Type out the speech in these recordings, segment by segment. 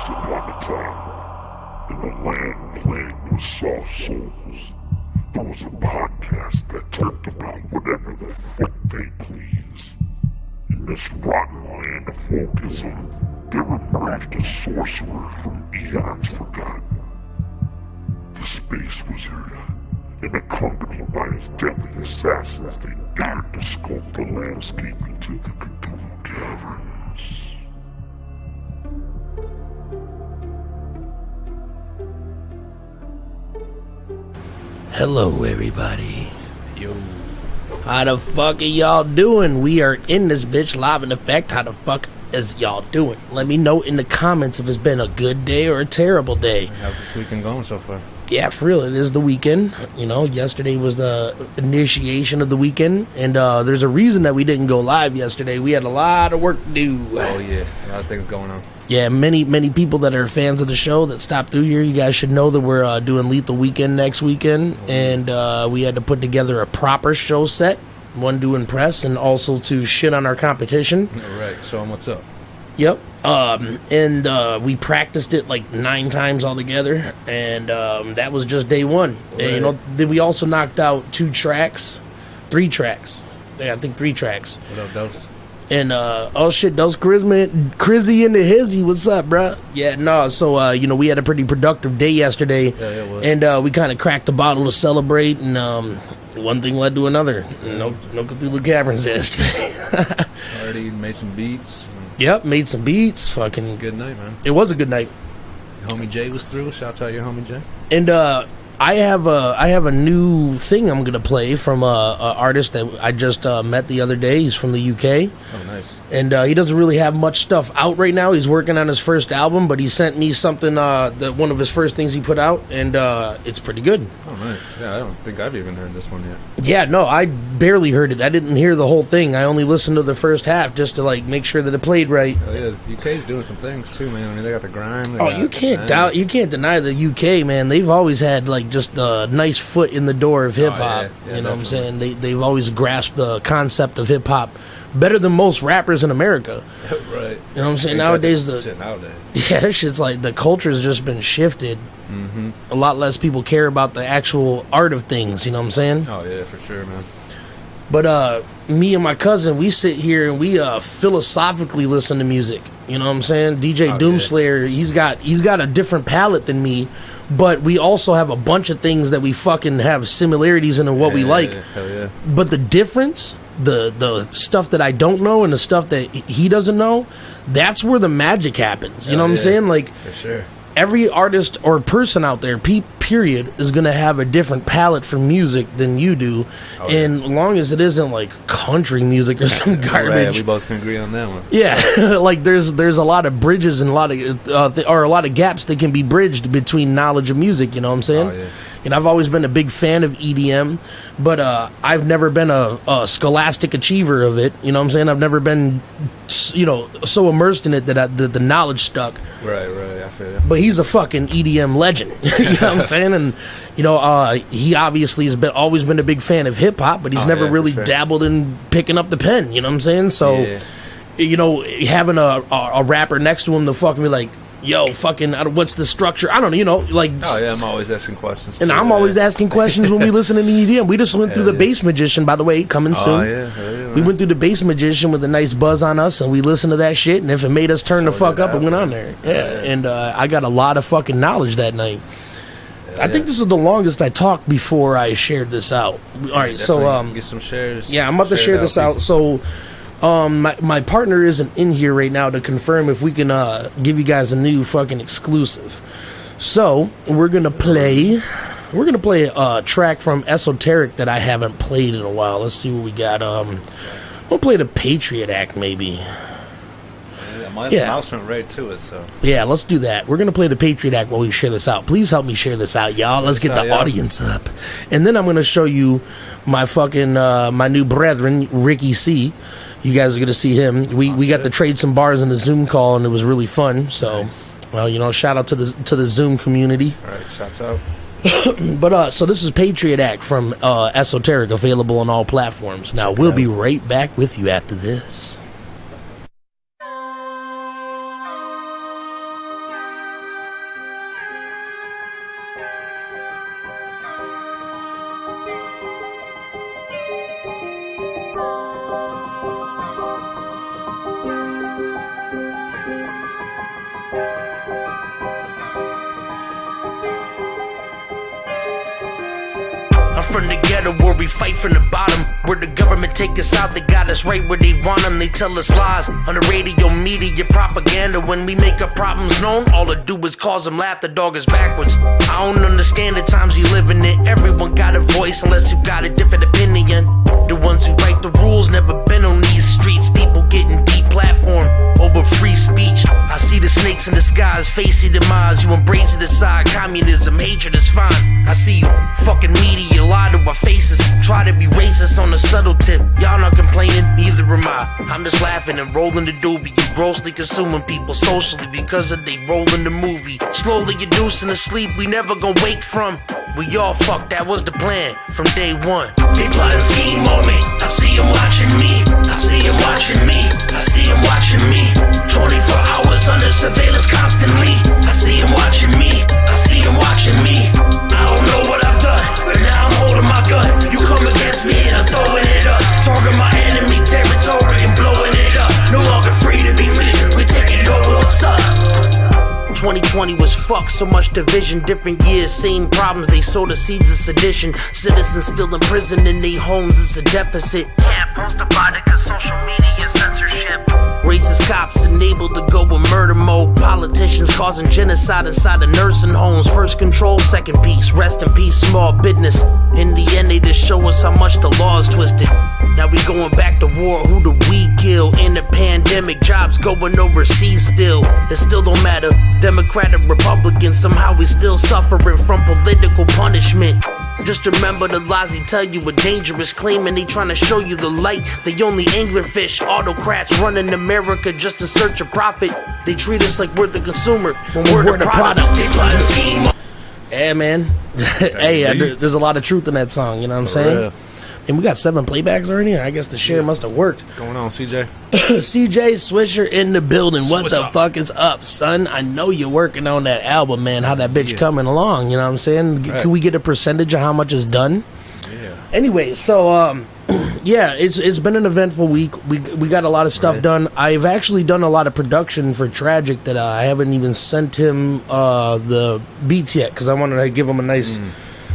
Once upon a time, in a land plagued with soft souls, there was a podcast that talked about whatever the fuck they please. In this rotten land of wokeism, there emerged a sorcerer from eons forgotten. The space wizard, and accompanied by his deadly assassins, they dared to sculpt the landscape into the Cthulhu Caverns. Hello, everybody. Yo. How the fuck are y'all doing? We are in this bitch live in effect. How the fuck is y'all doing? Let me know in the comments if it's been a good day or a terrible day. How's this weekend going so far? Yeah, for real, it is the weekend. You know, yesterday was the initiation of the weekend, and there's a reason that we didn't go live yesterday. We had a lot of work to do. Oh, yeah. A lot of things going on. Yeah, many people that are fans of the show that stopped through here, you guys should know that we're doing Lethal Weekend next weekend, and we had to put together a proper show set, one to impress, and also to shit on our competition. All right, show them what's up. Yep, and we practiced it like 9 times altogether, and that was just day one. Right. And, you know, then we also knocked out 3 tracks. Yeah, I think 3 tracks. What up, Dose? And, oh shit, those Crizzy and the Hizzy, what's up, bruh? Yeah, no, so, you know, we had a pretty productive day yesterday. Yeah, it was. And, we kind of cracked the bottle to celebrate, and, one thing led to another. No Cthulhu Caverns yesterday. Already made some beats. Yep, made some beats, fucking. It was a good night, man. It was a good night. Homie Jay was through. Shout out your homie Jay. And, I have a new thing I'm gonna play from a artist that I just met the other day. He's from the UK. Oh, nice. And he doesn't really have much stuff out right now. He's working on his first album, but he sent me something that one of his first things he put out, and it's pretty good. Oh, nice. Yeah, I don't think I've even heard this one yet. Yeah, no, I barely heard it. I didn't hear the whole thing. I only listened to the first half just to like make sure that it played right. Oh, yeah, UK's doing some things too, man. I mean, they got the grime. You can't deny the UK, man. They've always had like just a nice foot in the door of hip hop. Yeah, you know what I'm saying? They've always grasped the concept of hip hop better than most rappers in America. Right. You know what I'm saying? Nowadays, nowadays. Yeah, that shit's like the culture's just been shifted. Mm-hmm. A lot less people care about the actual art of things. You know what I'm saying? Oh yeah, for sure, man. But me and my cousin, we sit here and we philosophically listen to music. You know what I'm saying? DJ DoomSlayeR, yeah. he's got a different palette than me, but we also have a bunch of things that we fucking have similarities in what we like. Hell yeah. But the difference, the stuff that I don't know and the stuff that he doesn't know, that's where the magic happens. You know what I'm saying? Like, for sure. Every artist or person out there, period, is going to have a different palette for music than you do. Oh, yeah. And long as it isn't like country music or some garbage. Right, we both can agree on that one. Yeah, like there's a lot of bridges and a lot of gaps that can be bridged between knowledge of music, you know what I'm saying? Oh, yeah. And I've always been a big fan of EDM, but I've never been a scholastic achiever of it, you know what I'm saying? I've never been, you know, so immersed in it that the knowledge stuck. Right, I feel you. But he's a fucking EDM legend, you know what I'm saying? And, you know, he obviously has always been a big fan of hip-hop, but he's never really dabbled in picking up the pen, you know what I'm saying? So, you know, having a rapper next to him to fucking be like, yo, fucking, what's the structure? I don't know, you know, like... Oh, yeah, I'm always asking questions. And I'm always asking questions when we listen to the EDM. We just went through the Bass Magician, by the way, coming soon. Oh, yeah, we went through the Bass Magician with a nice buzz on us, and we listened to that shit, and if it made us turn the fuck up, it went on there. Yeah, and I got a lot of fucking knowledge that night. I think this is the longest I talked before I shared this out. All right, so... get some shares. Yeah, I'm about to share this out, so... my partner isn't in here right now to confirm if we can give you guys a new fucking exclusive. So we're gonna play a track from Esoteric that I haven't played in a while. Let's see what we got. We'll play the Patriot Act maybe. My mouse went right to it, so yeah, let's do that. We're gonna play the Patriot Act while we share this out. Please help me share this out, y'all. Let's get the audience up, and then I'm gonna show you my fucking my new brethren, Ricky C. You guys are going to see him. We got to trade some bars in the Zoom call, and it was really fun. So, well, you know, shout out to the Zoom community. All right, shouts out. But so this is Patriot Act from Esoteric, available on all platforms. Now, we'll be right back with you after this. from the ghetto where we fight from the bottom. Where the government take us out, they got us right where they want them. They tell us lies on the radio, media, propaganda. When we make our problems known, all to do is cause them laugh. The dog is backwards. I don't understand the times you live in it. Everyone got a voice unless you got a different opinion. The ones who write the rules never been on these streets. People getting deplatformed over free speech. I see the snakes in the skies, face your demise. You embrace it aside, communism, hatred is fine. I see you fucking media lie to our faces. Try to be racist on a subtle tip. Y'all not complaining, neither am I. I'm just laughing and rolling the doobie. You grossly consuming people socially because of they rolling the movie. Slowly reducing the sleep we never gonna wake from. We all fucked, that was the plan from day one. They plot a scheme on me. I see them watching me. I see them watching me. I see them watching me. 24 hours under surveillance constantly. I see them watching me. I see them watching me. I don't know what I've done, but now I'm holding my gun. You come against me and I'm throwing it up. Target my enemy territory and blowing it up. No longer free to be me. We taking over what's up. 2020 was fucked, so much division, different years, same problems, they sow the seeds of sedition. Citizens still in prison in their homes, it's a deficit. Can't post about it cause social media censorship. Racist cops enabled to go in murder mode. Politicians causing genocide inside of nursing homes. First control, second peace, rest in peace, small business. In the end, they just show us how much the law is twisted. Now we going back to war, who do we kill? In the pandemic, jobs going overseas still. It still don't matter, Democratic, Republican, somehow we still suffering from political punishment. Just remember the lies they tell you are dangerous, claiming they trying to show you the light. They only anglerfish, autocrats running America just to search a profit. They treat us like we're the consumer when we're the product. Yeah, man. Hey, there's a lot of truth in that song, you know what I'm saying? Real. And we got 7 playbacks already. I guess the share must have worked. What's going on, CJ? CJ Swisher in the building. What Swiss the up. fuck is up, son? I know you're working on that album, man. How that bitch coming along? You know what I'm saying? Right. Can we get a percentage of how much is done? Yeah. Anyway, so yeah, it's been an eventful week. We got a lot of stuff done. I've actually done a lot of production for Tragic that I haven't even sent him the beats yet because I wanted to give him a nice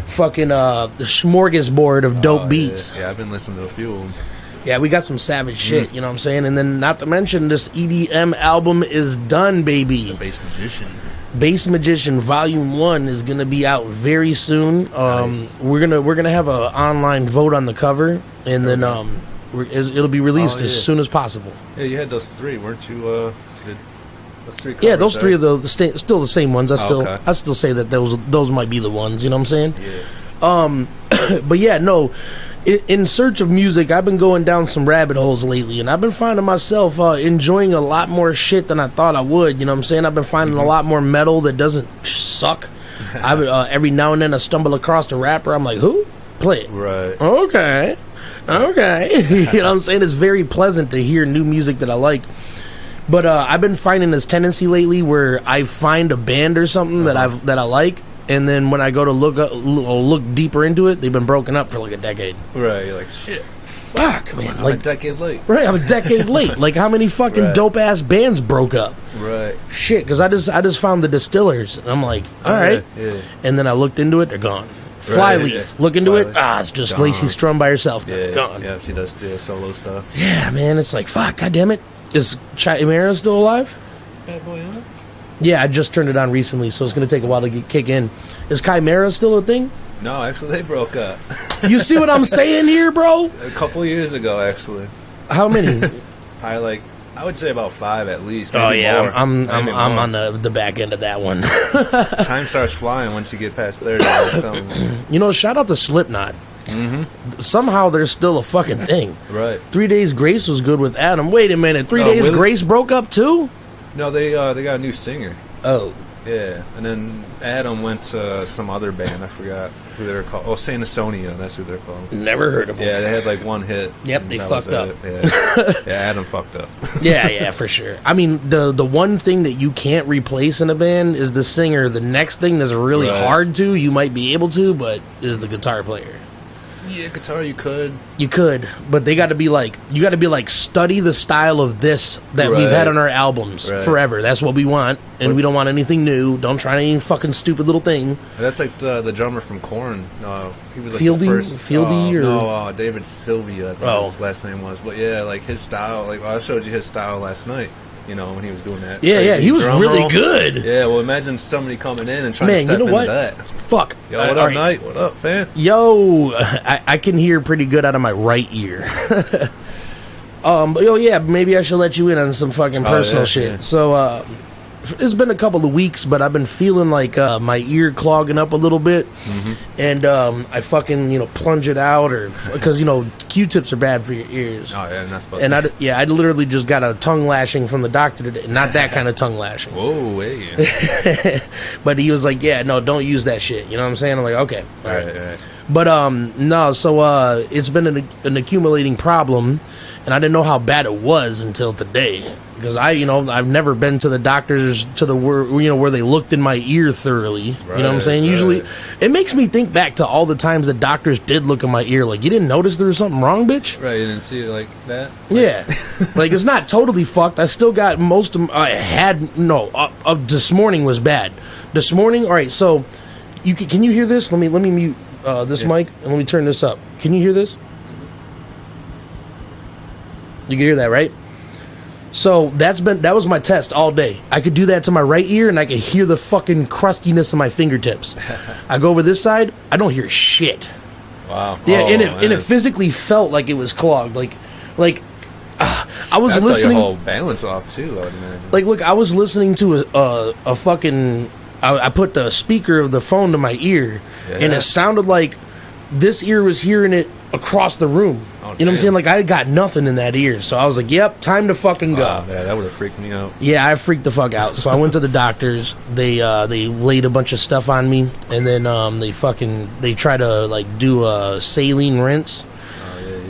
fucking smorgasbord of dope beats. Yeah, I've been listening to a few of them. Yeah, we got some savage shit, you know what I'm saying? And then not to mention this EDM album is done, baby. The Bass Magician. Bass Magician Volume 1 is going to be out very soon. Nice. We're gonna have an online vote on the cover, and then it'll be released as soon as possible. Yeah, you had those 3, weren't you? Those 3 covers, Yeah, those 3 right? are still the same ones. I okay. still say that those might be the ones. You know what I'm saying? Yeah. But yeah, no. In search of music, I've been going down some rabbit holes lately, and I've been finding myself enjoying a lot more shit than I thought I would. You know what I'm saying? I've been finding a lot more metal that doesn't suck. Every now and then I stumble across a rapper. I'm like, who? Play it. Right. Okay. You know what I'm saying? It's very pleasant to hear new music that I like. But I've been finding this tendency lately where I find a band or something that I like, and then when I go to look deeper into it, they've been broken up for like a decade. Right, you're like, shit. Fuck, man. I'm a decade late. Right, I'm a decade late. Like, how many fucking dope-ass bands broke up? Right. Shit, because I just found the Distillers, and I'm like, all right. Yeah. And then I looked into it, they're gone. Right, Flyleaf, look into it, Flyleaf. it's just Gone. Lacey Strum by herself. Yeah, Gone. yeah, she does solo stuff. Yeah, man, it's like, fuck, goddammit. Is Chimera still alive? Bad boy on it? Yeah, I just turned it on recently, so it's going to take a while to kick in. Is Chimera still a thing? No, actually, they broke up. You see what I'm saying here, bro? A couple years ago, actually. How many? Probably like, I would say about 5 at least. Oh maybe yeah, more. I'm Maybe on more. the back end of that one. Time starts flying once you get past 30. Or something. You know, shout out to Slipknot. Mm-hmm. Somehow they're still a fucking thing. Right. 3 Days Grace was good with Adam. Wait a minute, 3 Days really? Grace broke up too? No, they got a new singer. Oh. Yeah, and then Adam went to some other band. I forgot who they were called. Oh, San Antonio. That's who they're called. Never heard of them. Yeah, they had like one hit. Yep, and they that fucked was up. it. Yeah. Yeah, Adam fucked up. Yeah, for sure. I mean, the one thing that you can't replace in a band is the singer. The next thing that's really Right. hard to, you might be able to, but is the guitar player. Yeah, guitar you could. You could, but they got to be like, you got to be like, study the style of this that we've had on our albums forever. That's what we want, and we don't want anything new. Don't try any fucking stupid little thing. That's like the drummer from Korn. He was like Fieldy, David Sylvia, I think his last name was. But yeah, like his style, like I showed you his style last night. You know, when he was doing that. Yeah, he was really good. Yeah, well, imagine somebody coming in and trying to step into that. Fuck. Yo, what up, Knight? What up, fan? Yo, I can hear pretty good out of my right ear. But yeah, maybe I should let you in on some fucking personal shit. Yeah. So, it's been a couple of weeks, but I've been feeling like my ear clogging up a little bit, and I fucking plunge it out, or because Q-tips are bad for your ears. Oh yeah, not supposed. And I literally just got a tongue lashing from the doctor today. Not that kind of tongue lashing. Whoa, hey. But he was like, "Yeah, no, don't use that shit." You know what I'm saying? I'm like, okay, all right. But no, so it's been an accumulating problem, and I didn't know how bad it was until today. Because I've never been to the doctors where they looked in my ear thoroughly. Right, you know what I'm saying? Usually, it makes me think back to all the times the doctors did look in my ear. Like, you didn't notice there was something wrong, bitch? Right, you didn't see it like that? Yeah. Like, it's not totally fucked. I still got most of this morning was bad. This morning, all right, so, can you hear this? Let me mute this mic, and let me turn this up. Can you hear this? You can hear that, right? So that was my test all day. I could do that to my right ear, and I could hear the fucking crustiness of my fingertips. I go over this side, I don't hear shit. Wow. Yeah, and it physically felt like it was clogged. Like I was listening. Your whole balance off too, I would imagine. Like, look, I was listening to a fucking. I put the speaker of the phone to my ear, and it sounded like this ear was hearing it across the room. You know what I'm saying? Like, I got nothing in that ear. So I was like, yep, time to fucking go. Yeah, that would have freaked me out. Yeah, I freaked the fuck out. So I went to the doctors. They laid a bunch of stuff on me. And then they try to, like, do a saline rinse.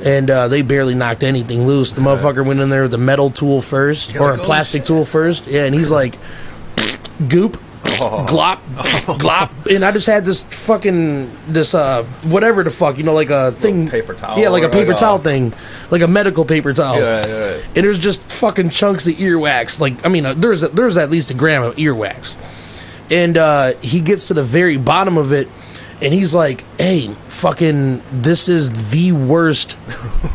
And they barely knocked anything loose. The motherfucker went in there with a metal tool first. Or a plastic tool first. Yeah, and he's like, goop. Glop, glop, and I just had this whatever the fuck, like a thing, paper towel, yeah, like a paper towel thing, like a medical paper towel, yeah. And there's just fucking chunks of earwax, like, I mean, there's at least a gram of earwax, and he gets to the very bottom of it, and he's like, "Hey, fucking, this is the worst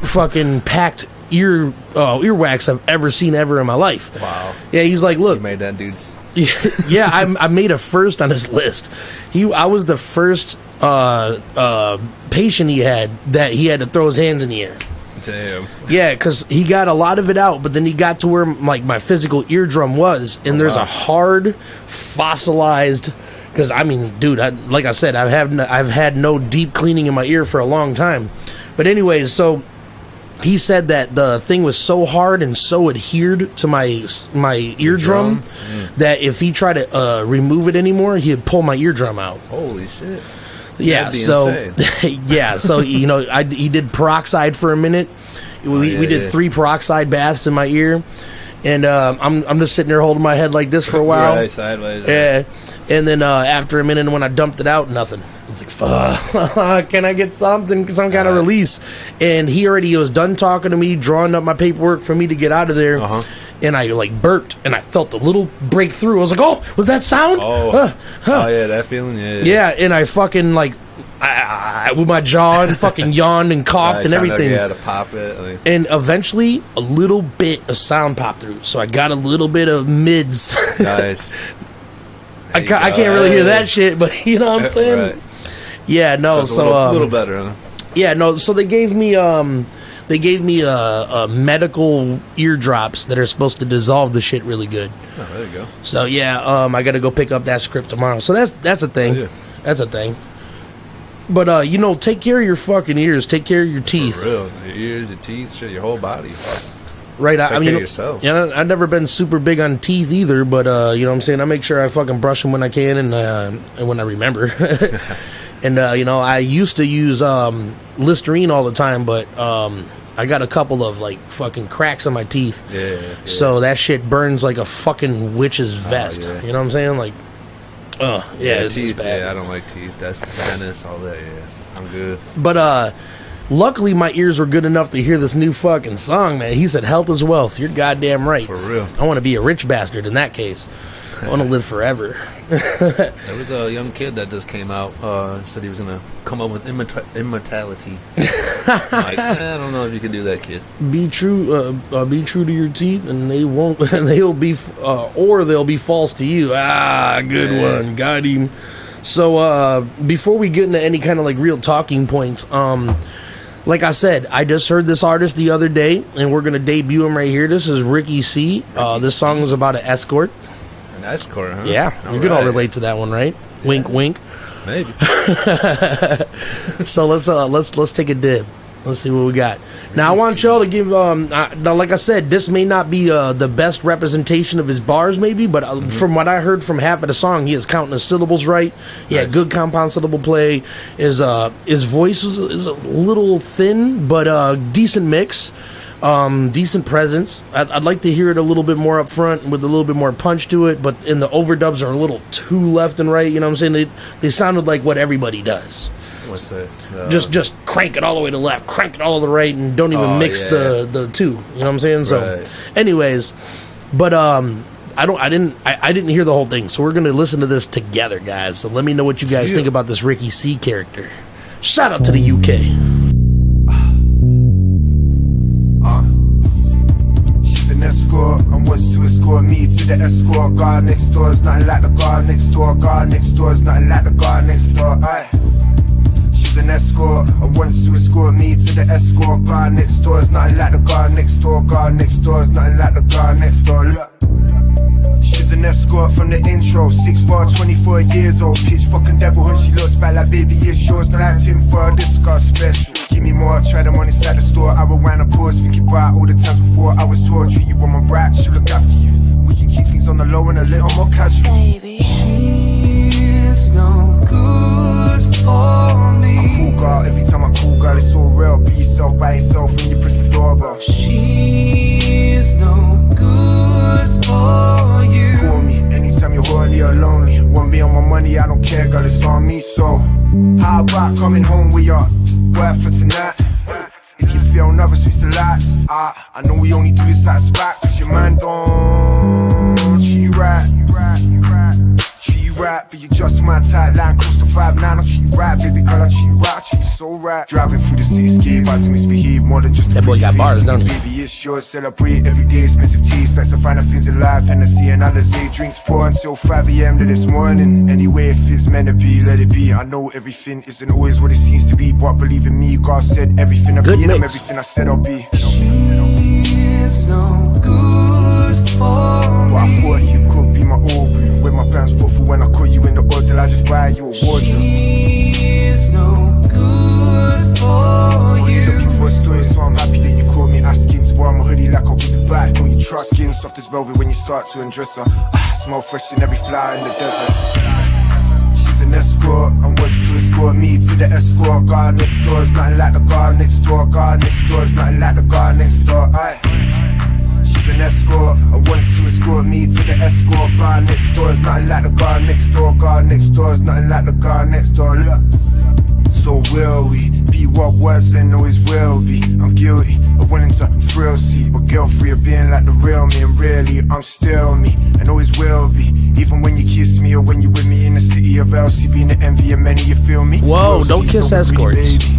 fucking packed earwax I've ever seen in my life." Wow. Yeah, he's like, "Look, you made that dude's." Yeah, I made a first on his list. I was the first patient he had that he had to throw his hands in the air. Damn. Yeah, because he got a lot of it out, but then he got to where like my physical eardrum was, and there's a hard, fossilized. Because I mean, dude, like I said, I've had no deep cleaning in my ear for a long time. But anyways, so. He said that the thing was so hard and so adhered to my eardrum that if he tried to remove it anymore, he'd pull my eardrum out. Holy shit! Yeah, so yeah, so he did peroxide for a minute. We did 3 peroxide baths in my ear, and I'm just sitting there holding my head like this for a while, right, sideways. Yeah, and then after a minute, when I dumped it out, nothing. I was like, fuck, can I get some kind of release? And he already was done talking to me, drawing up my paperwork for me to get out of there. And I, like, burped, and I felt a little breakthrough. I was like, oh, was that sound? Oh, yeah, that feeling, yeah. Yeah, and I fucking, like, I with my jaw and fucking yawned and coughed and everything. Yeah, to pop it. And eventually, a little bit of sound popped through. So I got a little bit of mids. Nice. I can't really hear that shit, but you know what I'm saying? Right. Yeah, no, so a little better, huh? Yeah, no, so they gave me medical eardrops that are supposed to dissolve the shit really good. Oh, there you go. So yeah, I got to go pick up that script tomorrow. So that's a thing. Oh, yeah. That's a thing. But take care of your fucking ears. Take care of your teeth. For real, your ears, your teeth, shit, your whole body. Right, take care of yourself. Yeah, I've never been super big on teeth either, but you know what I'm saying. I make sure I fucking brush them when I can and when I remember. And, I used to use Listerine all the time, but I got a couple of, like, fucking cracks in my teeth. Yeah. So that shit burns like a fucking witch's vest. Yeah. You know what I'm saying? Like, yeah, teeth, bad. Yeah, I don't like teeth. That's dentist, all that, yeah. I'm good. But luckily my ears were good enough to hear this new fucking song, man. He said health is wealth. You're goddamn right. For real. I want to be a rich bastard in that case. I want to live forever. There was a young kid that just came out, said he was going to come up with immortality. Like, I don't know if you can do that, kid. Be true to your teeth, and they won't. They'll be, or they'll be false to you. Ah, good one, got him. So before we get into any kind of like real talking points, like I said, I just heard this artist the other day, and we're gonna debut him right here. This is Ricky C. This song was about an escort. An escort, huh? Yeah, you can all relate to that one, right? Yeah. Wink, wink. Maybe. So let's take a dib. Let's see what we got. Now I want y'all to give. Now, like I said, this may not be the best representation of his bars, maybe, but from what I heard from half of the song, he is counting his syllables right. He had good compound syllable play. His voice is a little thin, but decent mix. Decent presence. I'd like to hear it a little bit more up front with a little bit more punch to it, but in the overdubs are a little too left and right. You know what I'm saying? They sounded like what everybody does. What's that? Just crank it all the way to the left, crank it all to the right, and don't even mix the two. You know what I'm saying? So, anyways, but I didn't hear the whole thing, so we're gonna listen to this together, guys. So let me know what you guys think about this Ricky C character. Shout out to the UK. Escort and wants to escort me to the escort. Guard next door is nothing like the guard next door. Guard next door is nothing like the guard next door. Aye. She's an escort and wants to escort me to the escort. Guard next door is nothing like the guard next door. Guard next door is nothing like the guard next door. Look. She's an escort from the intro, 6'4", 24 years old. Pitch fucking devil when she looks back like baby it's yours. Not acting for this got special. Give me more, try them on inside the store. I would wind up pause, thinking about all the times before I was taught. Treat you on my brat, she'll look after you. We can keep things on the low and a little more casual. Baby, she's no good for me. I'm cool girl, every time I call girl it's all real. Be yourself by yourself when you press the doorbell. She's no good for you. Call me anytime you're horny or lonely. Want me on my money, I don't care girl, it's on me. So how about coming home with your work for tonight? If you feel nervous, switch the lights. I know we only do this at a spot, cause your man don't treat you right. Treat you right, but you just my tight line, close to 5'9". I'll treat you right, baby girl, I'll treat you right, I'll treat you so right. Driving through the city, scared, about to misbehave more than just a that boy got bars, don't he? Baby, it's yours, celebrate every day, expensive taste. Like to find the things in life, Hennessy and Alizé. Drinks pour until 5 a.m. to this morning. Anyway, if it's meant to be, let it be. I know everything isn't always what it seems to be, but believe in me, God said everything I'll be, and I'm everything I said I'll be. She's no good for But I me. thought you could be my Aubrey. With my pants footful when I caught you in the hotel, I just buy you a wardrobe. She's no good for Only looking you. for a story, so I'm happy that you caught me asking to wear my hoodie like I'll give it back. Don't you trust skin, soft as velvet when you start to undress her. Smell fresh in every flower in the desert. She's an escort and wants to escort me to the escort. Guard next door is nothing like the guard next door. Guard next door is nothing like the guard next door. Aye. She's an escort and wants to escort me to the escort. Guard next door is nothing like the guard next door. Guard next door is nothing like the guard next door. Look. So will we be what was and always will be? I'm guilty of wanting to thrill see, but guilt free of being like the real me. And really, I'm still me, and always will be. Even when you kiss me or when you're with me in the city of LC, being the envy of many, you feel me? Whoa, don't kiss escorts. I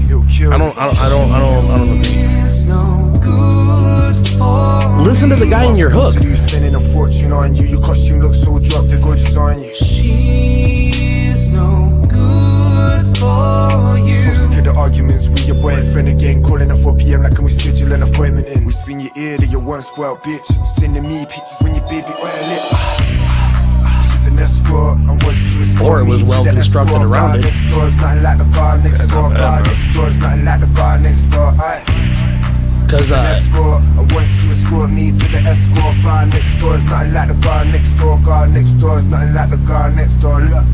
don't agree. She's no good for me. Listen to the guy in your hook. You spending a fortune on you. Your costume looks so dropped, they're gorgeous on you. She's no good for you. So sick of the arguments with your boyfriend again. Calling at 4 p.m. like can we schedule an appointment in? We spin your ear to your one spoiled bitch. Sending me pictures when your baby oil it. She's an escort and wants to escort Or it was me to well the constructed escort. around it. Next door is nothing like the guard next door. Guard next door is nothing like the guard next door. Aye. Cause Escort, I wants to escort me to the escort. Guard next door is nothing like the guard next door. Guard next door is nothing like the guard next door. Look.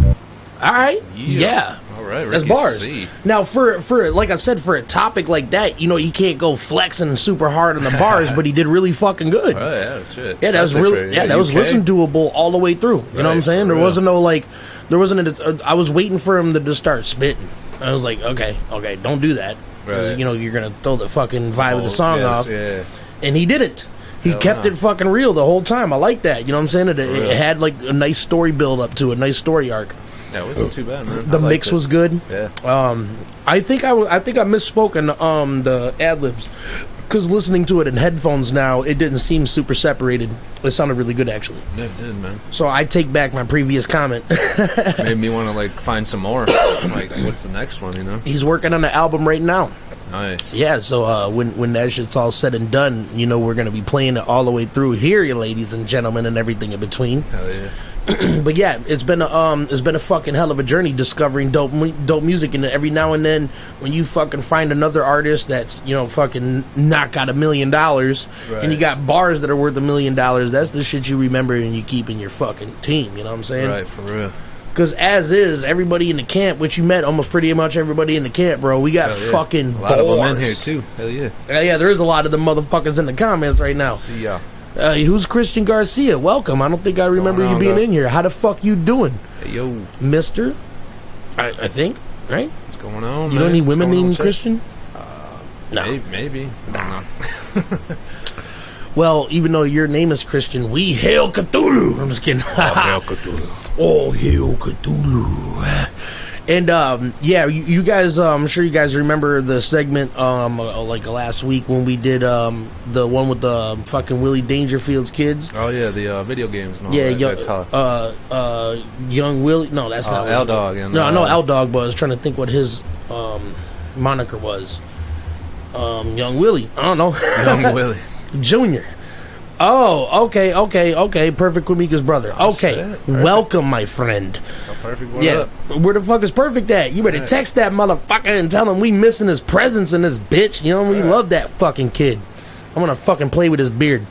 all right, yeah. All right, That's Ricky bars. C. Now, for like I said, for a topic like that, you know, you can't go flexing super hard on the bars, but he did really fucking good. Oh yeah, shit. Yeah, that was really, that was listen doable all the way through. You know what I'm saying? There wasn't no like, there wasn't. I was waiting for him to just start spitting. I was like, okay, don't do that. Right. You know, you're gonna throw the fucking vibe of the song off. Yeah. And he didn't. He kept it fucking real the whole time. I like that. You know what I'm saying? It had like a nice story build up to it, nice story arc. Yeah, it wasn't too bad, man. The mix was good. Yeah. I think I misspoke on the ad libs, because listening to it in headphones now, it didn't seem super separated. It sounded really good, actually. Yeah, it did, man. So I take back my previous comment. Made me want to like find some more. Like, what's the next one? You know? He's working on the album right now. Nice. Yeah, so when that shit's all said and done, you know, we're gonna be playing it all the way through here, you ladies and gentlemen, and everything in between. Hell yeah. But yeah, it's been a fucking hell of a journey discovering dope music, and every now and then when you fucking find another artist that's, you know, fucking not got $1 million, and you got bars that are worth $1 million, that's the shit you remember and you keep in your fucking team. You know what I'm saying? Right, for real. Because as is, everybody in the camp, which you met almost pretty much everybody in the camp, bro. We got fucking a lot of them in bars. here too. Hell yeah. Yeah, there is a lot of the motherfuckers in the comments right now. See y'all. Who's Christian Garcia? Welcome. I don't think I remember you being in here. How the fuck you doing? Hey, yo. Mister? I think, right? What's going on, You know any women named Christian? No. Maybe. I don't know. Well, even though your name is Christian, we hail Cthulhu. I'm just kidding. Hail Cthulhu. Oh, hail Cthulhu. And yeah, you guys, I'm sure you guys remember the segment like last week when we did the one with the fucking Willie Dangerfield's kids. Oh yeah, the video games. And all Yeah, that. young Willie. No, that's not L Dog. No, I know L Dog, but I was trying to think what his moniker was. Young Willie. I don't know. Young Willie Junior. Oh, okay. Perfect with Mika's brother. Okay, welcome, my friend. Perfect. Where the fuck is Perfect at? You better text that motherfucker and tell him we missing his presence in this bitch. You know, we love that fucking kid. I'm gonna fucking play with his beard.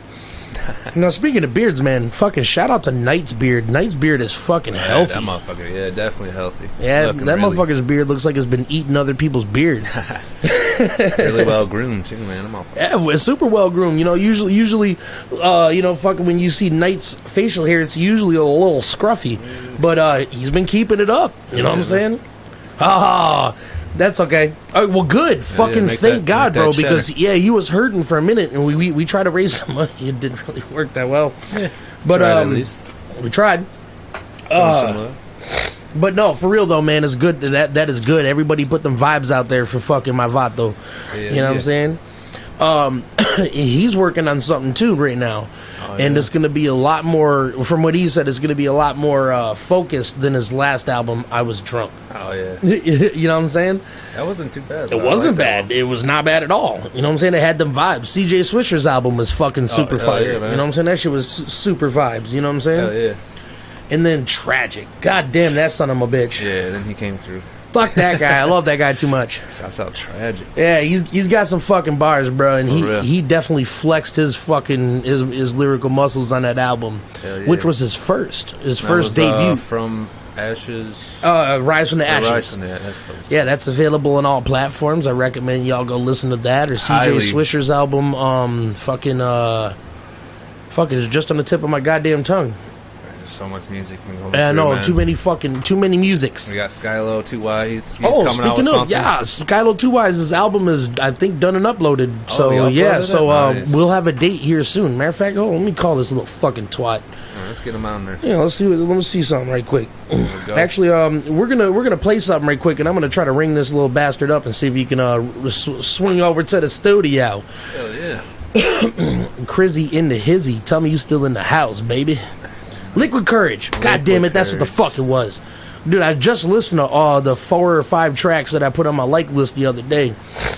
Now, speaking of beards, man, fucking shout out to Knight's beard. Knight's beard is fucking healthy. That motherfucker, yeah, definitely healthy. Yeah, that motherfucker's beard looks like it's been eating other people's beards. Really well groomed too, man. Yeah, it's super well groomed. You know, usually, you know, fucking when you see Knight's facial hair, it's usually a little scruffy, but he's been keeping it up. You know what I'm saying? That's okay. All right, well, good. Fucking thank God, bro, because he was hurting for a minute, and we tried to raise some money. It didn't really work that well, but at least. We tried. But no, for real though, man, it's good. That is good. Everybody put them vibes out there for fucking my vato. You know what I'm saying? He's working on something too right now, and it's going to be a lot more. From what he said, it's going to be a lot more focused than his last album. I Was Drunk. Oh yeah. You know what I'm saying? That wasn't too bad. It wasn't bad. It was not bad at all. You know what I'm saying? It had them vibes. CJ Swisher's album was fucking super fire. Yeah, you know what I'm saying? That shit was super vibes. You know what I'm saying? Hell yeah. And then Tragic. God damn, that son of a bitch. Yeah, then he came through. Fuck that guy. I love that guy too much. Shouts out Tragic. Yeah, he's got some fucking bars, bro, and For real. he definitely flexed his fucking his lyrical muscles on that album, which was his first debut. From Ashes. Rise from the Ashes. Rise from the Ashes. Yeah, that's available on all platforms. I recommend y'all go listen to that or CJ Swisher's album. Fuck, it's just on the tip of my goddamn tongue. So much music. I know, too many musics. We got Skyylo 2Y. He's coming out with something. Skyylo 2Y's album is, I think, done and uploaded. We'll have a date here soon. Matter of fact, let me call this little fucking twat. Let's get him on there. Yeah, let me see something right quick. Actually, we're gonna play something right quick, and I'm gonna try to ring this little bastard up and see if you can swing over to the studio. Hell yeah. Crizzy into hizzy. Tell me you still in the house, baby. Liquid Courage. God damn it, that's what the fuck it was. Dude, I just listened to the 4 or 5 tracks that I put on my like list the other day.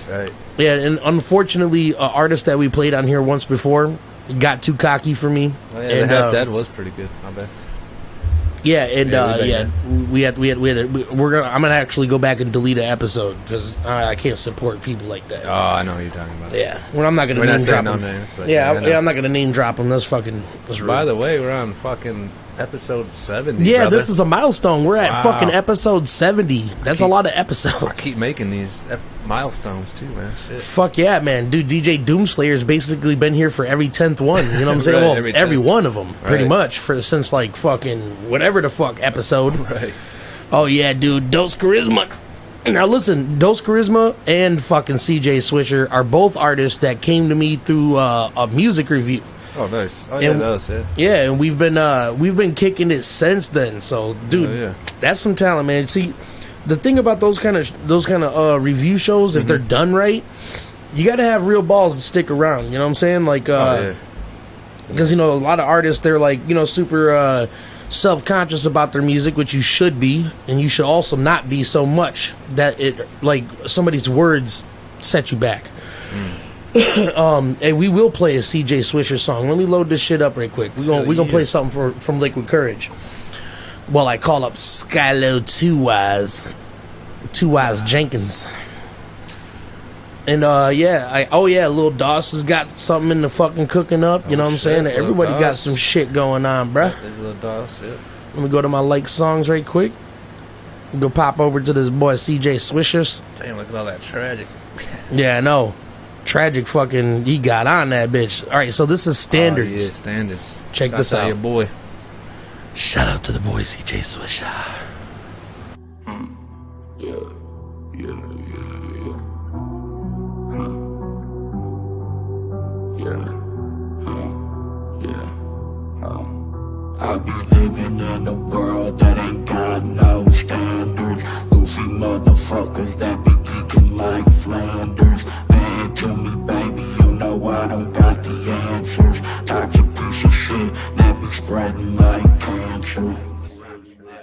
Right. Yeah, and unfortunately, an artist that we played on here once before got too cocky for me. Oh, yeah, and Half Dead was pretty good. I bet. Yeah, and I'm gonna actually go back and delete an episode because I can't support people like that. Oh, I know what you're talking about. Yeah, well, I'm not gonna name drop them. Names, I'm not gonna name drop them. That's fucking. By the way, we're on fucking episode 70. Yeah, brother. This is a milestone. We're at fucking episode 70. That's a lot of episodes. I keep making these milestones too, man. Shit. Fuck yeah, man. Dude, DJ DoomSlayer's basically been here for every 10th one. You know what I'm saying? Right, every one of them, pretty much, since like fucking whatever the fuck episode. Right. Oh yeah, dude. Dose Charisma. Now listen, Dose Charisma and fucking CJ Swisher are both artists that came to me through a music review. Oh, nice. Oh, yeah, that was. Yeah, and we've been kicking it since then. So, dude, that's some talent, man. See, the thing about those kind of review shows, if they're done right, you got to have real balls to stick around. You know what I'm saying? Like, because you know, a lot of artists, they're like, you know, super self-conscious about their music, which you should be, and you should also not be so much that it, like, somebody's words set you back. Hey, we will play a CJ Swisher song. Let me load this shit up right quick. We're gonna play something from Liquid Courage while I call up Skyylo Two Wise Jenkins. And Lil Doss has got something in the fucking cooking up. You know what I'm saying? Everybody got some shit going on, bruh. There's Lil Doss, yeah. Let me go to my like songs right quick. Go pop over to this boy CJ Swishers. Damn, look at all that tragic. Yeah, I know. Tragic fucking, he got on that bitch. All right, so this is Standards. Oh, yeah, Standards. Check this out. Your boy. Shout out to the boy CJ Swisher. I'll be living in a world that ain't got no standards. Goofy motherfuckers that be geeking like Flanders. Man, to me, baby, you know I don't got the answers. Toxic piece of shit that be spreading like cancer.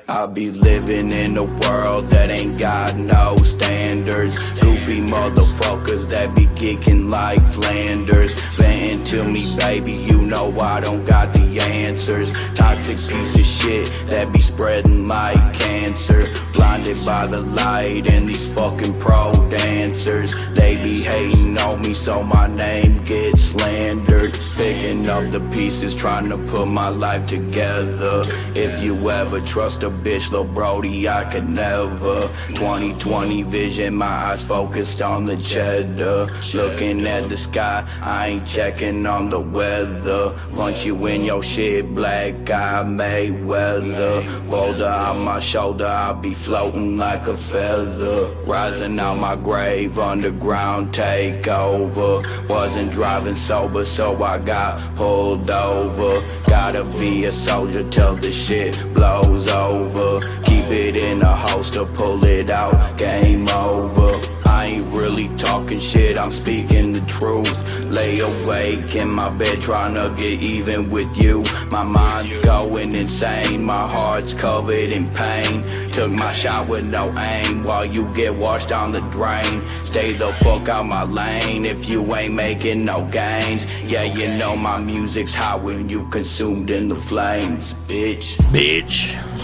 I'll be living in a world that ain't got no standards. Goofy motherfuckers that be kicking like Flanders. Venting to me, baby, you know I don't got the answers. Toxic piece of shit that be spreading like cancer. Blinded by the light and these fucking pro dancers. They be hating on me so my name gets slandered. Picking up the pieces, trying to put my life together. If you ever trust a bitch, lil' brody, I could never. 20/20 vision, my eyes focused on the cheddar. Looking at the sky, I ain't checking on the weather. Punch you in your shit, black eye Mayweather. Boulder on my shoulder, I'll be floating like a feather. Rising out my grave, underground takeover. Wasn't driving sober, so I got pulled over. Gotta be a soldier till the shit blows over. Keep it in a holster, pull it out, game over. I ain't really talking shit, I'm speaking the truth. Lay awake in my bed trying to get even with you. My mind's going insane, my heart's covered in pain. Took my shot with no aim while you get washed down the drain. Stay the fuck out my lane if you ain't making no gains. Yeah, you know my music's hot when you consumed in the flames, bitch.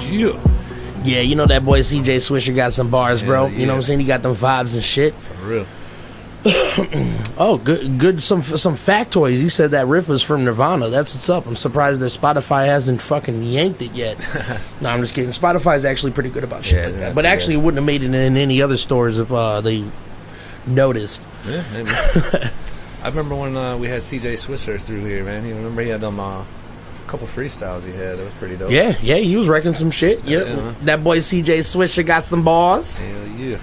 Yeah. Yeah, you know that boy CJ Swisher got some bars, bro. Yeah. You know what I'm saying? He got them vibes and shit. For real. Oh, good. Some factoids. He said that riff was from Nirvana. That's what's up. I'm surprised that Spotify hasn't fucking yanked it yet. No, I'm just kidding. Spotify's actually pretty good about shit like that. But actually, it wouldn't have made it in any other stores if they noticed. Yeah, maybe. I remember when we had CJ Swisher through here, man. He had them a couple freestyles he had. That was pretty dope. Yeah, he was wrecking some shit. Yeah, that boy CJ Swisher got some bars. Hell yeah.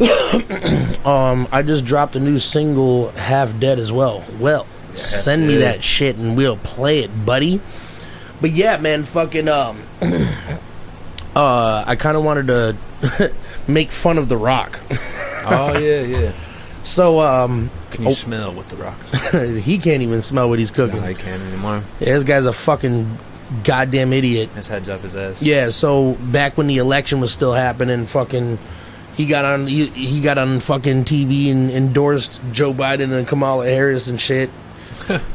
I just dropped a new single, Half Dead, as well. Well, send me that shit and we'll play it, buddy. But yeah, man, fucking I kind of wanted to make fun of The Rock. Oh yeah. So can you smell what The Rock's he can't even smell what he's cooking. No, he can't anymore. Yeah, this guy's a fucking goddamn idiot. His head's up his ass. Yeah, so back when the election was still happening, fucking he got on fucking TV and endorsed Joe Biden and Kamala Harris and shit.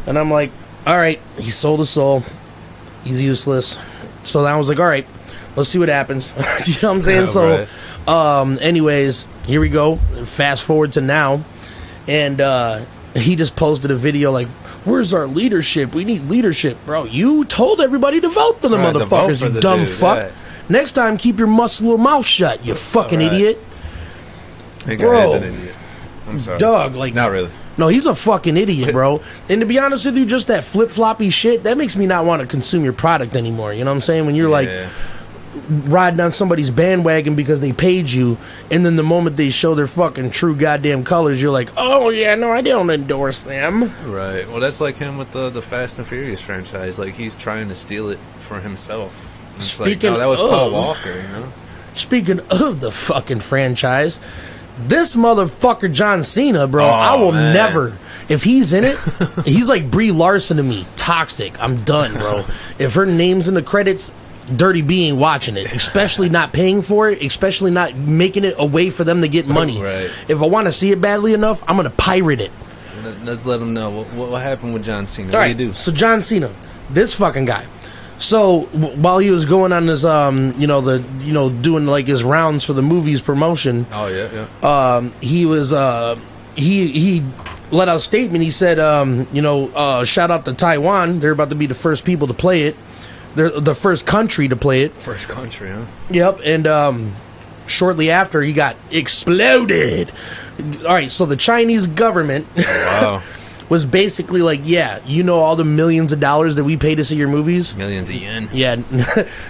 And I'm like, all right, he sold his soul. He's useless. So then I was like, all right, let's see what happens. You know what I'm saying? Yeah, so, anyways, here we go. Fast forward to now. And he just posted a video like, where's our leadership? We need leadership. Bro, you told everybody to vote for the motherfuckers, you dumb fuck. Right. Next time, keep your muscular mouth shut, you fucking idiot. That guy is an idiot. I'm sorry. Dog, like... Not really. No, he's a fucking idiot, bro. And to be honest with you, just that flip-floppy shit, that makes me not want to consume your product anymore. You know what I'm saying? When you're like, riding on somebody's bandwagon because they paid you, and then the moment they show their fucking true goddamn colors, you're like, oh yeah, no, I don't endorse them. Right. Well, that's like him with the Fast and Furious franchise. Like, he's trying to steal it for himself. It's Speaking like, no, that was of- Paul Walker, you know? Speaking of the fucking franchise, this motherfucker John Cena, bro, I will man. never. If he's in it, he's like Brie Larson to me. Toxic. I'm done, bro. If her name's in the credits, Dirty B ain't watching it. Especially not paying for it. Especially not making it a way for them to get money. Right. If I want to see it badly enough, I'm gonna pirate it. Let's let him know. What happened with John Cena? All What right. did he do? So John Cena, this fucking guy. So while he was going on his, doing like his rounds for the movies promotion. Oh, yeah. He was he let out a statement. He said, shout out to Taiwan. They're about to be the first people to play it. They're the first country to play it. First country, huh? Yep. And shortly after, he got exploded. All right. So the Chinese government Wow. was basically like, yeah, you know all the millions of dollars that we pay to see your movies? Millions of yen. Yeah,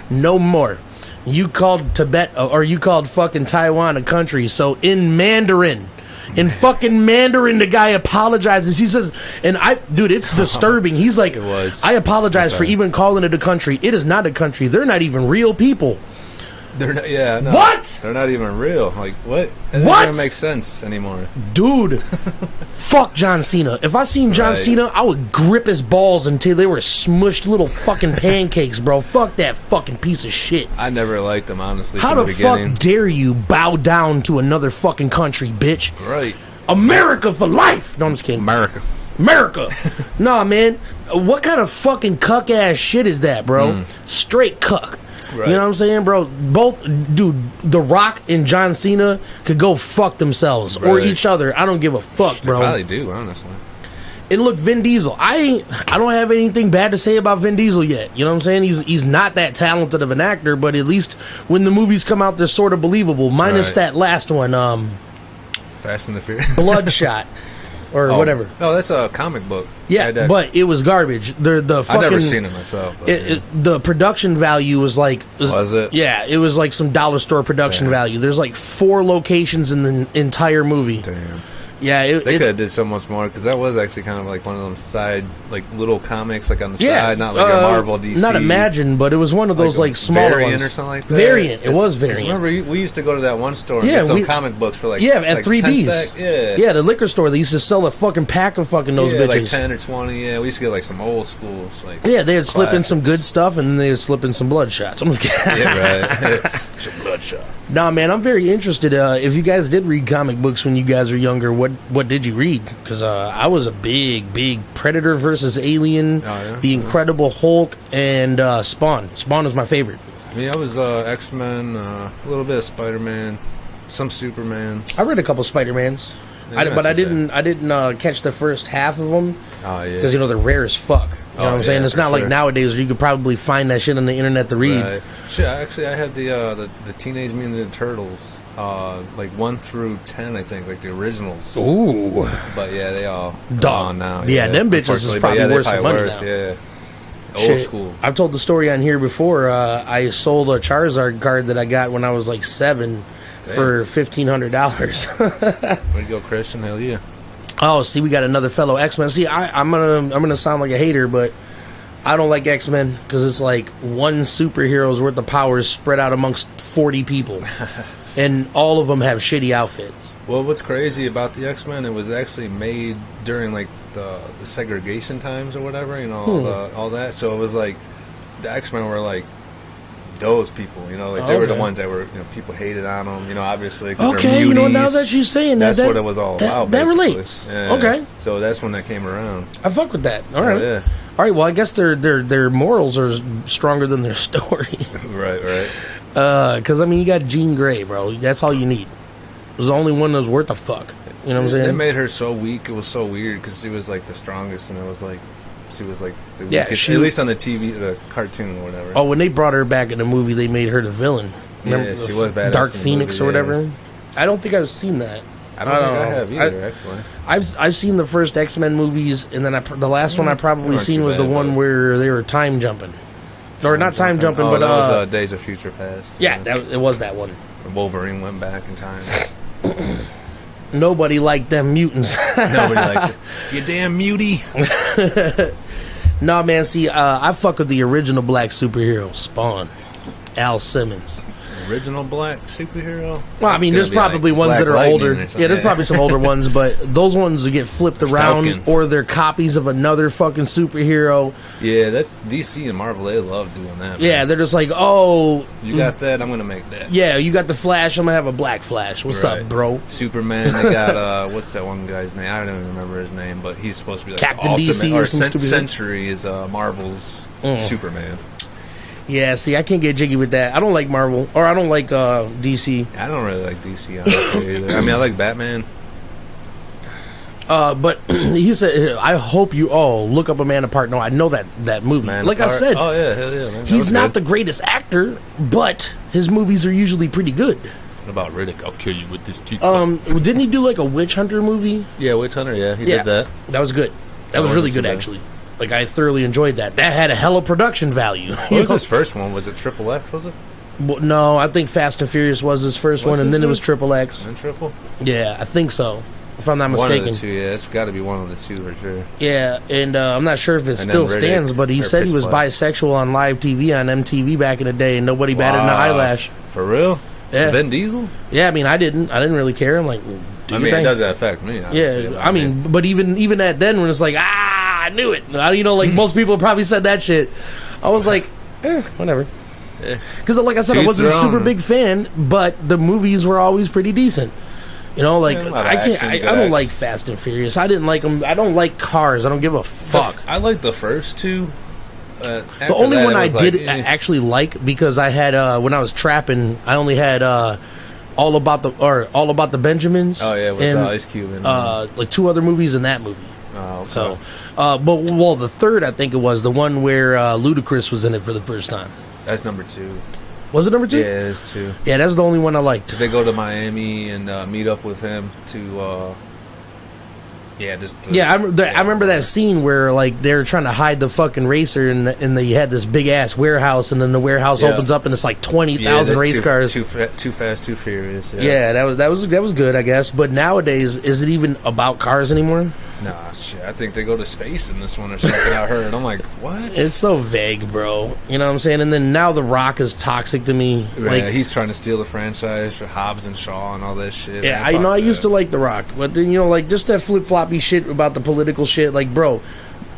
no more. You called Tibet, or you called fucking Taiwan a country, so in Mandarin, fucking Mandarin, the guy apologizes. He says, dude, it's disturbing. He's like, It was. I apologize for sorry. even calling it a country. It is not a country. They're not even real people. They're not, yeah, no. What? They're not even real. Like, what? It What? doesn't make sense anymore. Dude, fuck John Cena. If I seen John Right. Cena, I would grip his balls until they were smushed little fucking pancakes, bro. Fuck that fucking piece of shit. I never liked them, honestly, How from the the beginning. fuck dare you bow down to another fucking country, bitch? Right. America for life! No, I'm just kidding. America. America! Nah, man. What kind of fucking cuck ass shit is that, bro? Straight cuck. Right. You know what I'm saying, bro? Both, dude, The Rock and John Cena could go fuck themselves or Right. each other. I don't give a fuck, They bro. probably do, honestly. And look, Vin Diesel. I don't have anything bad to say about Vin Diesel yet. You know what I'm saying? He's not that talented of an actor, but at least when the movies come out, they're sort of believable. Minus Right. that last one, Fast and the Furious. Bloodshot, or whatever. Oh, that's a comic book. Yeah, That- but it was garbage. The fucking, I've never seen it myself. But, yeah. the production value was like, Was it? Yeah, it was like some dollar store production Damn. value. There's like 4 locations in the entire movie. Damn. Yeah, They could have did so much more, because that was actually kind of like one of them side, like little comics, like on the side, not like a Marvel DC. Not Imagine, but it was one of those like, a smaller Variant ones. or something like that. Variant, it was 'Cause Variant. Remember, we used to go to that one store and Yeah, get those we- comic books for like Yeah, at like 3Ds. 10 cents. Yeah, Yeah, the liquor store. They used to sell a fucking pack of fucking those yeah, bitches. like 10 or 20. Yeah, we used to get like some old schools. Like Yeah, they'd slip in some classics. good stuff, and then they'd slip in some bloodshot. I'm just kidding. Yeah, right. Some bloodshot. Nah, man, I'm very interested. If you guys did read comic books when you guys were younger, what did you read? Because I was a big Predator versus Alien, Oh, yeah? The Incredible Hulk, and Spawn. Spawn was my favorite. Me, I was X-Men, a little bit of Spider-Man, some Superman. I read a couple Spider-Mans, Yeah, but I that's okay. didn't catch the first half of them Oh yeah, because they're rare as fuck. You know what I'm saying? yeah, It's for not like sure. nowadays where you could probably find that shit on the internet to read. Right. Shit, actually, I had the Teenage Mutant Ninja Turtles, like 1 through 10, I think, like the originals. Ooh. But yeah, they all Dog. gone now. Yeah, them bitches is unfortunately. But probably yeah, they're worth some money now. Yeah, old Shit. school. I've told the story on here before. I sold a Charizard card that I got when I was like 7 for $1,500. Way to go, Christian! Hell yeah. Oh, see, we got another fellow X-Men. See, I'm gonna sound like a hater, but I don't like X-Men because it's like one superhero's worth of powers spread out amongst 40 people, and all of them have shitty outfits. Well, what's crazy about the X-Men? It was actually made during like the segregation times or whatever. You know, all that. So it was like the X-Men were like those people. You know, like they were the Okay. ones that were, you know, people hated on them. You know, obviously. 'Cause Okay, they're you know, now muties. that you're saying That's that, what it was all about. That basically. relates. Yeah. Okay, So that's when that came around. I fuck with that. All right, yeah. all right. Well, I guess their morals are stronger than their story. Right. Because I mean, you got Jean Grey, bro. That's all you need. It was the only one that was worth a fuck. You know what I'm saying? They made her so weak. It was so weird because she was like the strongest, and it was like she was like the Yeah, weakest, she- at least on the TV, the cartoon or whatever. Oh, when they brought her back in the movie, they made her the villain. Yeah, she was badass Dark in the Phoenix movie, or whatever. yeah. I don't think I've seen that. I don't think I know. have either. Actually, I've seen the first X-Men movies, and then the last one I probably weren't seen too was the bad, one but- where they were time jumping. Or not time jumping, but that was Days of Future Past. yeah, it was that one. Wolverine went back in time. Nobody liked them mutants. Nobody liked it. You damn mutie. No, man, see, I fuck with the original black superhero, Spawn. Al Simmons. Original black superhero? Well, I mean, there's probably like ones Black that are Lightning older. or something. Yeah, there's probably some older ones, but those ones that get flipped around, Falcon. or they're copies of another fucking superhero. Yeah, that's DC and Marvel. They love doing that. Yeah, man. they're just like, oh, You got that? I'm gonna make that. yeah, you got the Flash, I'm gonna have a black Flash. What's Right. up, bro? Superman. They got what's that one guy's name? I don't even remember his name, but he's supposed to be like Captain Ultimate, DC or some stupid shit? Century is Marvel's Superman. Yeah, see, I can't get jiggy with that. I don't like Marvel, or I don't like DC. I don't really like DC honestly either. I mean, I like Batman. But he said, I hope you all look up A Man Apart. No, I know that movie. Man like I Apart. said, oh yeah, hell yeah, man. he's not the greatest actor, but his movies are usually pretty good. What about Riddick? I'll kill you with this teeth. Didn't he do like a witch hunter movie? Yeah, Witch Hunter. Yeah, he Yeah, did that. That was good. That was wasn't really too good, bad. actually. Like, I thoroughly enjoyed that. That had a hella production value. What was his first one? Was it Triple X? Was it? Well, no, I think Fast and Furious was his first one, and then it was Triple X. And Triple? Yeah, I think so, if I'm not One mistaken. of the two. Yeah, it's got to be one of the two for sure. Yeah, and I'm not sure if it And still then Riddick, stands, but he or said he Pitch was Black. bisexual on live TV on MTV back in the day, and nobody batted an Wow. eyelash. For real? Yeah. Vin Diesel? Yeah, I mean, I didn't really care. I'm like, well, do I your mean, it thing. doesn't affect me. obviously, Yeah, but I mean, but even at then, when it's like, I knew it. You know, like most people probably said that shit. I was like, whatever. Because, like I said, I Teach wasn't a their super own. big fan, but the movies were always pretty decent. You know, like Yeah, a lot of I can't. action, I good don't action. like Fast and Furious. I didn't like them. I don't like cars. I don't give a fuck. I like the first two. The only one I did eh. actually like, because I had when I was trapping, I only had all about the Benjamins. Oh yeah, with and Ice Cube and like two other movies in that movie. oh, okay. So, but the third, I think it was the one where Ludacris was in it for the first time. that's number 2. Was it number 2? Yeah, it's 2. Yeah, that's the only one I liked. They go to Miami and meet up with him to. Yeah, just Yeah, I remember that scene where like they're trying to hide the fucking racer, and they had this big ass warehouse, and then the warehouse Yeah. opens up and it's like 20,000 that's race cars. Too fast, too furious. Yeah, that was good, I guess. But nowadays, is it even about cars anymore? Nah, shit. I think they go to space in this one or something. I heard. I'm like, what? It's so vague, bro. You know what I'm saying? And then now The Rock is toxic to me. Yeah, Like, he's trying to steal the franchise for Hobbs and Shaw and all that shit. yeah, man. I Fuck used to that. like The Rock, but then like just that flip floppy shit about the political shit. Like, bro,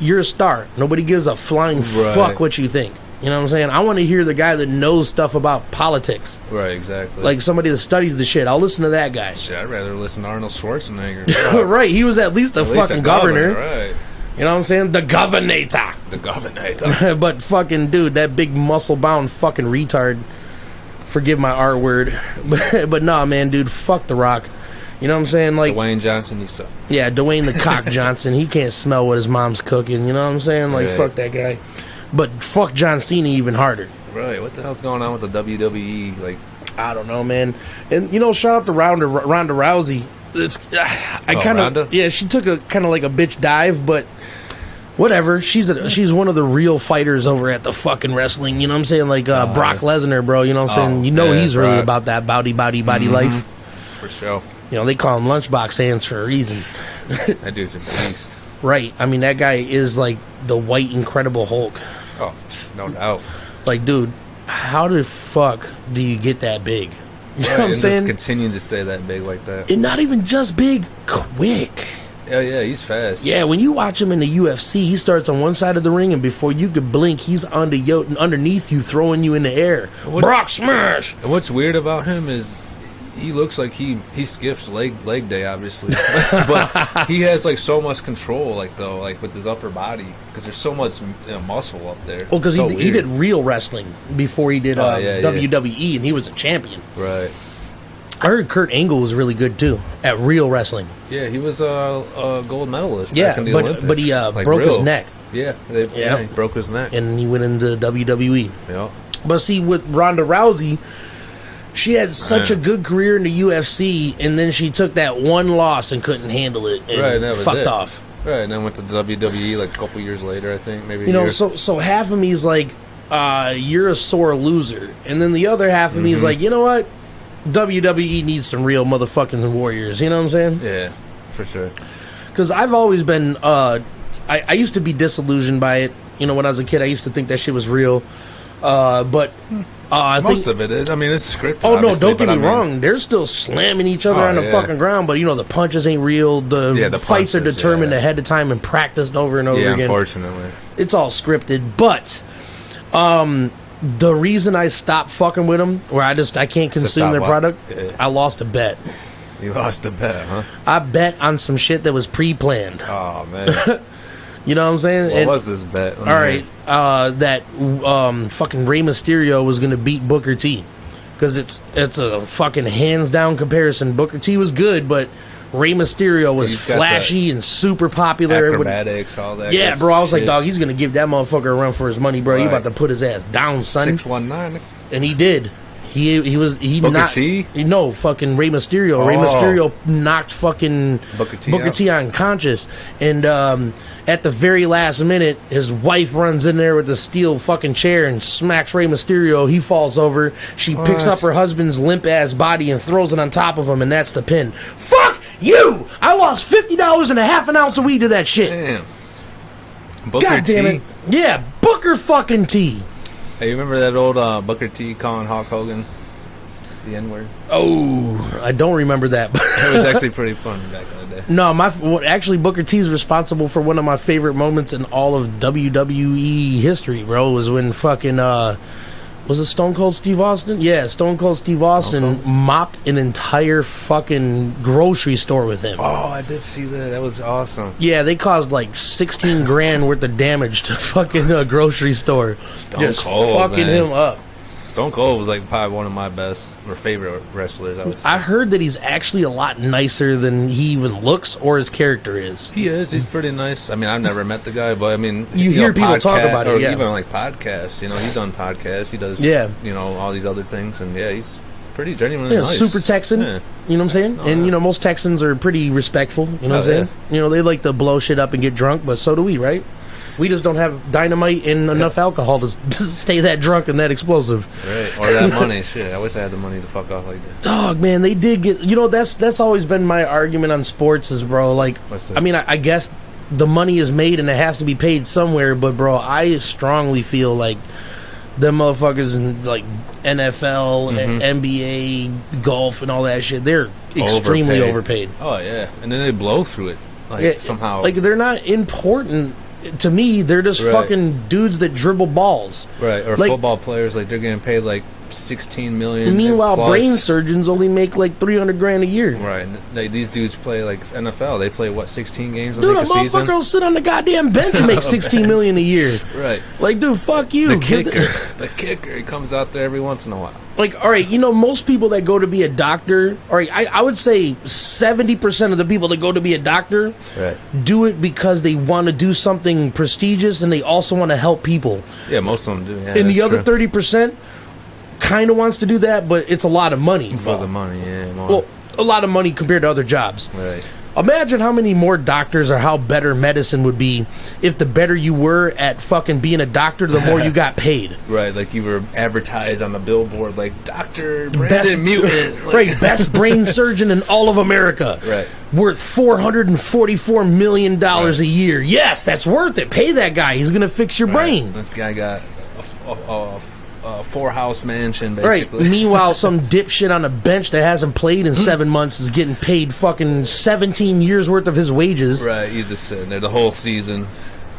you're a star. Nobody gives a flying fuck what you think. You know what I'm saying? I want to hear the guy that knows stuff about politics, Right, exactly. like somebody that studies the shit. I'll listen to that guy. shit, I'd rather listen to Arnold Schwarzenegger. Right? He was at least a At least fucking a governor. Right. You know what I'm saying? The governor. The governor. But fucking dude, that big muscle bound fucking retard. Forgive my R word, but nah, man, dude, fuck The Rock. You know what I'm saying? Like, Dwayne Johnson, he's so. yeah, Dwayne the Cock Johnson. He can't smell what his mom's cooking. You know what I'm saying? Like, Right. fuck that guy. But fuck John Cena even harder. Right, what the hell's going on with the WWE? Like, I don't know, man. And you know, shout out to Ronda Rousey. It's I kind of Ronda? yeah. She took a kind of like a bitch dive, but whatever. She's one of the real fighters over at the fucking wrestling. You know what I'm saying? Like Brock Lesnar, bro. You know what I'm saying? You know yeah, he's really Brock. about that body life. for sure. You know, they call him lunchbox hands for a reason. That dude's a beast. Right. I mean, that guy is like the white Incredible Hulk. Oh, no doubt. Like, dude, how the fuck do you get that big? You know what I'm and saying? just continue to stay that big like that. And not even just big, quick. Yeah, he's fast. Yeah, when you watch him in the UFC, he starts on one side of the ring, and before you could blink, he's underneath you, throwing you in the air. Brock smash! And what's weird about him is he looks like he skips leg day, obviously, but he has like so much control, like with his upper body, because there's so much muscle up there. Well, because So he weird. did real wrestling before he did Yeah. WWE, and he was a champion. Right. I heard Kurt Angle was really good too at real wrestling. Yeah, he was a gold medalist. Yeah, back in the but Olympics. he Like, broke his real. neck, Yeah, he broke his neck. and he went into WWE. Yeah. But see, with Ronda Rousey, she had such Man. a good career in the UFC, and then she took that one loss and couldn't handle it, and Right, that was fucked it. off. Right, and then went to WWE like a couple years later, I think, maybe. You know, so half of me is like, you're a sore loser. And then the other half of me is like, you know what? WWE needs some real motherfucking warriors. You know what I'm saying? Yeah, for sure. Because I've always been, I used to be disillusioned by it. You know, when I was a kid, I used to think that shit was real. But I Most think, of it is. I mean, it's scripted. oh no, obviously, don't get but me wrong. They're still slamming each other on the fucking ground, but you know the punches ain't real. The fights are punches, determined ahead of time and practiced over and over Yeah, again. unfortunately. It's all scripted. But the reason I stopped fucking with them, where I can't consume stop their what? product, Yeah. I lost a bet. You lost a bet, huh? I bet on some shit that was pre-planned. Oh, man. You know what I'm saying? What was this bet? All right, that fucking Rey Mysterio was going to beat Booker T. Because it's a fucking hands-down comparison. Booker T was good, but Rey Mysterio was He's got flashy and super popular. Acrobatics, all that. Yeah, good bro, I was like, shit. dog, he's going to give that motherfucker a run for his money, bro. You Right. about to put his ass down, son. 619. And he did. He Booker knocked T? No, fucking Rey Mysterio. Rey Oh. Mysterio knocked fucking Booker T out. unconscious. And at the very last minute, his wife runs in there with a steel fucking chair and smacks Rey Mysterio. He falls over. She picks up her husband's limp ass body and throws it on top of him, and that's the pin. Fuck you! I lost $50 and a half an ounce of weed to that shit. Damn. Booker God damn T? it. Yeah, Booker fucking T. Hey, you remember that old Booker T calling Hulk Hogan the N-word? Oh, I don't remember that. It was actually pretty fun back in the day. No, actually Booker T is responsible for one of my favorite moments in all of WWE history, bro. Was when fucking was it Stone Cold Steve Austin? Yeah, Stone Cold Steve Austin mopped an entire fucking grocery store with him. Oh, I did see that. That was awesome. Yeah, they caused like 16 grand worth of damage to fucking a grocery store. Stone Cold, fucking man. him up. Stone Cold was like probably one of my best or favorite wrestlers. I heard that he's actually a lot nicer than he even looks or his character is. He is. He's pretty nice. I mean, I've never met the guy, but I mean, You hear people talk about it, or yeah. even like podcasts. You know, he's done podcasts. He does, Yeah. you know, all these other things, and yeah, he's pretty genuinely Yeah, nice. super Texan. Yeah. You know what I'm saying? And, you know, most Texans are pretty respectful. You know what I'm saying? You know, they like to blow shit up and get drunk, but so do we, right? We just don't have dynamite and enough alcohol to stay that drunk and that explosive. Right. Or that money. Shit, I wish I had the money to fuck off like that. Dog, man, they did get... You know, that's always been my argument on sports is, bro, like... What's that? I mean, I guess the money is made and it has to be paid somewhere, but, bro, I strongly feel like them motherfuckers in, like, NFL, and NBA, golf, and all that shit, they're extremely overpaid. Oh, yeah. And then they blow through it. Like, Yeah, somehow. like they're not important to me. They're just Right. fucking dudes that dribble balls. Right. Or like- football players, like, they're getting paid, like, $16 million. Meanwhile, plus. brain surgeons only make like $300 grand a year. Right. And these dudes play, like, NFL. They play, what, 16 games Dude, a a season? motherfucker will sit on the goddamn bench and make $16 million a year. Right. Like, dude, fuck you. The Give kicker. The kicker. He comes out there every once in a while. Like, all right, you know, most people that go to be a doctor, all right, I would say 70% of the people that go to be a doctor Right. do it because they want to do something prestigious and they also want to help people. Yeah, most of them do. Yeah, And the that's other true. 30% kind of wants to do that, but it's a lot of money. For the money, yeah. More. Well, a lot of money compared to other jobs. Right. Imagine how many more doctors or how better medicine would be if the better you were at fucking being a doctor, the more you got paid. Right, like you were advertised on the billboard, like Dr. Brandon Best Mutant. Like, right, best brain surgeon in all of America. Right. Worth $444 million a year. Yes, that's worth it. Pay that guy. He's going to fix your brain. This guy got a 4-house mansion, Right. basically. Meanwhile, some dipshit on a bench that hasn't played in 7 months is getting paid fucking 17 years worth of his wages. Right, he's just sitting there the whole season.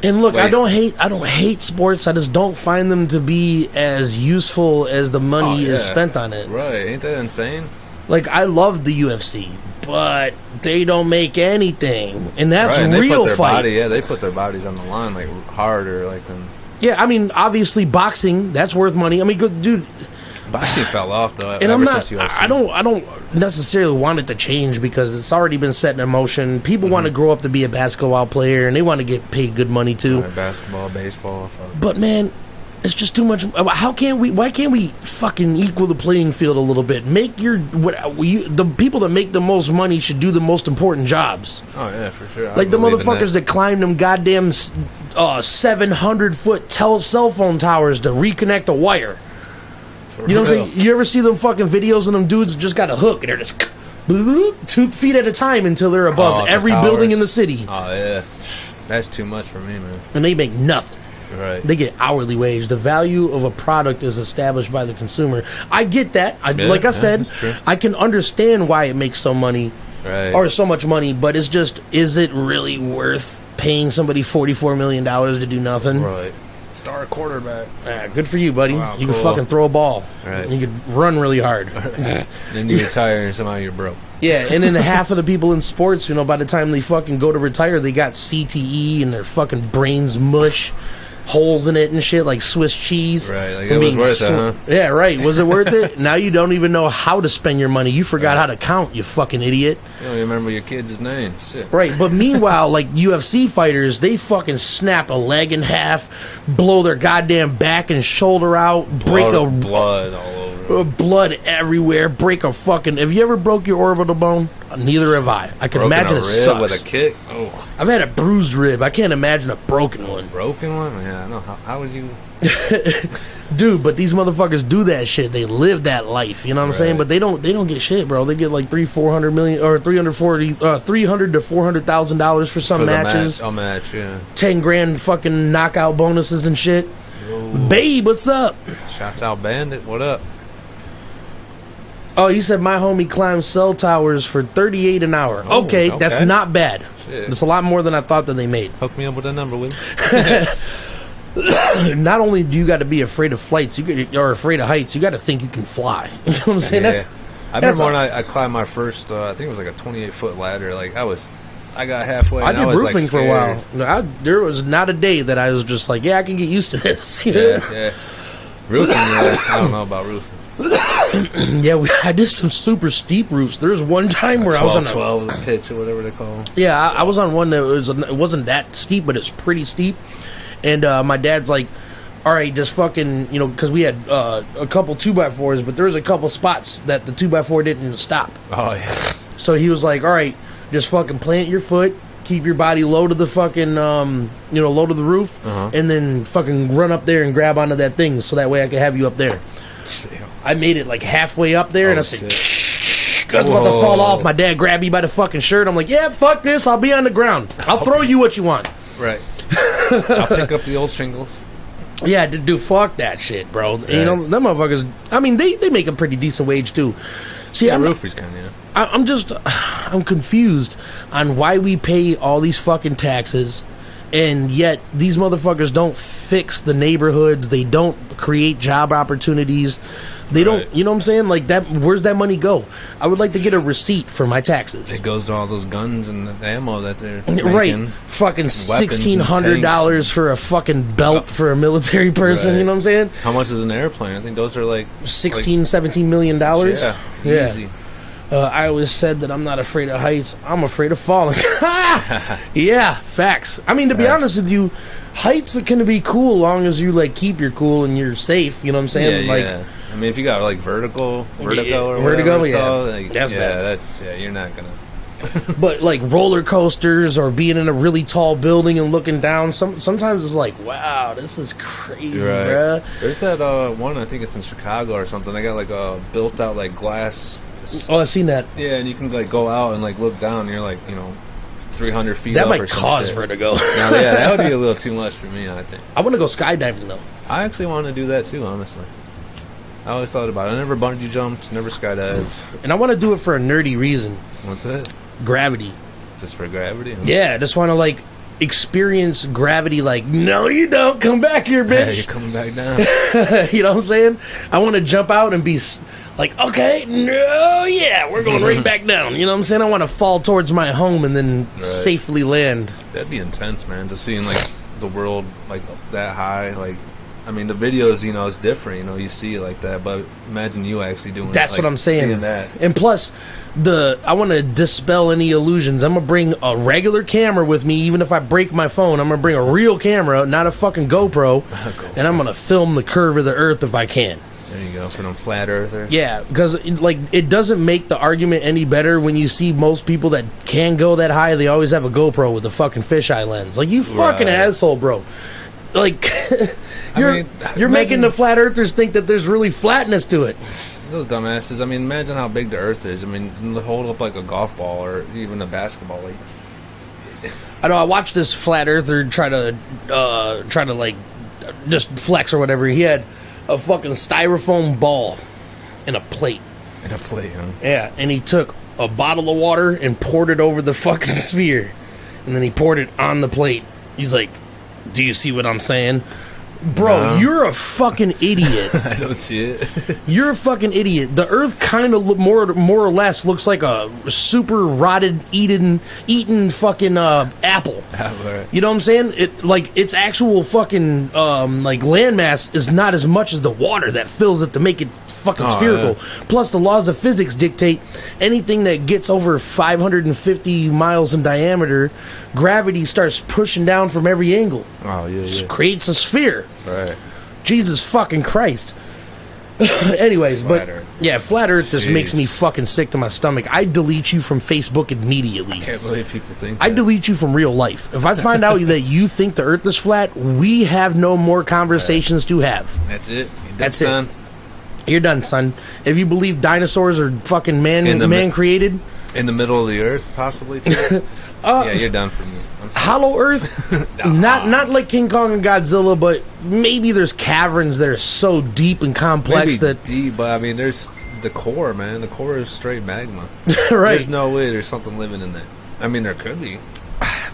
And look, I Wasted. don't hate sports. I just don't find them to be as useful as the money is yeah. spent on it. Right, ain't that insane? Like, I love the UFC, but they don't make anything, and that's Right, and they real put their fight. body, yeah, they put their bodies on the line like harder, like than Yeah, I mean, obviously, boxing that's worth money. I mean, good dude. boxing fell off though. And ever I'm not. since UFC. I don't necessarily want it to change because it's already been set in motion. People want to grow up to be a basketball player, and they want to get paid good money too. Right, basketball, baseball. Fuck. But man, It's just too much. Why can't we fucking equal the playing field a little bit? Make the people that make the most money should do the most important jobs. Oh yeah, for sure. Like the motherfuckers that climb them goddamn 700-foot cell phone towers to reconnect a wire. You know what I'm saying? You ever see them fucking videos of them dudes that just got a hook and they're just 2 feet at a time until they're above every building in the city? Oh yeah, that's too much for me, man. And they make nothing. Right. They get hourly wage. The value of a product is established by the consumer. I get that. Like I said, I can understand why it makes so money, or so much money. But it's just, is it really worth paying somebody $44 million to do nothing? Right. Star quarterback. Good for you, buddy. Wow, you can fucking throw a ball. Right. You can run really hard. Then you retire and somehow you're broke. Yeah, and then half of the people in sports, by the time they fucking go to retire, they got CTE and their fucking brains mush. Holes in it and shit like Swiss cheese. Right, like it was worth it, huh? Yeah, right. Was it worth it? Now you don't even know how to spend your money. You forgot how to count, you fucking idiot. You don't even remember your kids' names. Shit. Right, but meanwhile, like UFC fighters, they fucking snap a leg in half, blow their goddamn back and shoulder out, break blood all over. Blood everywhere, break a fucking... Have you ever broke your orbital bone? Neither have I. I can imagine it sucks. With a kick? Oh. I've had a bruised rib. I can't imagine a broken one. Broken one? Yeah, I know. How would you... Dude, but these motherfuckers do that shit. They live that life. You know what I'm saying? But they don't get shit, bro. They get like $300 million or $300,000 to $400,000 for some matches. A match, yeah. 10 grand fucking knockout bonuses and shit. Yo. Babe, what's up? Shouts out Bandit. What up? Oh, he said my homie climbs cell towers for $38 an hour. Okay, that's not bad. Shit. That's a lot more than I thought that they made. Hook me up with a number, will Not only do you got to be afraid of flights, you're afraid of heights, you got to think you can fly. You know what I'm saying? Yeah. I remember when I climbed my first, I think it was like a 28-foot ladder. Like I got halfway. I did roofing for a while. There was not a day that I was just like, yeah, I can get used to this. Yeah. Roofing, I don't know about roofing. Yeah, I did some super steep roofs. There's one time where I was on 12 pitch or whatever they call them. Yeah, I was on one that it wasn't that steep, but it's pretty steep. And my dad's like, all right, just fucking, because we had a couple 2x4s, but there was a couple spots that the 2x4 didn't stop. Oh, yeah. So he was like, all right, just fucking plant your foot, keep your body low to the fucking, low to the roof, and then fucking run up there and grab onto that thing so that way I could have you up there. I made it like halfway up there, and I said, I was about to fall off. My dad grabbed me by the fucking shirt. I'm like, yeah, fuck this. I'll be on the ground. I'll throw you what you want. Right. I'll pick up the old shingles. Yeah, dude, fuck that shit, bro. Right. Them motherfuckers, I mean, they make a pretty decent wage, too. See, roofers can, yeah. I'm confused on why we pay all these fucking taxes, and yet these motherfuckers don't fix the neighborhoods. They don't create job opportunities. They don't, you know what I'm saying? Like that, where's that money go? I would like to get a receipt for my taxes. It goes to all those guns and the ammo that they're making. Right. Fucking $1,600 for a fucking belt for a military person, you know what I'm saying? How much is an airplane? I think those are like $17 million. Yeah. Easy. I always said that I'm not afraid of heights. I'm afraid of falling. Yeah, facts. I mean, to be honest with you, heights are going to be cool as long as you like keep your cool and you're safe. You know what I'm saying? Yeah. I mean, if you got like vertigo or whatever, that's bad. You're not gonna. But like roller coasters or being in a really tall building and looking down, sometimes it's like, wow, this is crazy, bruh. There's that one, I think it's in Chicago or something. They got like a built out like glass. Oh, I've seen that. Yeah, and you can like go out and like look down. And you're like 300 feet. That up might or cause shit. vertigo. Now, yeah, that would be a little too much for me, I think. I want to go skydiving though. I actually want to do that too, honestly. I always thought about it. I never bungee jumped, never skydived. And I want to do it for a nerdy reason. What's that? Gravity. Just for gravity? Huh? Yeah, I just want to like experience gravity like, no you don't, come back here, bitch. Yeah, you're coming back down. You know what I'm saying? I want to jump out and be like, okay, no, yeah, we're going right back down. You know what I'm saying? I want to fall towards my home and then safely land. That'd be intense, man, just seeing like the world like that high, like I mean, the videos, you know, it's different. You know, you see it like that, but imagine you actually doing. That's like, what I'm saying. Seeing that. And plus, I want to dispel any illusions. I'm gonna bring a regular camera with me, even if I break my phone. I'm gonna bring a real camera, not a fucking GoPro, and I'm gonna film the curve of the Earth if I can. There you go, for them flat earthers. Yeah, because like it doesn't make the argument any better when you see most people that can go that high. They always have a GoPro with a fucking fisheye lens. Like, you fucking asshole, bro. Like, you're making the flat earthers think that there's really flatness to it. Those dumbasses. I mean, imagine how big the Earth is. I mean, hold up like a golf ball or even a basketball. Like, I know. I watched this flat earther try to like just flex or whatever. He had a fucking styrofoam ball in a plate. In a plate, huh? Yeah, and he took a bottle of water and poured it over the fucking sphere, and then he poured it on the plate. He's like, "Do you see what I'm saying?" Bro, No. You're a fucking idiot. I don't see it. You're a fucking idiot. The Earth kind of more or less looks like a super rotted, eaten fucking apple. Right. You know what I'm saying? Its actual fucking like landmass is not as much as the water that fills it to make it fucking spherical. Yeah. Plus, the laws of physics dictate anything that gets over 550 miles in diameter, gravity starts pushing down from every angle. Oh, yeah, Just creates a sphere. Right. Jesus fucking Christ. Anyways, Flat Earth. Yeah, flat Earth just Jeez. makes me fucking sick to my stomach. I delete you from Facebook immediately. I can't believe people think I that. delete you from real life. If I find out that you think the Earth is flat, we have no more conversations to have. That's it. That's son. it. You're done, son. If you believe dinosaurs are fucking man created, In the middle of the Earth, possibly, too? Yeah, you're done for me. I'm sorry. Hollow Earth, not like King Kong and Godzilla, but maybe there's caverns that are so deep and complex Maybe that deep, but I mean, there's the core, man. The core is straight magma. right. There's no way there's something living in that. I mean, there could be.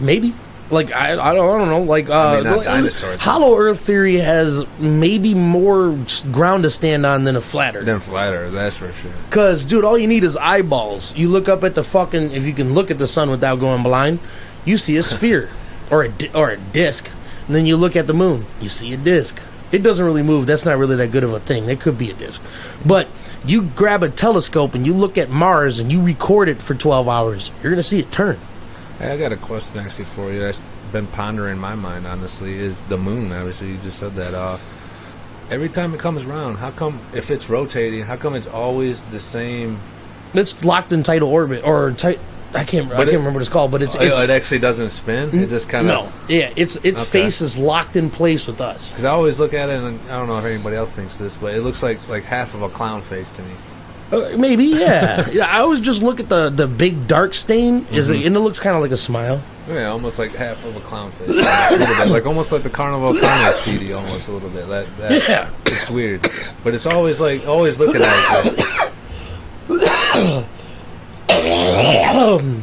Maybe. Like I don't know. Like I mean, not dinosaurs. Hollow Earth theory has maybe more ground to stand on than a flat Earth. Then flat Earth, that's for sure. Because, dude, all you need is eyeballs. You look up at the fucking... If you can look at the sun without going blind, you see a sphere. or a disc. And then you look at the moon. You see a disc. It doesn't really move. That's not really that good of a thing. It could be a disc. But you grab a telescope and you look at Mars and you record it for 12 hours. You're going to see it turn. Hey, I got a question actually for you that's been pondering in my mind, honestly, is the moon. Obviously, you just said that. Every time it comes around, how come, if it's rotating, how come it's always the same? It's locked in tidal orbit, or I can't remember what it's called, but it's it actually doesn't spin? It just kind of... No. Yeah, its face is locked in place with us. Because I always look at it, and I don't know if anybody else thinks this, but it looks like half of a clown face to me. Maybe, yeah. Yeah. I always just look at the big dark stain, and it looks kind of like a smile. Yeah, almost like half of a clown face. A little bit. Like almost like the Carnival Carnage CD, almost a little bit. Yeah. It's weird. But it's always looking at it.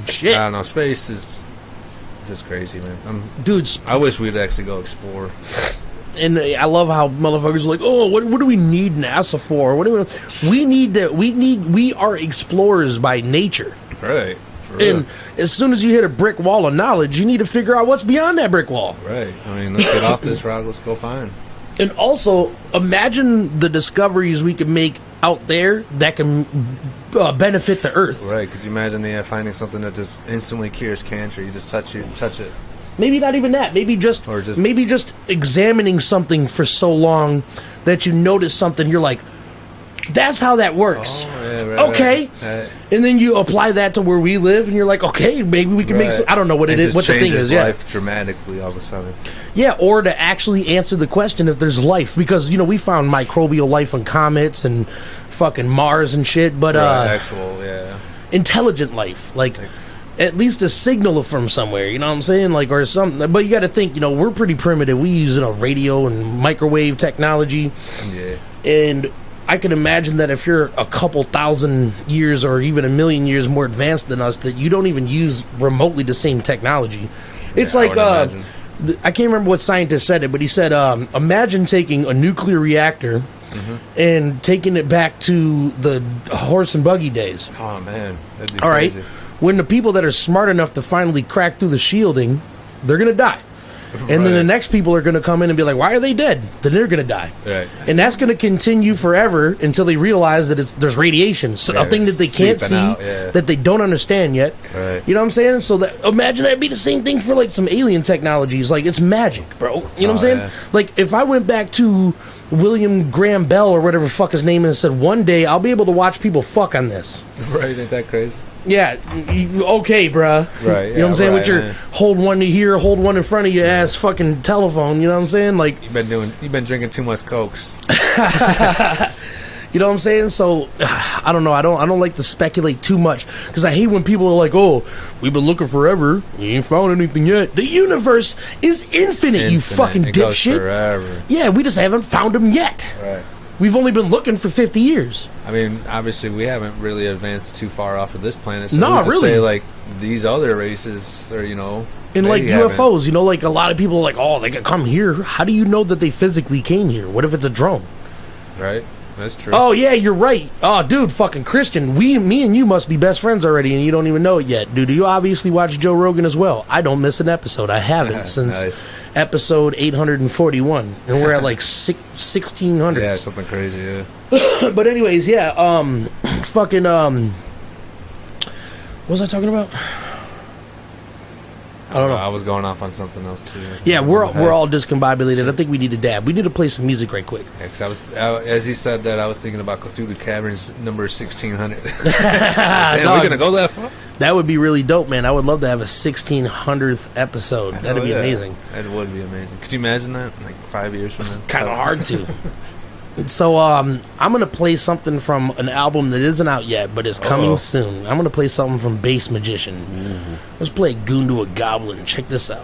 Shit. I don't know. Space is just crazy, man. Dude, I wish we'd actually go explore. and I love how motherfuckers are like, oh, what do we need NASA for? What do we are explorers by nature. Right. And as soon as you hit a brick wall of knowledge, you need to figure out what's beyond that brick wall. Right. I mean, let's get off this rock. Let's go find. And also, imagine the discoveries we can make out there that can benefit the Earth. Right. Could you imagine finding something that just instantly cures cancer? You just touch it. Maybe not even that. Maybe just examining something for so long that you notice something. You're like, that's how that works. Oh, yeah, right, okay. Right. And then you apply that to where we live, and you're like, okay, maybe we can make some, I don't know what it is, what the thing is. Yeah. Life dramatically all of a sudden. Yeah, or to actually answer the question if there's life. Because, we found microbial life on comets and fucking Mars and shit. But intelligent life. Like at least a signal from somewhere, you know what I'm saying? Like, or something. But you got to think, we're pretty primitive. We use radio and microwave technology. Yeah. And I can imagine that if you're a couple thousand years or even a million years more advanced than us, that you don't even use remotely the same technology. It's like, I can't remember what scientist said it, but he said, imagine taking a nuclear reactor and taking it back to the horse and buggy days. Oh, man. That'd be all crazy. Right? When the people that are smart enough to finally crack through the shielding, they're going to die. And then the next people are going to come in and be like, why are they dead? Then they're going to die. Right. And that's going to continue forever until they realize that there's radiation. So a thing that they can't see, that they don't understand yet. Right. You know what I'm saying? So that imagine that'd be the same thing for like some alien technologies. Like, it's magic, bro. You know what I'm saying? Yeah. Like, if I went back to William Graham Bell or whatever the fuck his name is and said, one day I'll be able to watch people fuck on this. Right, ain't that crazy? Yeah, okay, bruh. Right, you know what I'm saying? right, With your hold one to here, hold one in front of your ass fucking telephone, you know what I'm saying? Like, you've been drinking too much Cokes. You know what I'm saying? So I don't know. I don't like to speculate too much because I hate when people are like, "Oh, we've been looking forever. We ain't found anything yet." The universe is infinite. You fucking dipshit. Forever. Yeah, we just haven't found them yet. Right. We've only been looking for 50 years. I mean, obviously, we haven't really advanced too far off of this planet. So No, who's to really. say, like, these other races are, And like they haven't- UFOs, like a lot of people are like, "Oh, they could come here." How do you know that they physically came here? What if it's a drone? Right. That's true. Oh yeah, you're right. Oh, dude, fucking Christian, me and you must be best friends already, and you don't even know it yet, dude. You obviously watch Joe Rogan as well. I don't miss an episode. I haven't since Nice. episode 841, and we're at like 1600. Yeah, something crazy. Yeah. But anyways, yeah. Fucking what was I talking about? I don't know. I was going off on something else too. Yeah, we're all discombobulated. I think we need to dab. We need to play some music right quick. Yeah, 'cause as he said that, I was thinking about Cthulhu Caverns number 1600. Damn, Dog, we're gonna go that far? that would be really dope, man. I would love to have a 1600th episode. That'd be amazing. That would be amazing. Could you imagine that? Like 5 years from now? Kind of hard to. So I'm gonna play something from an album that isn't out yet, but is coming soon. I'm gonna play something from Bass Magician. Let's play Goon to a Goblin. Check this out.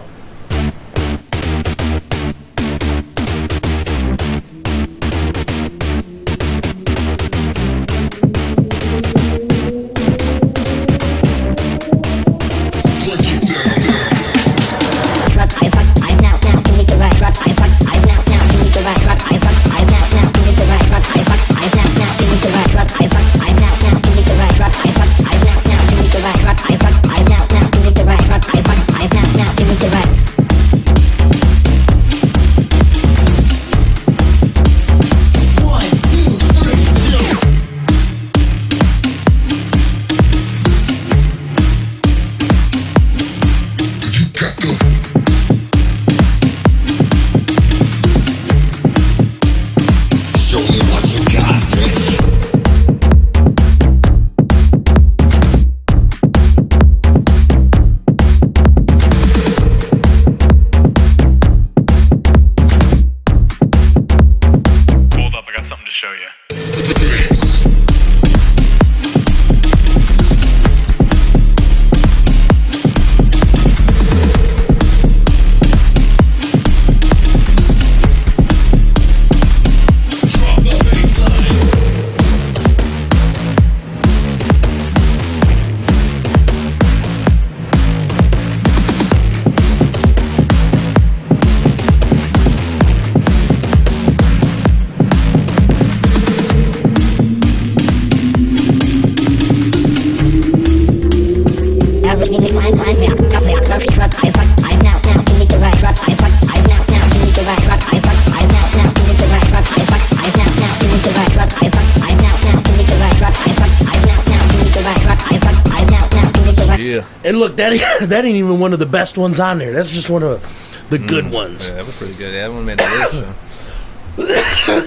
And look, that ain't even one of the best ones on there. That's just one of the good ones. Yeah, that was pretty good. Yeah, that one made the list. So.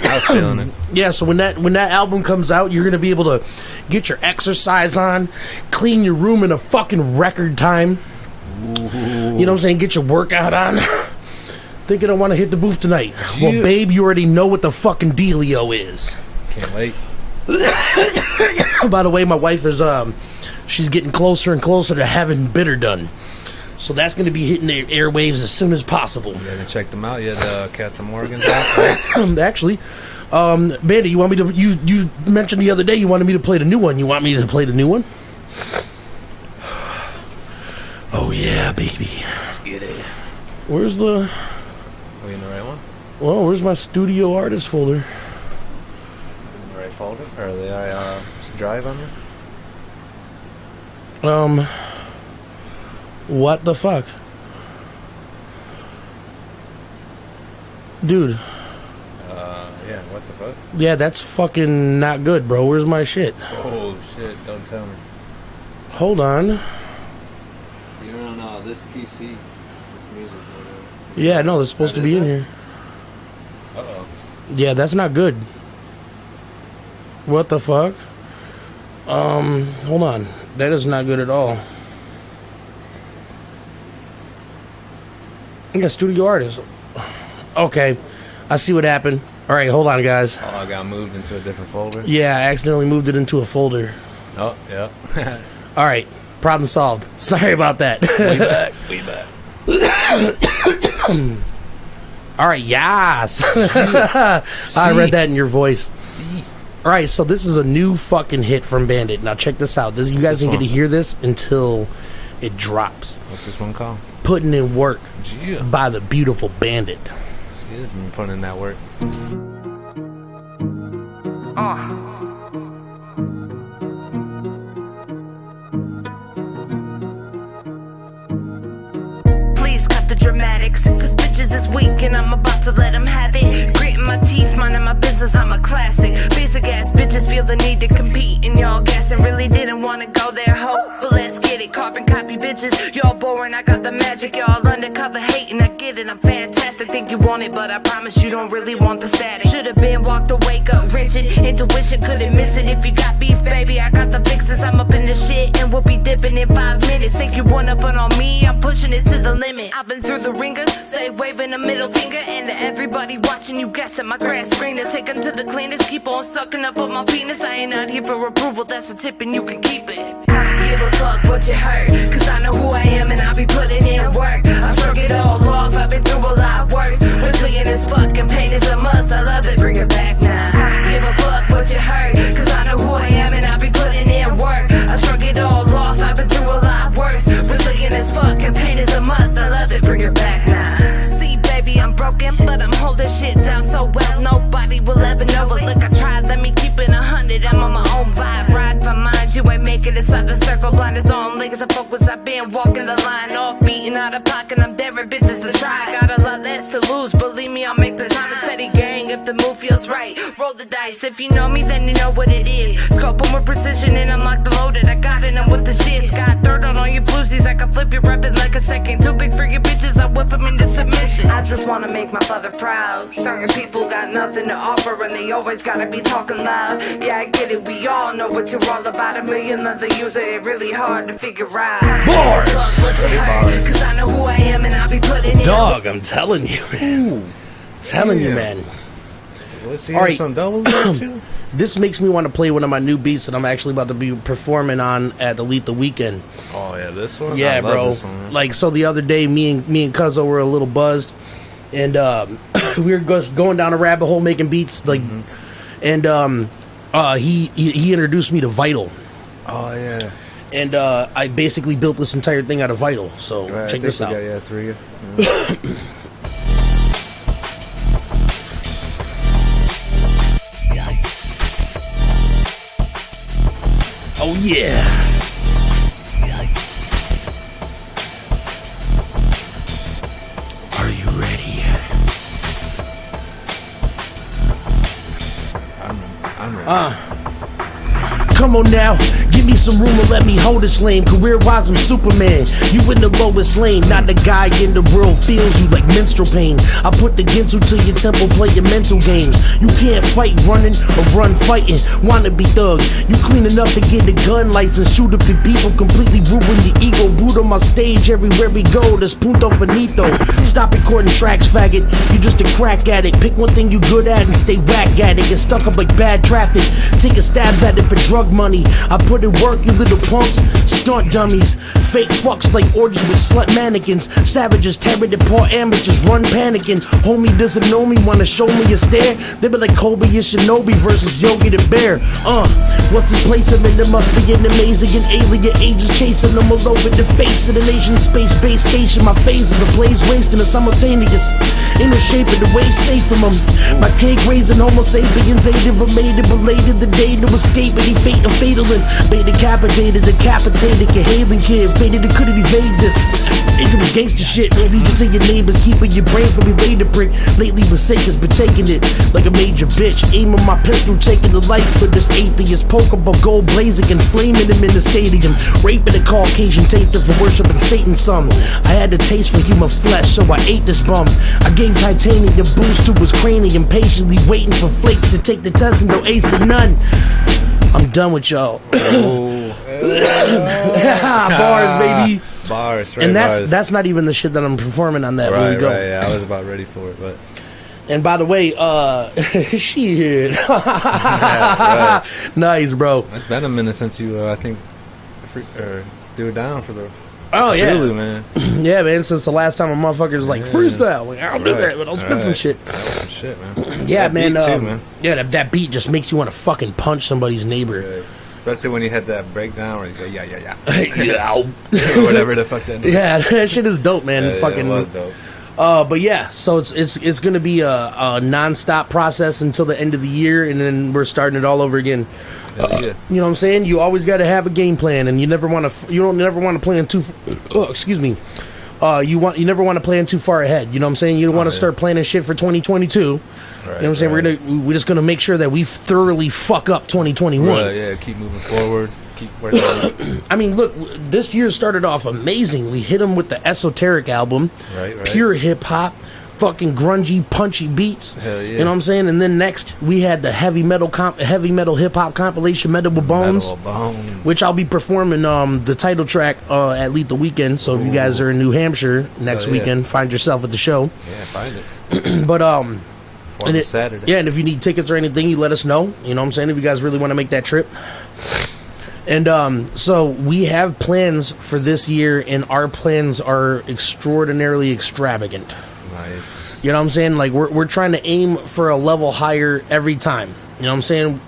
I was feeling it. Yeah, so when that album comes out, you're gonna be able to get your exercise on, clean your room in a fucking record time. Ooh. You know what I'm saying? Get your workout on. Thinking I want to hit the booth tonight. Yeah. Well, babe, you already know what the fucking dealio is. Can't wait. By the way, my wife is she's getting closer and closer to having bitter done. So that's going to be hitting the airwaves as soon as possible. You haven't checked them out yet, Captain Morgan's out, right? Actually, Bandit, you want me to? You mentioned the other day you wanted me to play the new one. You want me to play the new one? Oh yeah, baby. Let's get it. Where's the? Are we in the right one? Well, where's my studio artist folder? In the right folder? Or are they drive on there? What the fuck? Dude. Yeah, what the fuck? Yeah, that's fucking not good, bro. Where's my shit? Oh, shit, don't tell me. Hold on. You're on this PC, this music. Yeah, no, that's supposed to be in here. Uh-oh. Yeah, that's not good. What the fuck? Hold on. That is not good at all. Yeah, studio artist. Okay, I see what happened. All right, hold on, guys. Oh, I got moved into a different folder? Yeah, I accidentally moved it into a folder. Oh, yeah. All right, problem solved. Sorry about that. We back. All right, yes. I read that in your voice. See. All right, so this is a new fucking hit from Bandit. Now check this out. You guys didn't get to hear this until it drops. What's this one called? Putting in Work Yeah. by the beautiful Bandit. See, it's been putting in that work. Please cut the dramatics, cause bitches is weak and I'm about to let them have it. Gritting my teeth, minding my business, I'm a classic. Basic ass bitches feel the need to compete, and y'all guessing really didn't wanna go there, ho. But let's get it, carbon copy bitches. Y'all boring, I got the magic, y'all undercover hating, I get it, I'm fantastic. Think you want it, but I promise you don't really want the static. Should've been walked awake up, rigid. Intuition couldn't miss it. If you got beef, baby, I got the fixes. I'm up in the shit, and we'll be dipping in 5 minutes. Think you wanna put on me? I'm pushing it to the limit. I've been through the ringer, say waving a middle finger, and to everybody watching, you guessing my grass greener. Take them to the cleaners, keep on sucking up on my penis. I ain't out here for approval, that's a tip and you can keep it. Give a fuck what you heard, cause I know who I am and I'll be putting in work. I shrug it all off, I've been through a lot worse. Resilient as fuck and pain is a must, I love it, bring it back now. Give a fuck what you heard, cause I know who I am and I'll be putting in work. I shrug it all off, I've been through a lot worse. Resilient as fuck and pain is a must, I love it, bring it back now. See baby, I'm broken, but I'm holding shit down so well, nobody will ever know it. Look, I tried, let me keep it 100, I'm on my own vibe. Ride for mine, you ain't making it inside the circle. Blind as all niggas, I focus, I've been walking the line off, beating out of pocket, I'm daring bitches to try. Got a lot less to lose, believe me, I'll make the time. It's petty gang if the move feels right. Roll the dice, if you know me, then you know what it is. Scope 'em with precision and I'm locked and loaded. I got it, I'm with the shits. Got dirt on your bluesies, I can flip your weapon like a second. Too big for your bitches, I whip 'em into submission. I just wanna make my father proud. Certain people got nothing to offer and they always gotta be talking loud. Yeah, I get it, we all know what you're all about. A million other users, it really hard to figure out. Bars! Cause I know who I am and I'll be putting in. Dog, I'm telling you, man. Telling you, man. Let's see All right. some doubles there too. This makes me want to play one of my new beats that I'm actually about to be performing on at the Lethal Weekend. Oh yeah, this one. Yeah, I love bro. This one, Like, so the other day, me and Cuzzo were a little buzzed, and we were going down a rabbit hole making beats. Like, and he introduced me to Vital. Oh yeah. And I basically built this entire thing out of Vital. So Right, check this out. Yeah, 3. Oh yeah. Are you ready? I'm ready. Come on now, give me some room and let me hold this lane. Career-wise, I'm Superman. You in the lowest lane, not the guy in the world feels you like menstrual pain. I put the Ginsu to your temple, play your mental games. You can't fight running or run fighting. Wanna be thug, you clean enough to get a gun license. Shoot up your people, completely ruin your ego. Boot on my stage everywhere we go, that's punto finito. Stop recording tracks, faggot, you just a crack addict. Pick one thing you good at and stay whack at it. Get stuck up like bad traffic, taking stabs at it for drug money. I put in work, you little punks, stunt dummies, fake fucks like orgies with slut mannequins. Savages tearing apart amateurs, run panicking. Homie doesn't know me, wanna show me a stare. They be like Kobe and Shinobi versus Yogi the Bear. What's this place I'm in? There must be an amazing and alien angels chasing them all over the face of the nation. Space-based station, my face is a blaze wasting a simultaneous. In the shape of the way safe from them. My cake raising homo sapiens, aided, related, belated. The day to escape it, he fate and fatal and bait decapitated, your hailing kid, faded, it couldn't evade this. Injury gangster shit. Maybe you tell your neighbors, keeping your brain from me later brick. Lately, Forsaken's been taking it like a major bitch. Aiming my pistol, taking the life for this atheist. Pokeball gold blazing and flaming him in the stadium. Raping a Caucasian, taped him for worshiping Satan some. I had a taste for human flesh, so I ate this bum. I gave titanium boost to his cranium, patiently waiting for Flakes to take the test and no ace or none. I'm done with y'all. Bars, baby. Bars, right? And bars. that's not even the shit that I'm performing on that. Right, when we go. right. Yeah, I was about ready for it, but. And by the way, shit. Yeah, right. Nice, bro. It's been a minute since you, I think, threw it down for the. Oh yeah, Cthulhu, man. Yeah, man. Since the last time a motherfucker was like freestyle, like I'll do that, but I'll spit some shit. That was some shit, man. Yeah, that man. Beat too, man. Yeah, that beat just makes you want to fucking punch somebody's neighbor. Right. Especially when you had that breakdown where you go, yeah. Yeah. Or whatever the fuck that is. Yeah, that shit is dope, man. Yeah, Fucking. it was dope. But yeah, so it's gonna be a non-stop process until the end of the year, and then we're starting it all over again. Yeah. You know what I'm saying? You always got to have a game plan, and you never want to. You don't never want to plan too. Excuse me. You never want to plan too far ahead. You know what I'm saying? You don't want to start planning shit for 2022. Right, you know what I'm saying? We're just gonna make sure that we thoroughly fuck up 2021. Right, yeah, keep moving forward. Keep working on it. I mean, look, this year started off amazing. We hit them with the Esoteric album, right. Pure hip hop. Fucking grungy, punchy beats. Hell yeah. You know what I'm saying? And then next we had the heavy metal hip hop compilation, MEADOW of Bones, which I'll be performing the title track at Lethal Weekend. So if you guys are in New Hampshire next weekend, find yourself at the show. Yeah, find it. But and Saturday. Yeah, and if you need tickets or anything, you let us know. You know what I'm saying? If you guys really want to make that trip. And so we have plans for this year, and our plans are extraordinarily extravagant. Nice. You know what I'm saying? Like we're trying to aim for a level higher every time. You know what I'm saying?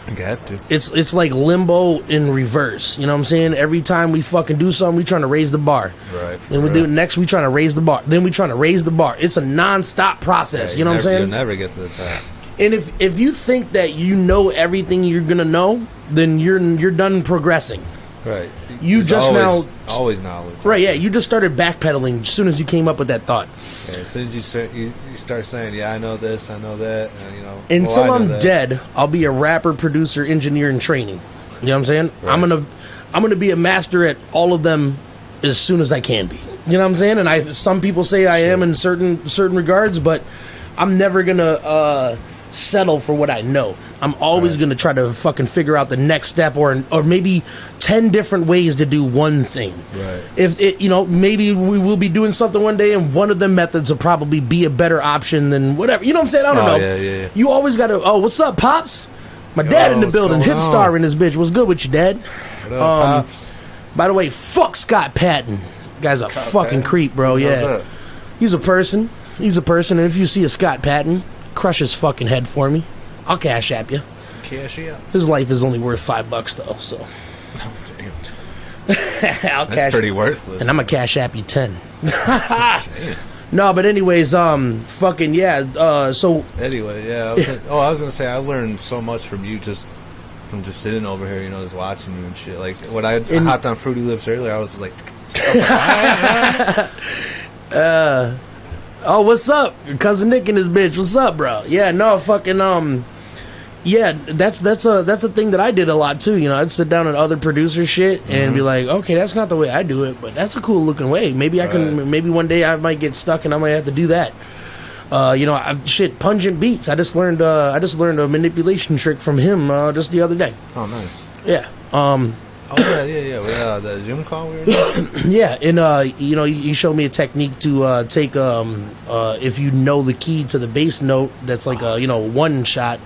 You got to. It's like Limbo in reverse. You know what I'm saying? Every time we fucking do something, we trying to raise the bar. Right. Then we do it next, we trying to raise the bar. Then we trying to raise the bar. It's a non-stop process. You know what I'm saying? You'll never get to the top. And if you think that you know everything you're gonna know, then you're done progressing. Right. You just always knowledge. Right, yeah, you just started backpedaling as soon as you came up with that thought. Yeah, as soon as you start saying, yeah, I know this, I know that, and, you know. Until I'm dead, I'll be a rapper, producer, engineer, and training. You know what I'm saying? Right. I'm gonna be a master at all of them as soon as I can be. You know what I'm saying? And some people say I am in certain regards, but I'm never gonna settle for what I know. I'm always going to try to fucking figure out the next step or maybe 10 different ways to do one thing. Right. If it, maybe we will be doing something one day and one of the methods will probably be a better option than whatever. You know what I'm saying? I don't know. Yeah. You always got to, what's up, Pops? My dad in the building, hip star in this bitch. What's good with you, Dad? What up, Pops? By the way, fuck Scott Patton. Guy's a fucking creep, bro. Yeah. He's a person. And if you see a Scott Patton, crush his fucking head for me. I'll cash app you. Cash you up. His life is only worth $5 though, so. Oh, damn. That's pretty worthless. And I'm gonna cash app you 10. Damn. No, but anyways, fucking yeah. So anyway, yeah. I was gonna say I learned so much from you just sitting over here, just watching you and shit. Like when I hopped on Fruity Lips earlier, I was like, oh, what's up? Your cousin Nick and his bitch. What's up, bro? Yeah, no, fucking yeah, that's a thing that I did a lot too. I'd sit down at other producer shit and be like, okay, that's not the way I do it, but that's a cool looking way. Maybe I can. Maybe one day I might get stuck and I might have to do that. Pungent beats. I just learned a manipulation trick from him just the other day. Oh, nice. Yeah. The Zoom call we were doing? Yeah, and he showed me a technique to take if you know the key to the bass note that's like a one shot,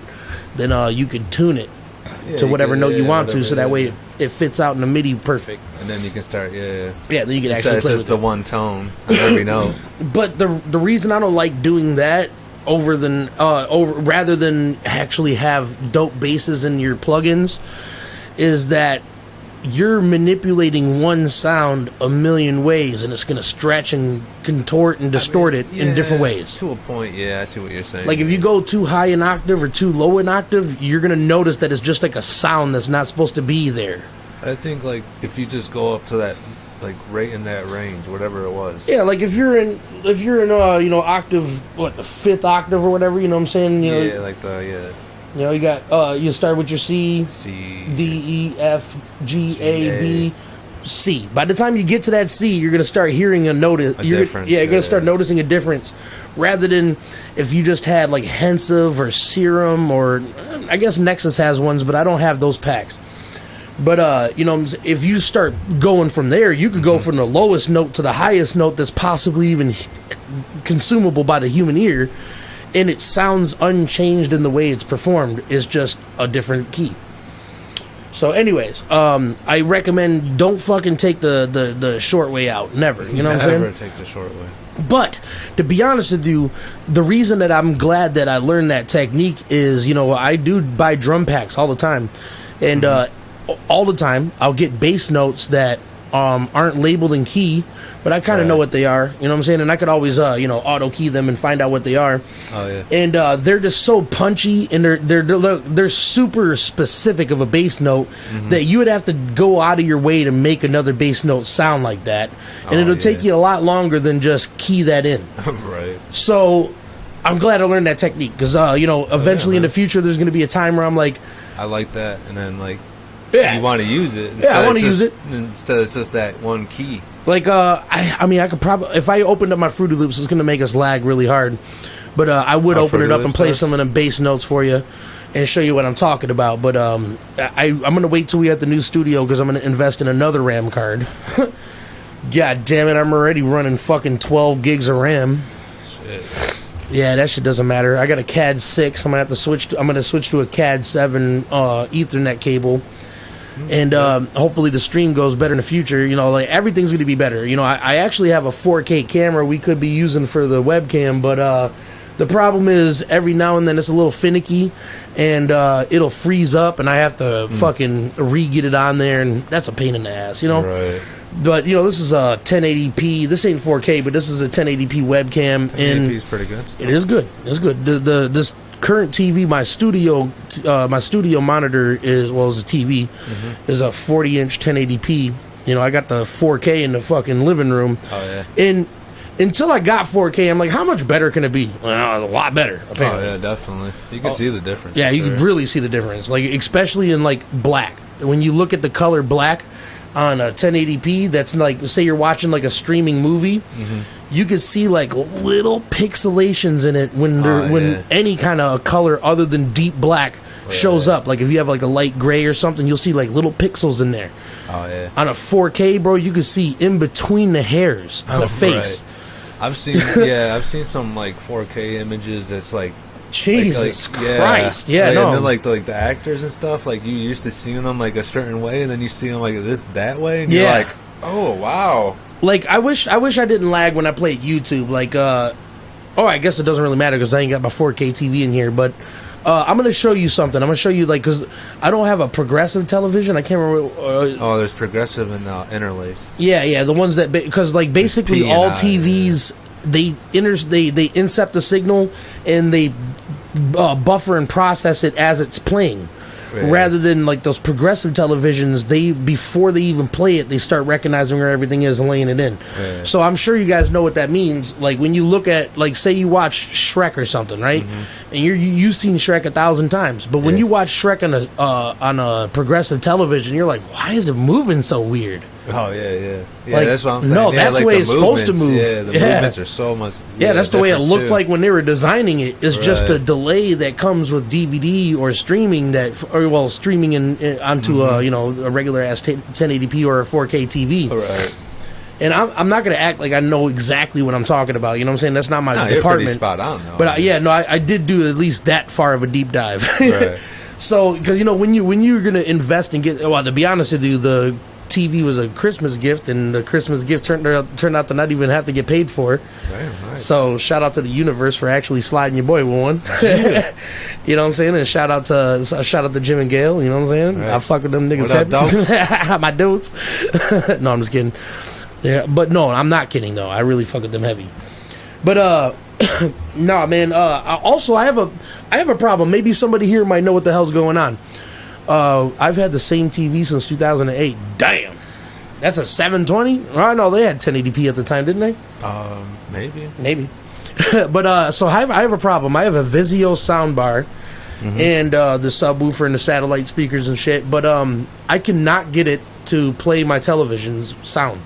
then you could tune it to whatever note you want to, so that way it fits out in the MIDI perfect. And then you can start, then you can actually it's play just the one tone on every note. But the reason I don't like doing that rather than actually have dope basses in your plugins is that you're manipulating one sound a million ways, and it's going to stretch and contort and distort it in different ways. To a point, yeah, I see what you're saying. Like if you go too high an octave or too low an octave, you're going to notice that it's just like a sound that's not supposed to be there. I think like if you just go up to that like right in that range, whatever it was. Yeah, like if you're in octave, what, the 5th octave or whatever, you know what I'm saying? You know, Yeah, like you know, you got you start with your C, C, D, E, F, G, A, B, C. By the time you get to that C, you're gonna start hearing a difference. You're gonna start noticing a difference, rather than if you just had like Hensive or Serum, or I guess Nexus has ones, but I don't have those packs. But you know, if you start going from there, you could go from the lowest note to the highest note that's possibly even consumable by the human ear, and it sounds unchanged in the way it's performed. It's just a different key. So anyways, I recommend don't fucking take the short way out. Never. You know what I'm saying? Never take the short way. But to be honest with you, the reason that I'm glad that I learned that technique is, you know, I do buy drum packs all the time, and all the time I'll get bass notes that aren't labeled in key, but I kind of know what they are, you know what I'm saying? And I could always auto key them and find out what they are. Oh yeah. And they're just so punchy, and they're super specific of a bass note that you would have to go out of your way to make another bass note sound like that, and it'll take you a lot longer than just key that in. Right. So I'm glad I learned that technique, because eventually in the future there's going to be a time where I'm like, I like that, and then like, yeah, you want to use it. Yeah, I want to use it. Instead, it's just that one key. Like, I mean, I could probably, if I opened up my Fruity Loops, it's going to make us lag really hard. But I would open it up and play some of the bass notes for you and show you what I'm talking about. But I'm going to wait till we at the new studio, because I'm going to invest in another RAM card. God damn it, I'm already running fucking 12 gigs of RAM. Shit. Yeah, that shit doesn't matter. I got a CAD 6. I'm going to switch to a CAD 7 Ethernet cable. And hopefully the stream goes better in the future. You know, like, everything's going to be better. You know, I actually have a 4K camera we could be using for the webcam, but the problem is every now and then it's a little finicky, and it'll freeze up, and I have to fucking re-get it on there, and that's a pain in the ass, you know? Right. But, you know, this is a 1080p. This ain't 4K, but this is a 1080p webcam. 1080p is pretty good. It is good. It's good. This current TV, my studio monitor is a TV, is a 40-inch 1080p. You know, I got the 4K in the fucking living room. Oh yeah. And until I got 4K, I'm like, how much better can it be? Well, a lot better, apparently. Oh yeah, definitely. You can see the difference. Yeah, you can really see the difference. Like, especially in like black. When you look at the color black on a 1080p, that's like, say you're watching like a streaming movie, you can see like little pixelations in it when any kind of color other than deep black shows up. Like if you have like a light gray or something, you'll see like little pixels in there. Oh yeah. On a 4K, bro, you can see in between the hairs on the face. Right. I've seen some like 4K images that's like, Jesus Christ! Yeah, no. And then like the actors and stuff, like you used to seeing them like a certain way, and then you see them like that way, and you're like, oh wow. Like I wish I didn't lag when I played YouTube. Like, I guess it doesn't really matter because I ain't got my 4K TV in here. But I'm gonna show you something. I'm gonna show you, like, because I don't have a progressive television. I can't remember. There's progressive and interlace. Yeah, the ones that, because like basically all TVs. They incept the signal and they buffer and process it as it's playing, rather than like those progressive televisions. Before they even play it, they start recognizing where everything is and laying it in. So I'm sure you guys know what that means. Like when you look at, like, say you watch Shrek or something, right? And you've seen Shrek 1,000 times, but when you watch Shrek on a progressive television, you're like, why is it moving so weird? Oh yeah, like, that's what I'm saying. No, that's like the way it's supposed to move. Yeah, the movements are so much. Yeah, that's the way it looked like when they were designing it. It's just the delay that comes with DVD or streaming streaming onto a regular ass 1080p or a 4K TV. Right. And I'm not going to act like I know exactly what I'm talking about. You know what I'm saying? That's not my department. You're pretty spot on, though. But I did do at least that far of a deep dive. Right. So, because when you're going to invest and get, to be honest with you, the TV was a Christmas gift, and the Christmas gift turned out to not even have to get paid for. Damn, nice. So shout out to the universe for actually sliding your boy with one. You know what I'm saying? And shout out to Jim and Gail. You know what I'm saying? Right. I fuck with them niggas heavy. My dudes. No, I'm just kidding. Yeah, but no, I'm not kidding though. I really fuck with them heavy. But no, man. Also, I have a problem. Maybe somebody here might know what the hell's going on. I've had the same TV since 2008. Damn, That's a 720. Oh no, they had 1080p at the time, didn't they? Maybe. But so I have a problem. I have a Vizio soundbar and the subwoofer and the satellite speakers and shit. But I cannot get it to play my television's sound.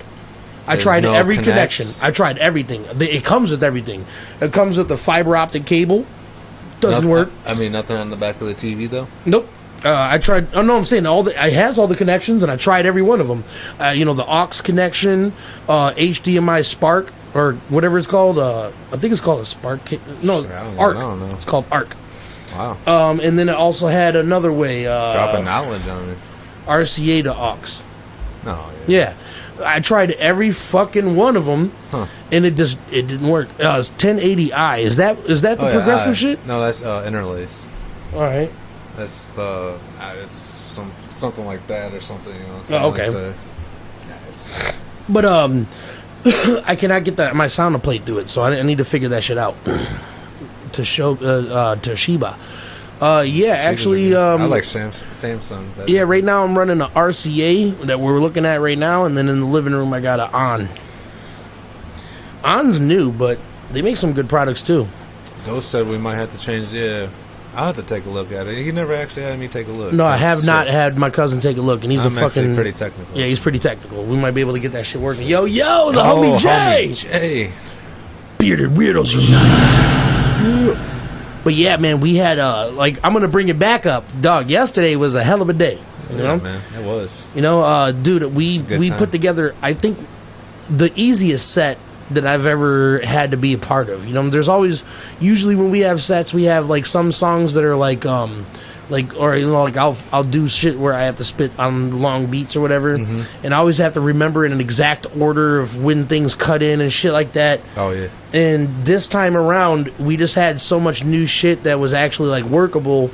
I tried every connection. I tried everything. It comes with everything. It comes with the fiber optic cable. Doesn't work. I mean, nothing on the back of the TV though. Nope. I tried. Oh no, I'm saying it has all the connections, and I tried every one of them. The aux connection, HDMI Spark or whatever it's called. I think it's called a Spark. No, Arc. I don't know. It's called Arc. Wow. And then it also had another way. Dropping knowledge on it. RCA to aux. No. Yeah. I tried every fucking one of them, and it didn't work. It's 1080i. Is that the progressive shit? No, that's interlace. All right. That's the it's something like that or something. Okay. But I cannot get my sound to play through it, so I need to figure that shit out. Toshiba. Actually, I like Samsung better. Yeah, right now I'm running an RCA that we're looking at right now, and then in the living room I got an ON. ON's new, but they make some good products too. Ghost said we might have to change. Yeah, I'll have to take a look at it. He never actually had me take a look. No, I have not had my cousin take a look, and I'm actually pretty technical. Yeah, he's pretty technical. We might be able to get that shit working. Yo, the homie Jay! Homie Jay. Bearded Weirdos Unite. But yeah, man, we had I'm gonna bring it back up, dog. Yesterday was a hell of a day. You know, man, it was. Dude, we put together, I think, the easiest set that I've ever had to be a part of. There's always, usually when we have sets, we have like some songs that are I'll do shit where I have to spit on long beats or whatever, and I always have to remember in an exact order of when things cut in and shit like that. Oh yeah. And this time around, we just had so much new shit that was actually workable.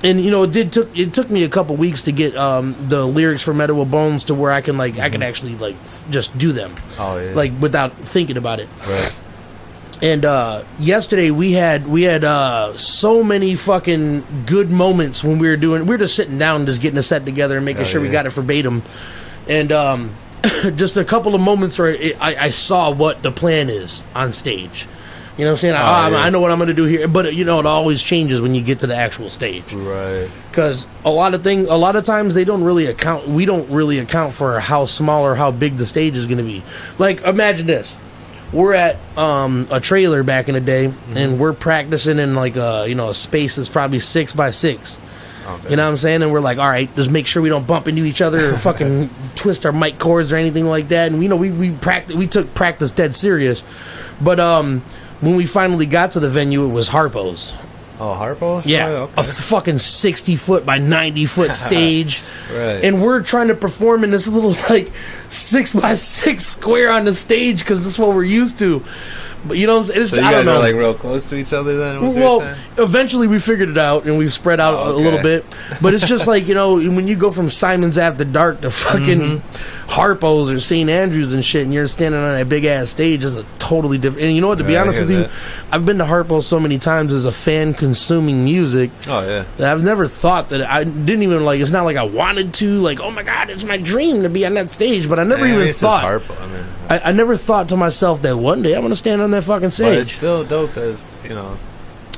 It took me a couple weeks to get the lyrics for MEADOW of Bones to where I can I can actually just do them. Oh yeah. Without thinking about it. Right. And yesterday we had so many fucking good moments when we were just sitting down, just getting a set together and making sure we got it verbatim. And just a couple of moments where I saw what the plan is on stage. You know what I'm saying? I know what I'm going to do here, but it always changes when you get to the actual stage. Right. Because a lot of times we don't really account for how small or how big the stage is going to be. Imagine this. We're at a trailer back in the day, and we're practicing in a space that's probably 6 by 6. Okay. You know what I'm saying? And we're like, all right, just make sure we don't bump into each other or fucking twist our mic cords or anything like that. And we took practice dead serious. But when we finally got to the venue, it was Harpo's. Oh, Harpo's? Yeah, oh, okay. A fucking 60-foot by 90-foot stage. Right. And we're trying to perform in this little 6 by 6 square on the stage because that's what we're used to. But you know what I'm saying? So you guys are real close to each other then? Well, eventually we figured it out and we've spread out a little bit. But it's just when you go from Simon's After Dark to fucking Harpo's or St. Andrews and shit, and you're standing on that big ass stage, is a totally different. And you know what? To be honest with you, I've been to Harpo's so many times as a fan consuming music. Oh yeah. That I've never thought that I didn't even it's not like I wanted to. Oh my god, it's my dream to be on that stage. But I never even thought. Harpo. I never thought to myself that one day I'm going to stand on that fucking stage. But it's still dope as,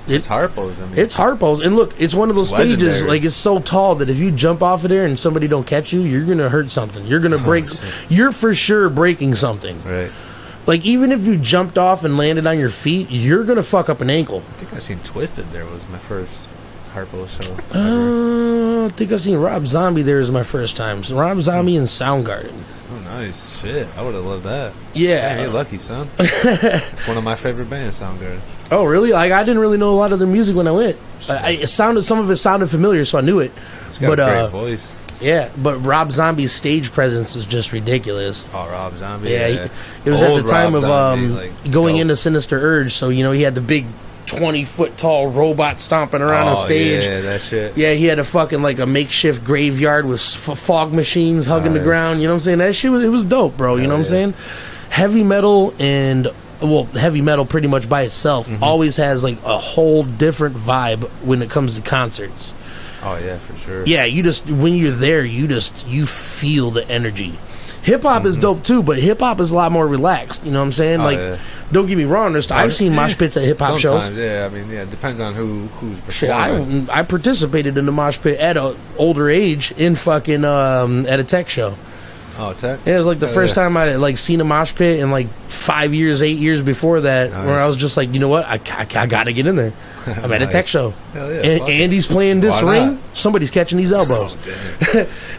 it's Harpo's. It's Harpo's. And look, it's one of those stages, it's so tall that if you jump off of there and somebody don't catch you, you're going to hurt something. You're going to break. You're for sure breaking something. Right. Even if you jumped off and landed on your feet, you're going to fuck up an ankle. I think I seen Twisted there was my first Harpo show. I think I seen Rob Zombie there as my first time. So Rob Zombie and Soundgarden. Oh, nice. Shit. I would have loved that. Yeah. Hey, you're lucky, son. It's one of my favorite bands, Soundgarden. Oh, really? I didn't really know a lot of their music when I went. Some of it sounded familiar, so I knew it. It's got a great voice. Yeah, but Rob Zombie's stage presence is just ridiculous. Oh, Rob Zombie. Yeah. It was at the time of going into Sinister Urge, so he had the big 20-foot tall robot stomping around the stage. Yeah, that shit. Yeah, he had a fucking a makeshift graveyard with fog machines hugging the ground. You know what I'm saying? That shit it was dope, bro. You know what I'm saying? Heavy metal heavy metal pretty much by itself always has a whole different vibe when it comes to concerts. Oh yeah, for sure. Yeah, when you're there, you feel the energy. Hip hop is dope too, but hip hop is a lot more relaxed. You know what I'm saying? Don't get me wrong. I've seen mosh pits at hip hop shows. Yeah, I mean, yeah, it depends on who's Shit, performing. I participated in the mosh pit at an older age in fucking at a tech show. Oh, tech? Yeah, it was like the first time I like seen a mosh pit in like 8 years before that, where I was just like, you know what, I gotta get in there. I'm at a tech show. Hell yeah, and Andy's playing this ring. Somebody's catching these elbows.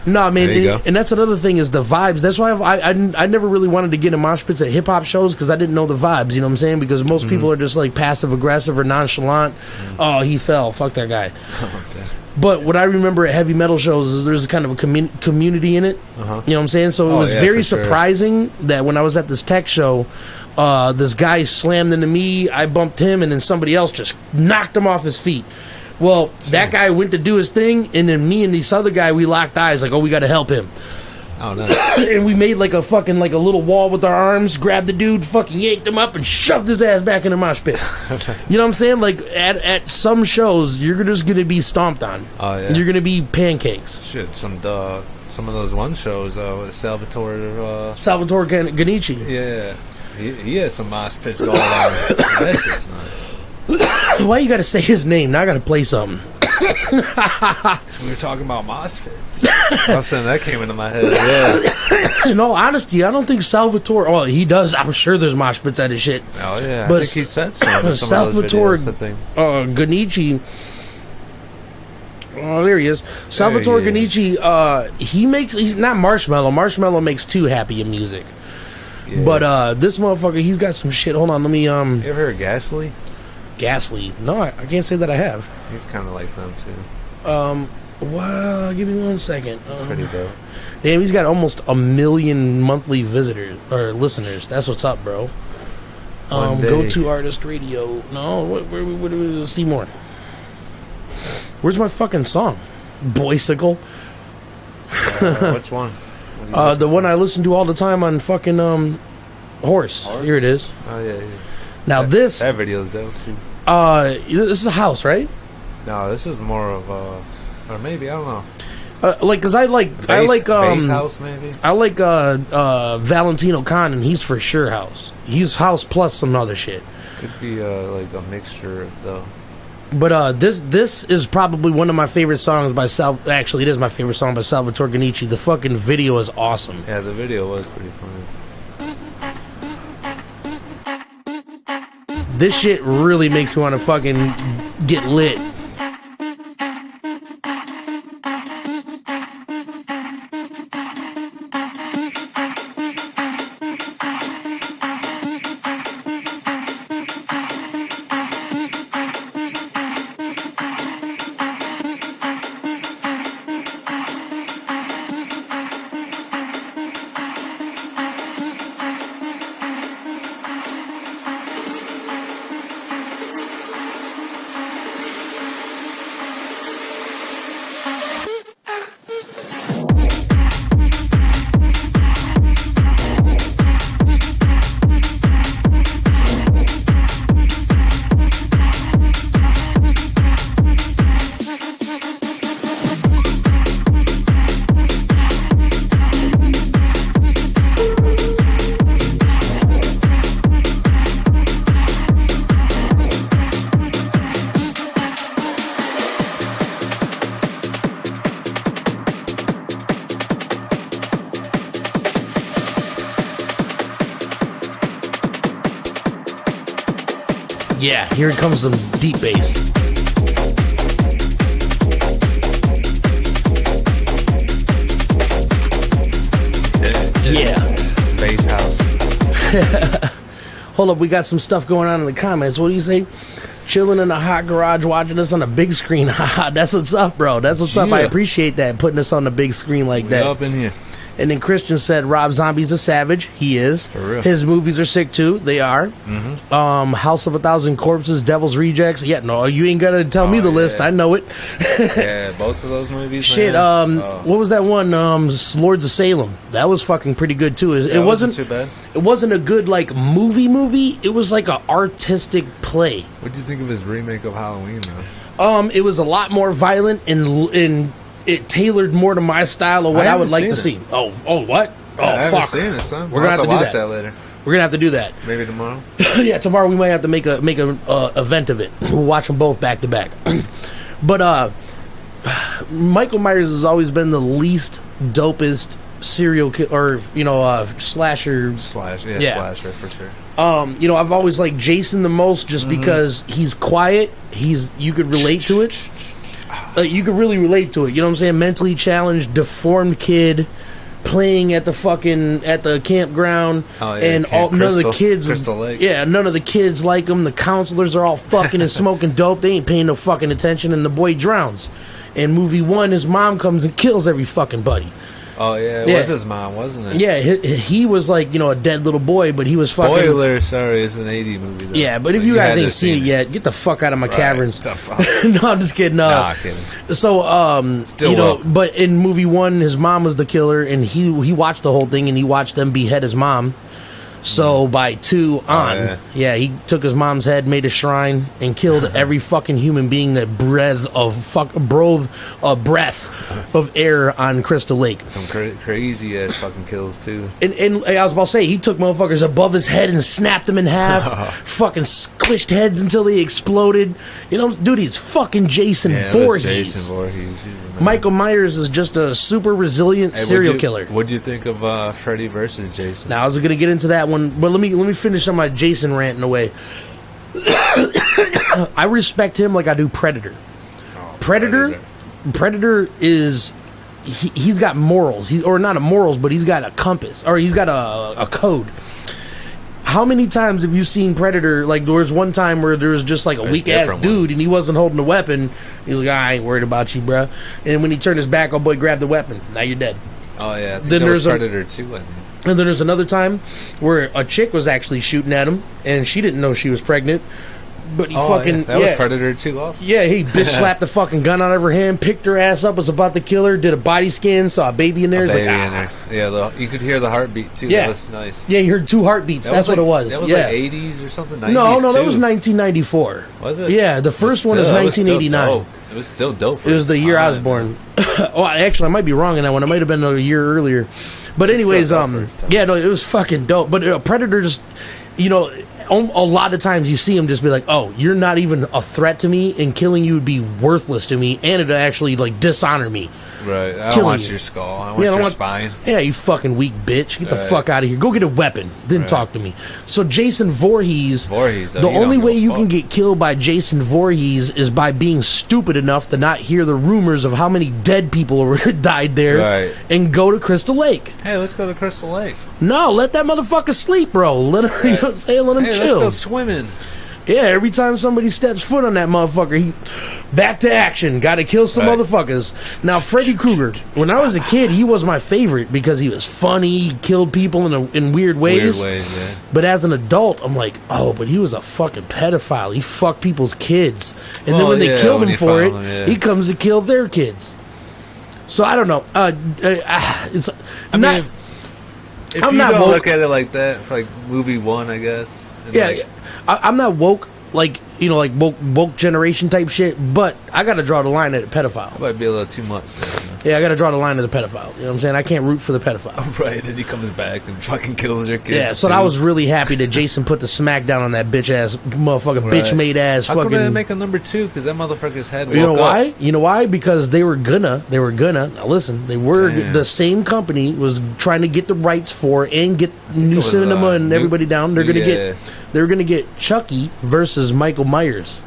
No, man, and that's another thing is the vibes. That's why I never really wanted to get in mosh pits at hip hop shows because I didn't know the vibes. You know what I'm saying? Because most people are just like passive aggressive or nonchalant. Oh, he fell. Fuck that guy. But what I remember at heavy metal shows is there's a kind of a community in it. You know what I'm saying? So it was very surprising that when I was at this tech show, this guy slammed into me, I bumped him, and then somebody else just knocked him off his feet. Well, that guy went to do his thing, and then me and this other guy, we locked eyes, like, oh, we gotta help him. Oh, no. And we made like a fucking, like a little wall with our arms, grabbed the dude, fucking yanked him up, and shoved his ass back in the mosh pit. You know what I'm saying? Like, at some shows, you're just gonna be stomped on. Oh, yeah. You're gonna be pancakes. Shit, some of those one shows, Salvatore Ganici. Yeah. He has some mosh pits going on. That shit's nice. Why you gotta say his name? Now I gotta play something. We were talking about mosh pits. All of a sudden that came into my head. Yeah. In all honesty, I don't think Salvatore. Oh, he does. I'm sure there's mosh pits at his shit. Oh yeah, but I think he said so. Salvatore Ganici. Oh, there he is. Salvatore Ganici. He's not Marshmello. Marshmello makes too happy of music. Yeah. But this motherfucker, he's got some shit. Hold on, let me. You ever heard Ghastly? Ghastly? No, I can't say that I have. He's kind of like them too. Well, give me 1 second. That's pretty dope. Damn, he's got almost 1 million monthly visitors or listeners. That's what's up, bro. Go to Artist Radio. No, where see more? Where's my fucking song? Boysicle. Which one? The one I listen to all the time on fucking Horse. Here it is. Oh yeah. Now that video's dope too. This is a house, right? No, this is more of or maybe I don't know. Because I like bass house maybe. I like Valentino Khan, and he's for sure house. He's house plus some other shit. Could be like a mixture though. But this is probably one of my favorite songs by Actually, it is my favorite song by Salvatore Ganici. The fucking video is awesome. Yeah, the video was pretty funny. This shit really makes me want to fucking get lit. Yeah, here comes some deep bass. Yeah. Bass house. Hold up, we got some stuff going on in the comments. What do you say? Chilling in a hot garage watching us on a big screen. Haha, that's what's up, bro. That's what's up. I appreciate that, putting us on the big screen like that. Up in here. And then Christian said, Rob Zombie's a savage. He is. For real. His movies are sick, too. They are. Mm-hmm. House of a Thousand Corpses, Devil's Rejects. Yeah, no, you ain't got to tell me the list. I know it. Yeah, both of those movies, shit, what was that one? Lords of Salem. That was fucking pretty good, too. It wasn't too bad. It wasn't a good, like, movie. It was like an artistic play. What do you think of his remake of Halloween, though? It was a lot more violent and it tailored more to my style of what I would like to see. Oh, what? Oh, I haven't fuck. seen it, son. We're gonna have to do watch that. later. We're gonna have to do that. Maybe tomorrow. Yeah, tomorrow we might have to make a event of it. We'll watch them both back to back. But Michael Myers has always been the least dopest serial killer, or slasher. Slasher for sure. I've always liked Jason the most, just because he's quiet. You could relate to it. You could really relate to it. You know what I'm saying? Mentally challenged, deformed kid playing at the campground, and none of the kids, Crystal Lake. Yeah, none of the kids like him. The counselors are all fucking and smoking dope. They ain't paying no fucking attention, and the boy drowns. In movie 1, his mom comes and kills every fucking buddy. Oh yeah, it was his mom, wasn't it? Yeah, he was like a dead little boy, but he was fucking. Spoiler, sorry, it's an 80 movie. Though. Yeah, but if you guys ain't seen it yet, get the fuck out of my caverns. No, I'm just kidding. Nah, kidding. So, but in movie 1, his mom was the killer, and he watched the whole thing, and he watched them behead his mom. So by 2 on, he took his mom's head, made a shrine, and killed every fucking human being that breathed a breath of air on Crystal Lake. Some crazy ass fucking kills too. And I was about to say, he took motherfuckers above his head and snapped them in half, fucking squished heads until they exploded. Dude, he's fucking Jason Voorhees. Jason Voorhees. Michael Myers is just a super resilient serial killer. What'd you think of Freddy versus Jason? Now I was gonna get into that one, but let me finish on my Jason rant in a way. I respect him like I do Predator. Predator is he's got morals. Or not a morals, but he's got a compass, or he's got a code. How many times have you seen Predator? Like, there was one time where there was just like a weak ass dude, and he wasn't holding a weapon. He was like, I ain't worried about you, bro. And when he turned his back, oh boy, grabbed the weapon. Now you're dead. Oh yeah. Then there's Predator 2. I think. And then there's another time where a chick was actually shooting at him, and she didn't know she was pregnant. But he that was Predator 2 also. Yeah, he bitch slapped the fucking gun out of her hand, picked her ass up, was about to kill her, did a body scan, saw a baby in there. Yeah, you could hear the heartbeat too. Yeah. That was nice. Yeah, you heard 2 heartbeats. That's what it was. That was like 80s or something. 90s no, that too. was 1994. Was it? Yeah, the first one is 1989. It was still dope. It was the year I was born. Well, actually, I might be wrong in that one. It might have been a year earlier. But anyways, it was fucking dope. But Predator just, a lot of times you see him just be like, oh, you're not even a threat to me, and killing you would be worthless to me, and it'd actually like dishonor me. Right. I don't want your skull. I want your spine. Yeah, you fucking weak bitch. Get the fuck out of here. Go get a weapon. Then talk to me. So Jason Voorhees, the only way you can get killed by Jason Voorhees is by being stupid enough to not hear the rumors of how many dead people died there and go to Crystal Lake. Hey, let's go to Crystal Lake. No, let that motherfucker sleep, bro. Let him, let him chill. Let's go swimming. Yeah, every time somebody steps foot on that motherfucker, he back to action. Got to kill some motherfuckers. Now, Freddy Krueger. When I was a kid, he was my favorite because he was funny. He killed people in weird ways. Yeah. But as an adult, I'm like, oh, but he was a fucking pedophile. He fucked people's kids, and then when they killed him for it, he comes to kill their kids. So I don't know. It's I mean, if you don't look at it like that, for like movie 1, I guess. I'm not woke, like woke generation type shit, but I gotta draw the line at a pedophile. That might be a little too much there, Yeah, I gotta draw the line at the pedophile. You know what I'm saying? I can't root for the pedophile. Right, then he comes back and fucking kills your kids. Yeah, so I was really happy that Jason put the smack down on that bitch ass motherfucking bitch made ass How fucking. come they make a number 2? Because that motherfucker's head. You know why? You know why? Because they were gonna. Now listen, the same company was trying to get the rights for and get New Cinema and everybody down. They're gonna get Chucky versus Michael Myers.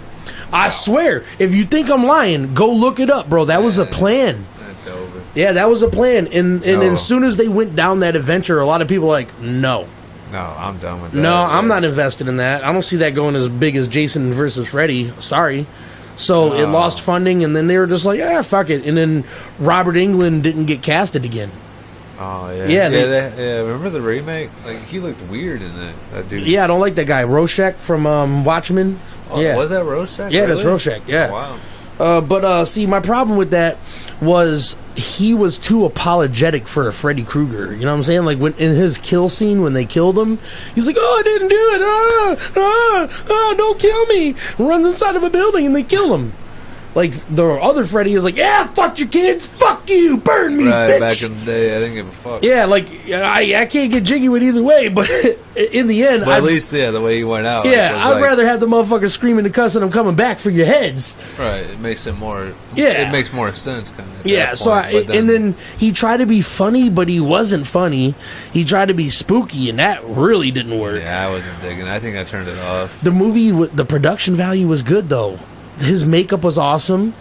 I swear, if you think I'm lying, go look it up, bro. That was a plan. That's over. Yeah, that was a plan. And as soon as they went down that adventure, a lot of people were like, no, I'm done with that. No, I'm not invested in that. I don't see that going as big as Jason versus Freddy. Sorry. So it lost funding, and then they were just like, fuck it. And then Robert Englund didn't get casted again. Oh, yeah. Yeah, remember the remake? Like, he looked weird in that dude. Yeah, I don't like that guy. Rorschach from Watchmen. Oh, yeah. Was that Rorschach? Yeah, really? that's Rorschach, yeah. Oh, wow. But see, my problem with that was he was too apologetic for a Freddy Krueger. You know what I'm saying? Like, when in his kill scene, when they killed him, he's like, oh, I didn't do it. Don't kill me. Runs inside of a building, and they kill him. Like the other Freddy is like, yeah, fuck your kids, fuck you, burn me, Right, bitch. back in the day, I didn't give a fuck. Yeah, like I can't get jiggy with either way, but in the end, But at least, the way he went out. yeah, was I'd like, rather have the motherfucker screaming and cussing them coming back for your heads. Right, it makes it more. Yeah. It makes more sense, kind of. Yeah, so and then he tried to be funny, but he wasn't funny. He tried to be spooky, and that really didn't work. Yeah, I wasn't digging. I think I turned it off. The movie, the production value was good though. His makeup was awesome.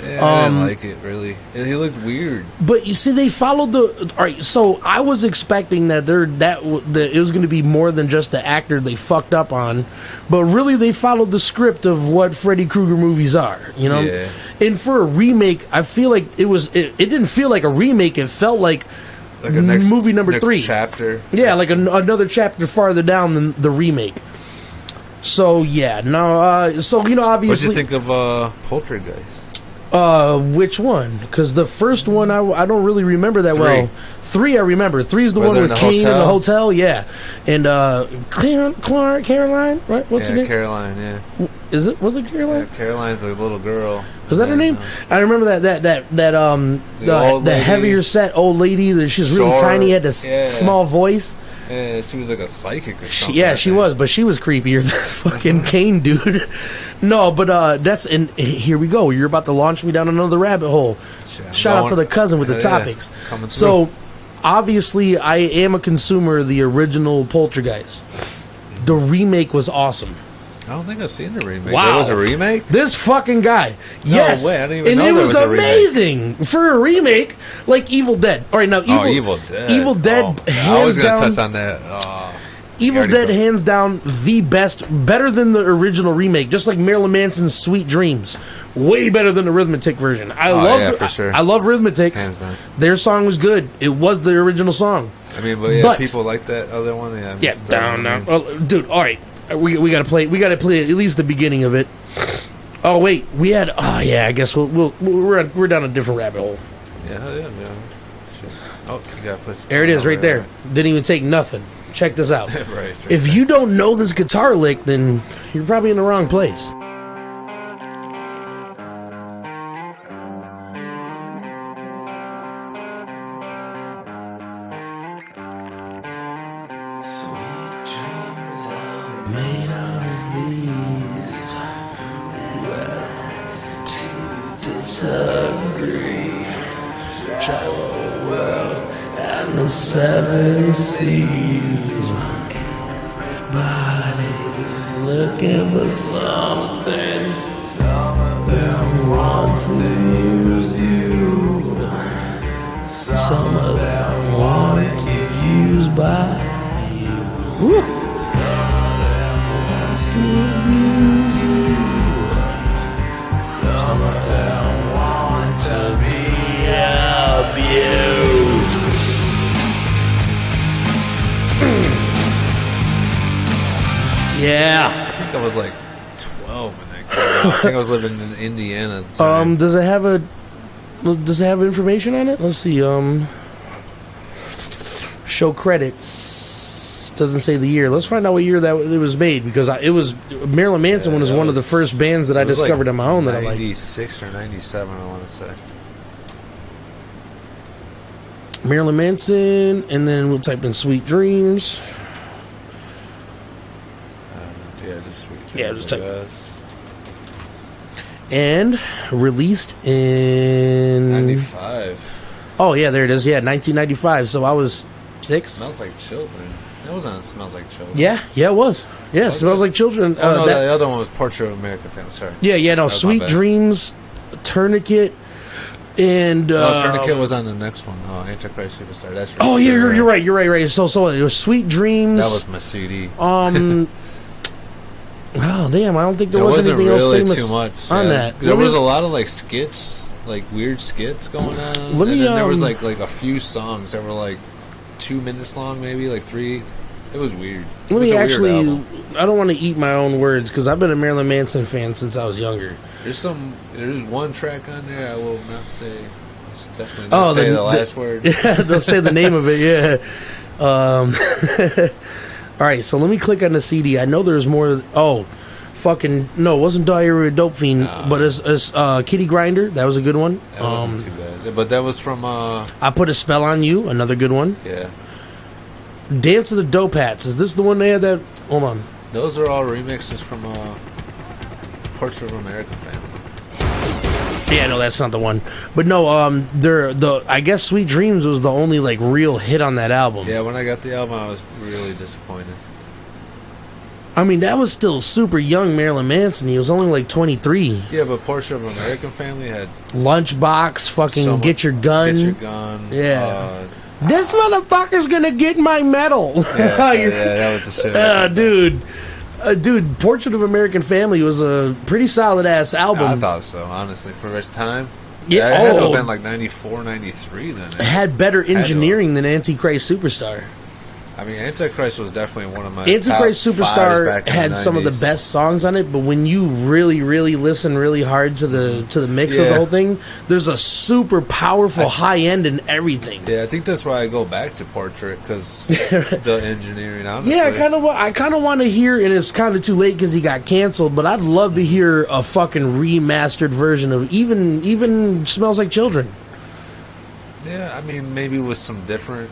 Yeah, I didn't like it really. He looked weird. But you see, they followed the. All right, so I was expecting that it was going to be more than just the actor they fucked up on, but really they followed the script of what Freddy Krueger movies are. You know, Yeah. and for a remake, I feel like it didn't feel like a remake. It felt like Like a next movie number next 3 chapter. Yeah, like another chapter farther down than the remake. So yeah, no. So What'd obviously, you think of Poltergeist? which one? Because the first one I don't really remember that 3. well. 3 I remember. 3 is the Where one they're with in the Kane in the hotel? hotel. Yeah, and Caroline, right? What's her name? Caroline. Yeah. Was it Caroline? Yeah, Caroline's the little girl. Was that her And name? then, I remember old the lady. heavier set old lady that she's really Short, tiny, had this yeah. small voice. Yeah, she was like a psychic or something. Yeah, I she think. was, but she was creepier than fucking Kane, dude. No, but and here we go. You're about to launch me down another rabbit hole. Yeah, I'm Shout out to going. the cousin with the Yeah, topics. coming So, obviously, I am a consumer of the original Poltergeist. The remake was awesome. I don't think I've seen the remake. Wow. There was a remake? This fucking guy. Yes. way, I didn't even and know it there was was a remake. amazing for a remake like Evil Dead. All right, now Evil Dead. Evil Dead, I hands was going to down. touch on that. Evil already Dead, broke. hands down, the best, better than the original remake. Just like Marilyn Manson's Sweet Dreams, way better than the Arithmetic version. I love, for sure. I love Arithmetic. Hands down. Their song was good. It was the original song. I mean, but yeah, But- people like that other one. Yeah, Yeah, it's down, I mean, down. Well, dude, all right, we gotta play. We gotta play at least the beginning of it. Oh wait, we had. Oh yeah, I guess we're down a different rabbit hole. Yeah, Shit. Oh, you got to put some There it is, right there. right. Didn't even take nothing. Check this out. Right. If you don't know this guitar lick, then you're probably in the wrong place. Made out of these, well, to disagree. Travel the world and the 7 seas. Everybody looking for something. Some of them want to use you. Some of them want to use by you. Woo. To abuse you. Some of them want to be abused. Yeah. I think I was like 12 when that came out. I think I was living in Indiana at the time. Does it have information on it? Let's see. Show credits. Doesn't say the year. Let's find out what year that it was made, because it was Marilyn Manson was one of the first bands that I It was discovered like on my own that I like. 96 or 97, I want to say. Marilyn Manson, and then we'll type in Sweet Dreams. Yeah, just Sweet Yeah, Dreams, just I type- guess. And released in 95. Oh yeah, there it is. Yeah, 1995. So I was 6. Smells Like Children. It wasn't Smells Like Children. Yeah, it was. Yeah, Smells Like Children. Oh, no, that- the other one was Portrait of America Film. Sorry. yeah, no, That was my Sweet bad. Dreams, Tourniquet, and No, Tourniquet was on the next one. Oh, Antichrist Superstar. That's for oh, sure. you're right. So it was Sweet Dreams. That was my CD. Oh damn! I don't think there There was wasn't anything else really famous too much on yeah. that. There was a lot of like skits, like weird skits going on. Let me, and then there was um, like a few songs that were like 2 minutes long, maybe like 3. It was weird. It Let was me a weird actually. album. I don't want to eat my own words because I've been a Marilyn Manson fan since I was younger. There's one track on there I will not say. Definitely Oh, not say the last word. Yeah, they'll say the name of it. Yeah. All right, so let me click on the CD. I know there's more. Oh, Fucking no, it wasn't Diary of a Dope Fiend, but it's Kitty Grinder. That was a good one. That wasn't too bad. But that was from I Put a Spell on You, another good one. yeah. Dance of the Dope Hats. Is this the one they had that? Hold on. Those are all remixes from Portrait of an American Family. Yeah, no, that's not the one. But no, I guess Sweet Dreams was the only like real hit on that album. Yeah, when I got the album, I was really disappointed. I mean, that was still super young Marilyn Manson. He was only like 23. Yeah, but Portrait of an American Family had Lunchbox, fucking so much- Get Your Gun. Get Your Gun. Yeah. This motherfucker's gonna get my medal. Yeah, that was the shit. Dude, Portrait of American Family was a pretty solid ass album. I thought so, honestly, for its time. Yeah, it had to have been like 94, 93 then. It had better engineering than Antichrist Superstar. I mean, Antichrist was definitely one of my Antichrist top fives Superstar back in had the some of the 90s. best songs on it, but when you really, really listen really hard to the mix of the Yeah. whole thing, there's a super powerful high end in everything. Yeah, I think that's why I go back to Portrait, because the engineering, honestly. Yeah, I kind of want to hear, and it's kind of too late because he got canceled. But I'd love to hear a fucking remastered version of even Smells Like Children. Yeah, I mean, maybe with some different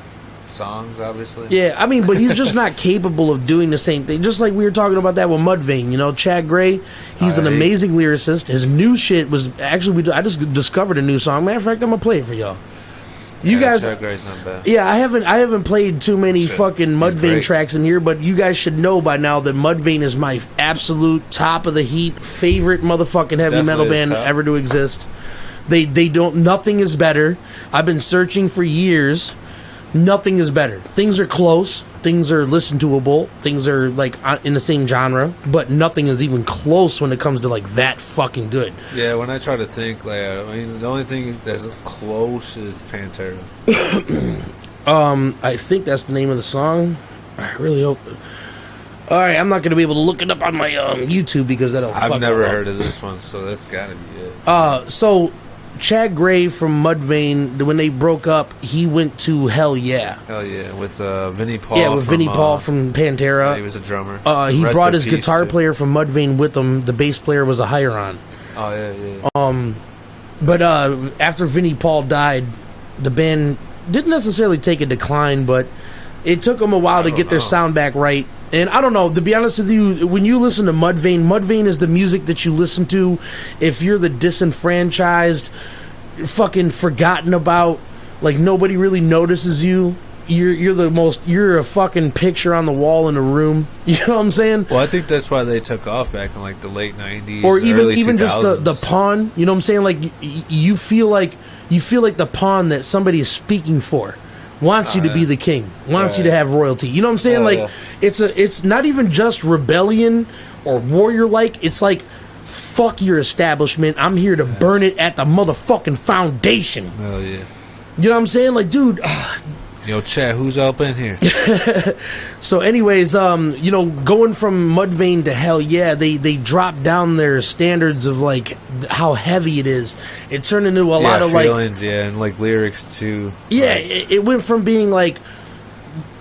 songs, obviously. Yeah, I mean, but he's just not capable of doing the same thing. Just like we were talking about that with Mudvayne, you know, Chad Gray. He's an amazing lyricist. His new shit was actually I just discovered a new song. Matter of fact, I'm gonna play it for y'all. You guys, Chad Gray's not bad. yeah, I haven't played too many fucking Mudvayne tracks in here, but you guys should know by now that Mudvayne is my absolute top of the heap favorite motherfucking heavy metal band ever to exist. They don't. Nothing is better. I've been searching for years. Nothing is better. Things are close. Things are listenable. Things are like in the same genre, but nothing is even close when it comes to like that fucking good. Yeah, when I try to think, like, I mean, the only thing that's close is Pantera. I think that's the name of the song. I really hope. All right, I'm not going to be able to look it up on my YouTube because that'll. I've fuck never up. heard of this one, so that's got to be it. So Chad Gray from Mudvayne, when they broke up, he went to Hell Yeah. Hell yeah, with Vinnie Paul. Yeah, with Vinnie Paul from Pantera. Yeah, he was a drummer. He Rest brought in his peace, guitar too. player from Mudvayne with him. The bass player was a Hiron. Oh yeah. But after Vinnie Paul died, the band didn't necessarily take a decline, but it took them a while to get their sound back right. And I don't know, to be honest with you, when you listen to Mudvayne is the music that you listen to if you're the disenfranchised, fucking forgotten about, like nobody really notices you. You're a fucking picture on the wall in a room. You know what I'm saying? Well, I think that's why they took off back in like the late 90s, Or early even just 2000s. the pawn. You know what I'm saying? Like you feel like the pawn that somebody is speaking for. Wants you to be the king. Wants you to have royalty. You know what I'm saying? Like it's not even just rebellion or warrior like. It's like, fuck your establishment. I'm here to burn it at the motherfucking foundation. Hell yeah. You know what I'm saying? Like, dude. Yo, chat, who's up in here? So anyways, going from Mudvayne to Hell Yeah, they dropped down their standards of like how heavy it is. It turned into a lot of feelings, and like lyrics too. Yeah, like, it went from being like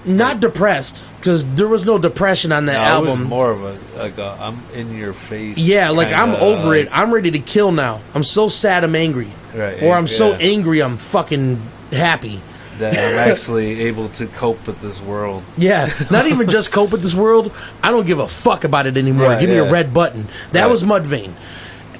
not depressed, because there was no depression on that album. It was more of a I'm in your face. Yeah, like I'm over it. like, I'm ready to kill now. I'm so sad I'm angry. Right, Or I'm so yeah. angry I'm fucking happy. that I'm actually able to cope with this world. Yeah, not even just cope with this world. I don't give a fuck about it anymore. Right, Give me a yeah. red button. That Right. was Mudvayne.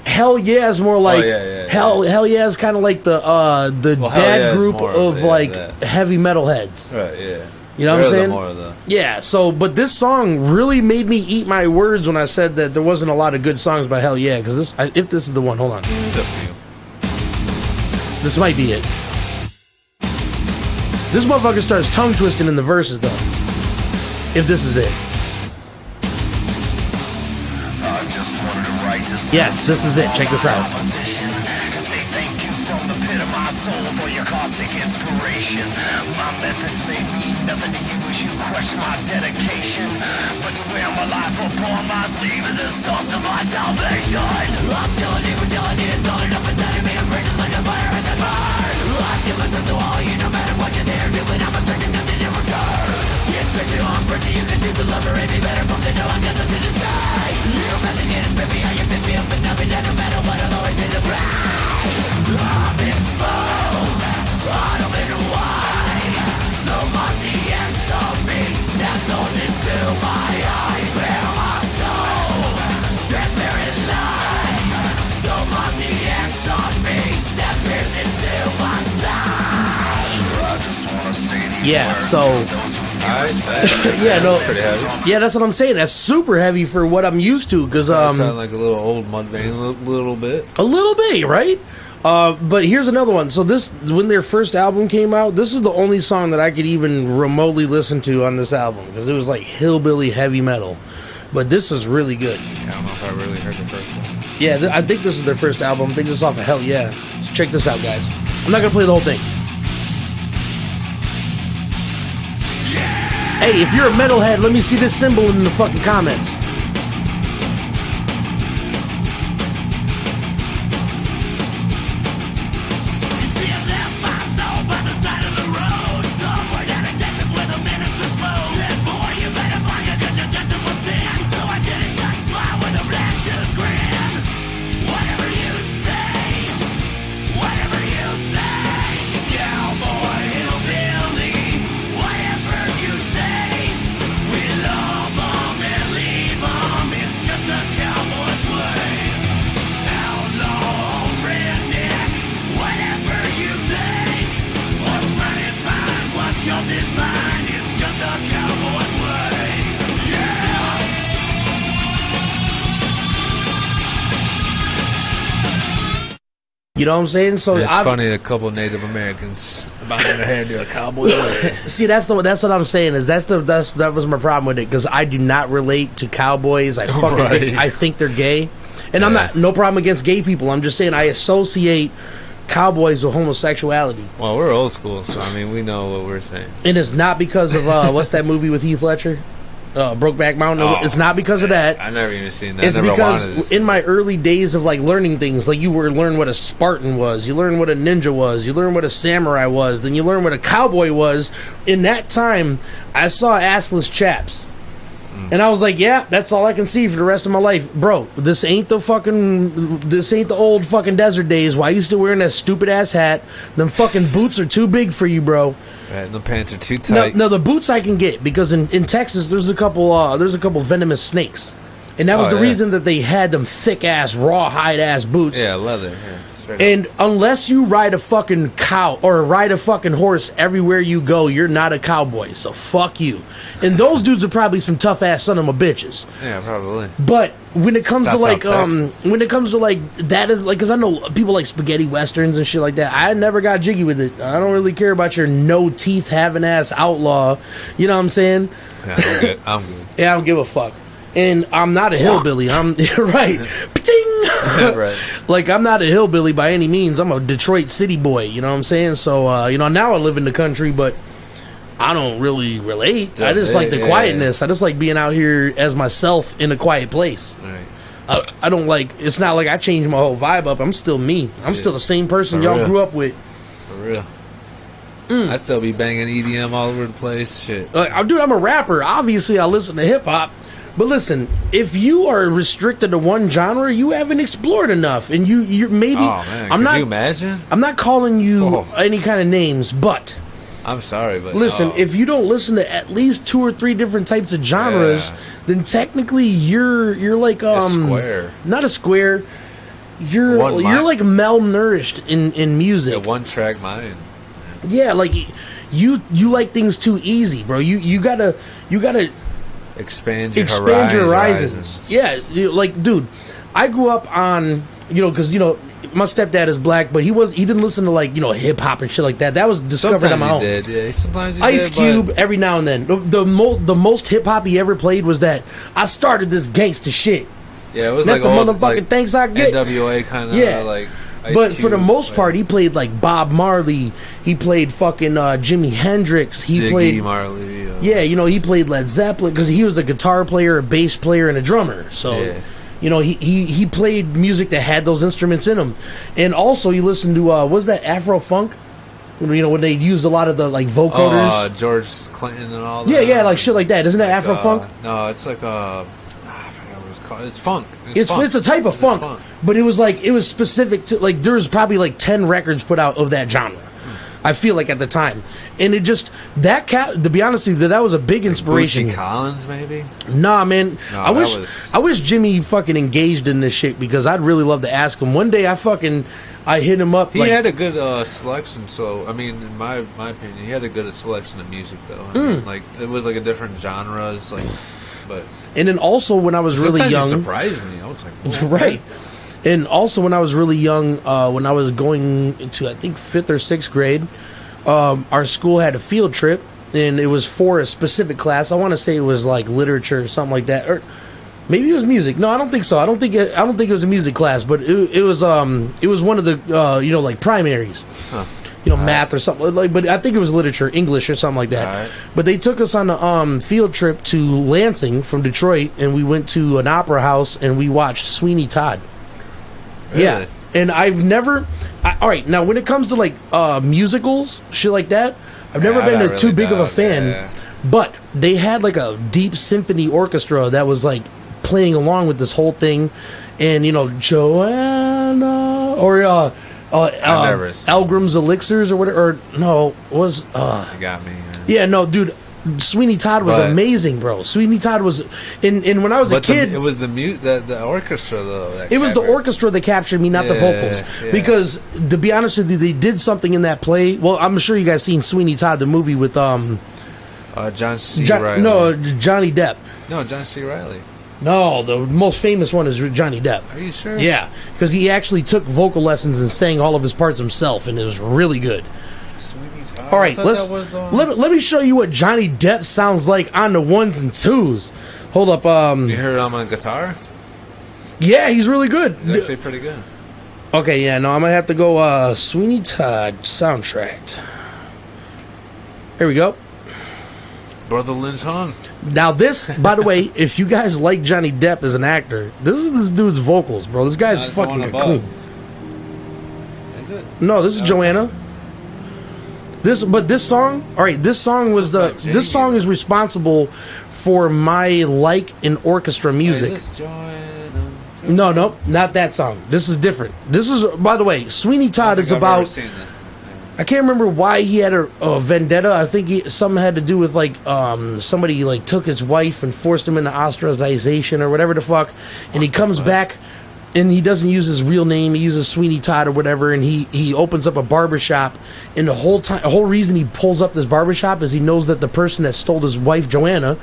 Hell Yeah is more like Hell Yeah is kind of like the Hell Yeah dad is group more of of like heavy metal heads. Right, yeah. You know what I'm They're saying? More of the, Yeah, so, but this song really made me eat my words when I said that there wasn't a lot of good songs by Hell Yeah, because if this is the one, hold on. just you. This might be it. This motherfucker starts tongue twisting in the verses, though. If this is it. Yes, this is it. Check this out. Soul for your caustic inspiration. My methods may mean nothing to you as you question my dedication. But to wear my life upon my sleeve is the source of my salvation. I'm telling you, brutality is not enough inside of me. I'm burning like a fire as I burn. I give myself to all you, no matter what you're there doing. I'm expecting nothing in return. You expect me on, pretty you can choose a lover and be better from the know. I got nothing to say. You're messing it Yeah, so Yeah, no, pretty heavy. yeah, that's what I'm saying. That's super heavy for what I'm used to. Because Sound like a little old Mudvayne, a little bit. A little bit, right? But here's another one. So this, when their first album came out, this is the only song that I could even remotely listen to on this album because it was like hillbilly heavy metal. But this is really good. Yeah, I don't know if I really heard the first one. Yeah, I think this is their first album. I think this is off of Hell Yeah. So check this out, guys. I'm not gonna play the whole thing. Hey, if you're a metalhead, let me see this symbol in the fucking comments. You know what I'm saying? So it's funny, a couple Native Americans bobbing their hair to a cowboy way. See, that's what I'm saying is that was my problem with it because I do not relate to cowboys. I fucking I think they're gay, and I'm not no problem against gay people. I'm just saying I associate cowboys with homosexuality. Well, we're old school, so I mean we know what we're saying. And it's not because of what's that movie with Heath Ledger? Brokeback Mountain. Oh, it's not because of that. I never even seen that. It's because in my early days of like learning things, like you learn what a Spartan was, you learn what a ninja was, you learn what a samurai was, then you learn what a cowboy was. In that time, I saw assless chaps. And I was like, yeah, that's all I can see for the rest of my life. Bro, this ain't the old fucking desert days why you still wearing that stupid ass hat. Them fucking boots are too big for you, bro. Right, the pants are too tight. No, the boots I can get because in Texas there's a couple venomous snakes. And that was the reason that they had them thick ass, raw hide ass boots. Yeah, leather. Yeah. And unless you ride a fucking cow or ride a fucking horse everywhere you go, you're not a cowboy. So fuck you. And those dudes are probably some tough ass son of a bitches. Yeah, probably. But when it comes to like that is like, because I know people like spaghetti westerns and shit like that. I never got jiggy with it. I don't really care about your no teeth having ass outlaw. You know what I'm saying? Yeah, I'm good. I'm good. Yeah, I don't give a fuck. And I'm not a hillbilly. I'm right. Right. Like, I'm not a hillbilly by any means. I'm a Detroit city boy. You know what I'm saying? So, now I live in the country, but I don't really relate. I just like the quietness. I just like being out here as myself in a quiet place. Right. I don't like. It's not like I changed my whole vibe up. I'm still me. I'm still the same person y'all grew up with. For real. I still be banging EDM all over the place. Shit. Dude, I'm a rapper. Obviously, I listen to hip hop. But listen, if you are restricted to one genre, you haven't explored enough, and you're maybe. Oh man, could you imagine? I'm not calling you any kind of names, but I'm sorry, but listen, if you don't listen to at least 2 or 3 different types of genres, then technically you're like a square. Not a square. You're like malnourished in music. A one-track mind. Yeah, like you like things too easy, bro. You gotta. Expand your horizons. Yeah, like, dude, I grew up on, because, my stepdad is black, but he didn't listen to, like, hip hop and shit like that. That was discovered on my own. Did, yeah. Sometimes Ice Cube, every now and then. The most hip hop he ever played was that I started this gangsta shit. Yeah, it was that's like the motherfucking things I get. NWA kind of like. But for the most part, he played like Bob Marley. He played fucking Jimi Hendrix. He played Marley. Yeah, he played Led Zeppelin because he was a guitar player, a bass player, and a drummer. So, he played music that had those instruments in them. And also, you listen to was that Afro Funk? When they used a lot of the like vocoders. George Clinton and all that. Yeah, like shit like that. Isn't that Afro Funk? No, it's like I forgot what it's called. It's funk. It's a type of funk, but it was specific to like there was probably like 10 records put out of that genre. I feel like at the time, and it just that cat. To be honest with you, that was a big inspiration. Bootsy Collins, maybe. Nah, man. No, I wish Jimmy fucking engaged in this shit because I'd really love to ask him. One day, I hit him up. He had a good selection. So I mean, in my opinion, he had a good selection of music, though. I mean, like it was like a different genres, like. But and then also when I was really young, it surprised me. I was like, whoa, right. And also when I was really young, when I was going to I think 5th or 6th grade, our school had a field trip, and it was for a specific class. I want to say it was like literature or something like that, or maybe it was music. No, I don't think so. I don't think it was a music class, but it was one of the like primaries. Huh. Math or something like, but I think it was literature, English or something like that. Right. But they took us on a field trip to Lansing from Detroit, and we went to an opera house and we watched Sweeney Todd. Really? Yeah, and I've never. All right, now when it comes to like musicals, shit like that, I've never been really too big of a fan. Yeah. But they had like a deep symphony orchestra that was like playing along with this whole thing, and Joanna or. Algrim's Elixirs or whatever. Or no, was you got me. Yeah, no, dude. Sweeney Todd was amazing, bro. Sweeney Todd was, and when I was a kid, it was the orchestra though. It was the orchestra that captured me, not the vocals. Yeah. Because to be honest with you, they did something in that play. Well, I'm sure you guys seen Sweeney Todd, the movie with John C. Reilly. No, Johnny Depp. No, John C. Reilly. No, the most famous one is Johnny Depp. Are you sure? Yeah, because he actually took vocal lessons and sang all of his parts himself, and it was really good. All right, let me show you what Johnny Depp sounds like on the ones and twos. Hold up. You heard him on guitar? Yeah, he's really good. He's actually pretty good. Okay, yeah, no, I'm gonna have to go Sweeney Todd soundtrack. There we go. Brother Lin's Hung. Now this, by the way, if you guys like Johnny Depp as an actor, this is this dude's vocals, bro. This guy's fucking cool. Is it? No, this is Joanna. This song, all right. This song is responsible for my in orchestra music. Is this Joanna? No, not that song. This is different. This is, by the way, Sweeney Todd is about. I can't remember why he had a vendetta. I think something had to do with like somebody like took his wife and forced him into ostracization or whatever the fuck, and he comes back and he doesn't use his real name. He uses Sweeney Todd or whatever, and he opens up a barbershop, and the whole reason he pulls up this barbershop is he knows that the person that stole his wife Joanna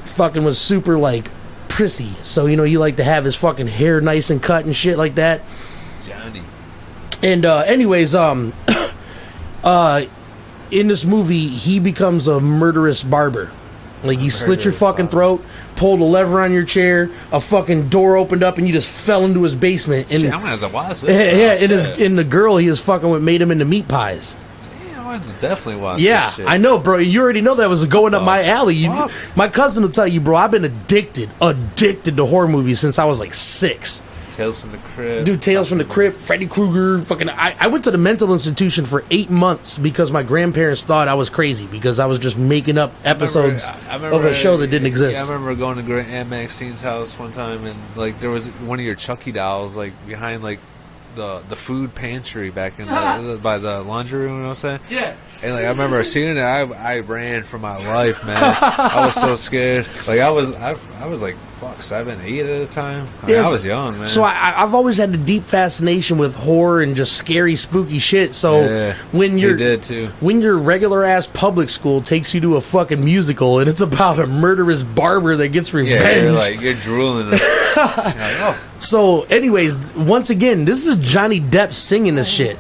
fucking was super like prissy, so he liked to have his fucking hair nice and cut and shit like that. Johnny. And anyways, in this movie, he becomes a murderous barber. Like, you slit your fucking throat, pulled a lever on your chair, a fucking door opened up, and you just fell into his basement. And, shit, I'm gonna have to watch this. Yeah, and the girl he was fucking with made him into meat pies. Damn, I definitely watch this shit. I know, bro. You already know that was going up my alley. My cousin will tell you, bro, I've been addicted to horror movies since I was like 6. Tales from the Crypt. Dude, Tales from the Crypt, Freddy Krueger, fucking... I went to the mental institution for 8 months because my grandparents thought I was crazy because I was just making up episodes of a show that didn't exist. Yeah, I remember going to Aunt Maxine's house one time, and like there was one of your Chucky dolls like behind like the food pantry back in by the laundry room, you know what I'm saying? Yeah. And like I remember seeing it, I ran for my life, man. I was so scared. Like I was like 7, 8 at the time. I was young, man. So I've always had a deep fascination with horror and just scary, spooky shit. So when your regular ass public school takes you to a fucking musical and it's about a murderous barber that gets revenge, you're drooling. You're like, oh. So, anyways, once again, this is Johnny Depp singing this shit.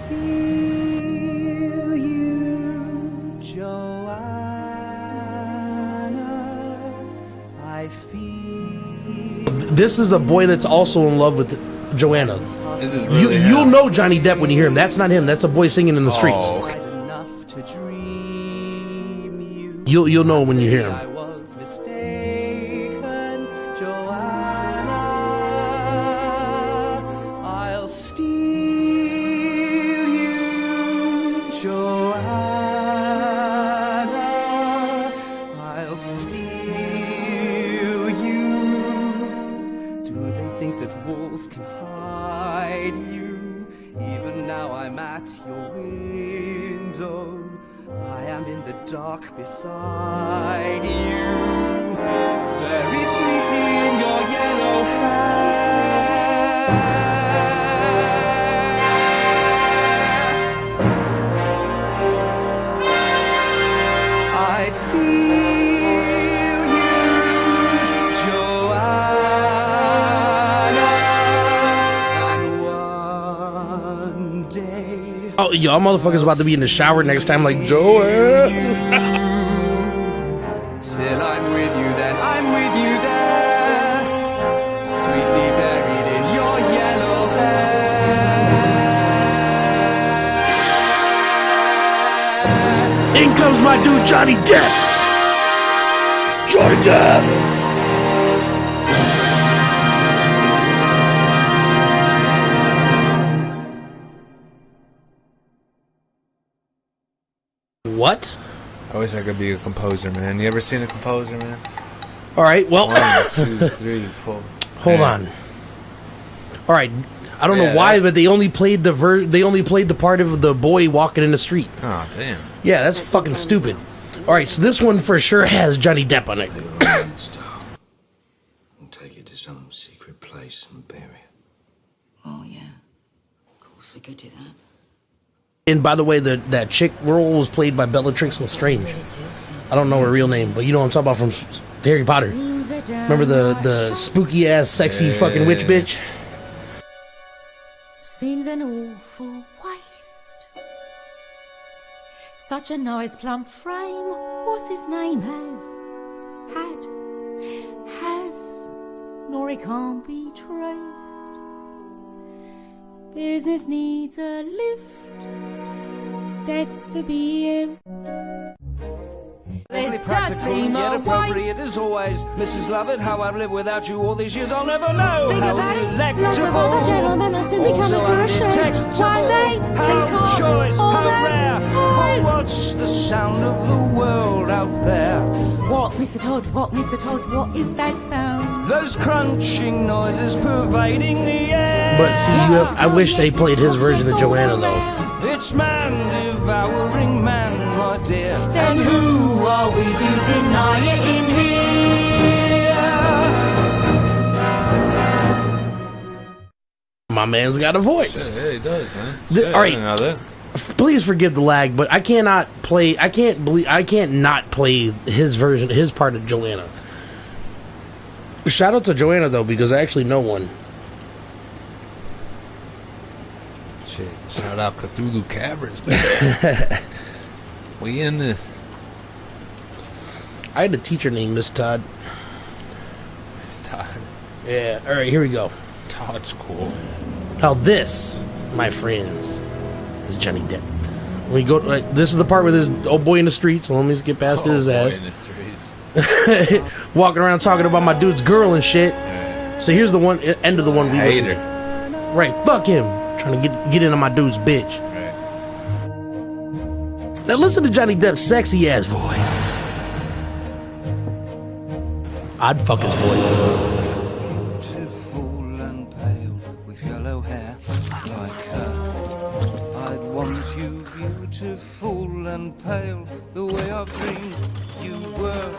This is a boy that's also in love with Joanna. This is really you'll know Johnny Depp when you hear him. That's not him. That's a boy singing in the streets. Oh, okay. You'll know when you hear him. Can hide you. Even now I'm at your window. zone. I am in the dark beside you, very sweetly in your yellow hair. I feel you, Joanna, and one day. Oh, y'all motherfuckers about to be in the shower next time, like Joel. Till I'm with you, then I'm with you there, sweetly buried in your yellow hair. In comes my dude Johnny Depp. Johnny Depp. What? I wish I could be a composer, man. You ever seen a composer, man? All right, well, 1, 2, 3, 4. hold on. All right, I don't know why, but they only played the part of the boy walking in the street. Oh, damn. Yeah, that's fucking stupid. All right, so this one for sure has Johnny Depp on it. We'll take it to some secret place and bury it. Oh, yeah. Of course, we could do that. And by the way, that chick role was played by Bellatrix Lestrange. I don't know her real name, but you know what I'm talking about from Harry Potter. Remember the spooky ass, sexy fucking witch bitch? Seems an awful waste. Such a nice plump frame. What's his name? Has, nor he can't be traced. Business needs a lift. That's to be in. Simply It practical, does seem yet a appropriate waste. as always. Mrs. Lovett, how I've lived without you all these years, I'll never know. Think How about it. delectable. Lots of other gentlemen are simply Also coming for a show. undetectable. Why they How think of choice, all how that rare. noise. For what's the sound of the world out there? What, Mr. Todd? What, Mr. Todd? What is that sound? Those crunching noises pervading the air. But see, I wish they played his version of Joanna though. It's man devouring man, my dear. Then who are we to deny it in here? My man's got a voice. Yeah, he does, man. All right. I didn't know that. Please forgive the lag, but I can't not play his version, his part of Joanna. Shout out to Joanna though, because I actually know one. Shit. Shout out Cthulhu Caverns. We in this. I had a teacher named Miss Todd. It's Todd. Yeah. All right, here we go. Todd's cool. Now this, my friends, is Johnny Depp. We go. This is the part with this old boy in the streets. So let me just get past his ass. In the streets. Walking around talking about my dude's girl and shit. So here's the one end of the one we listened to. Right, fuck him. Trying to get into my dude's bitch. Right. Now listen to Johnny Depp's sexy ass voice. I'd fuck his voice. Beautiful and pale with yellow hair like her. I'd want you beautiful and pale the way I've dreamed you were.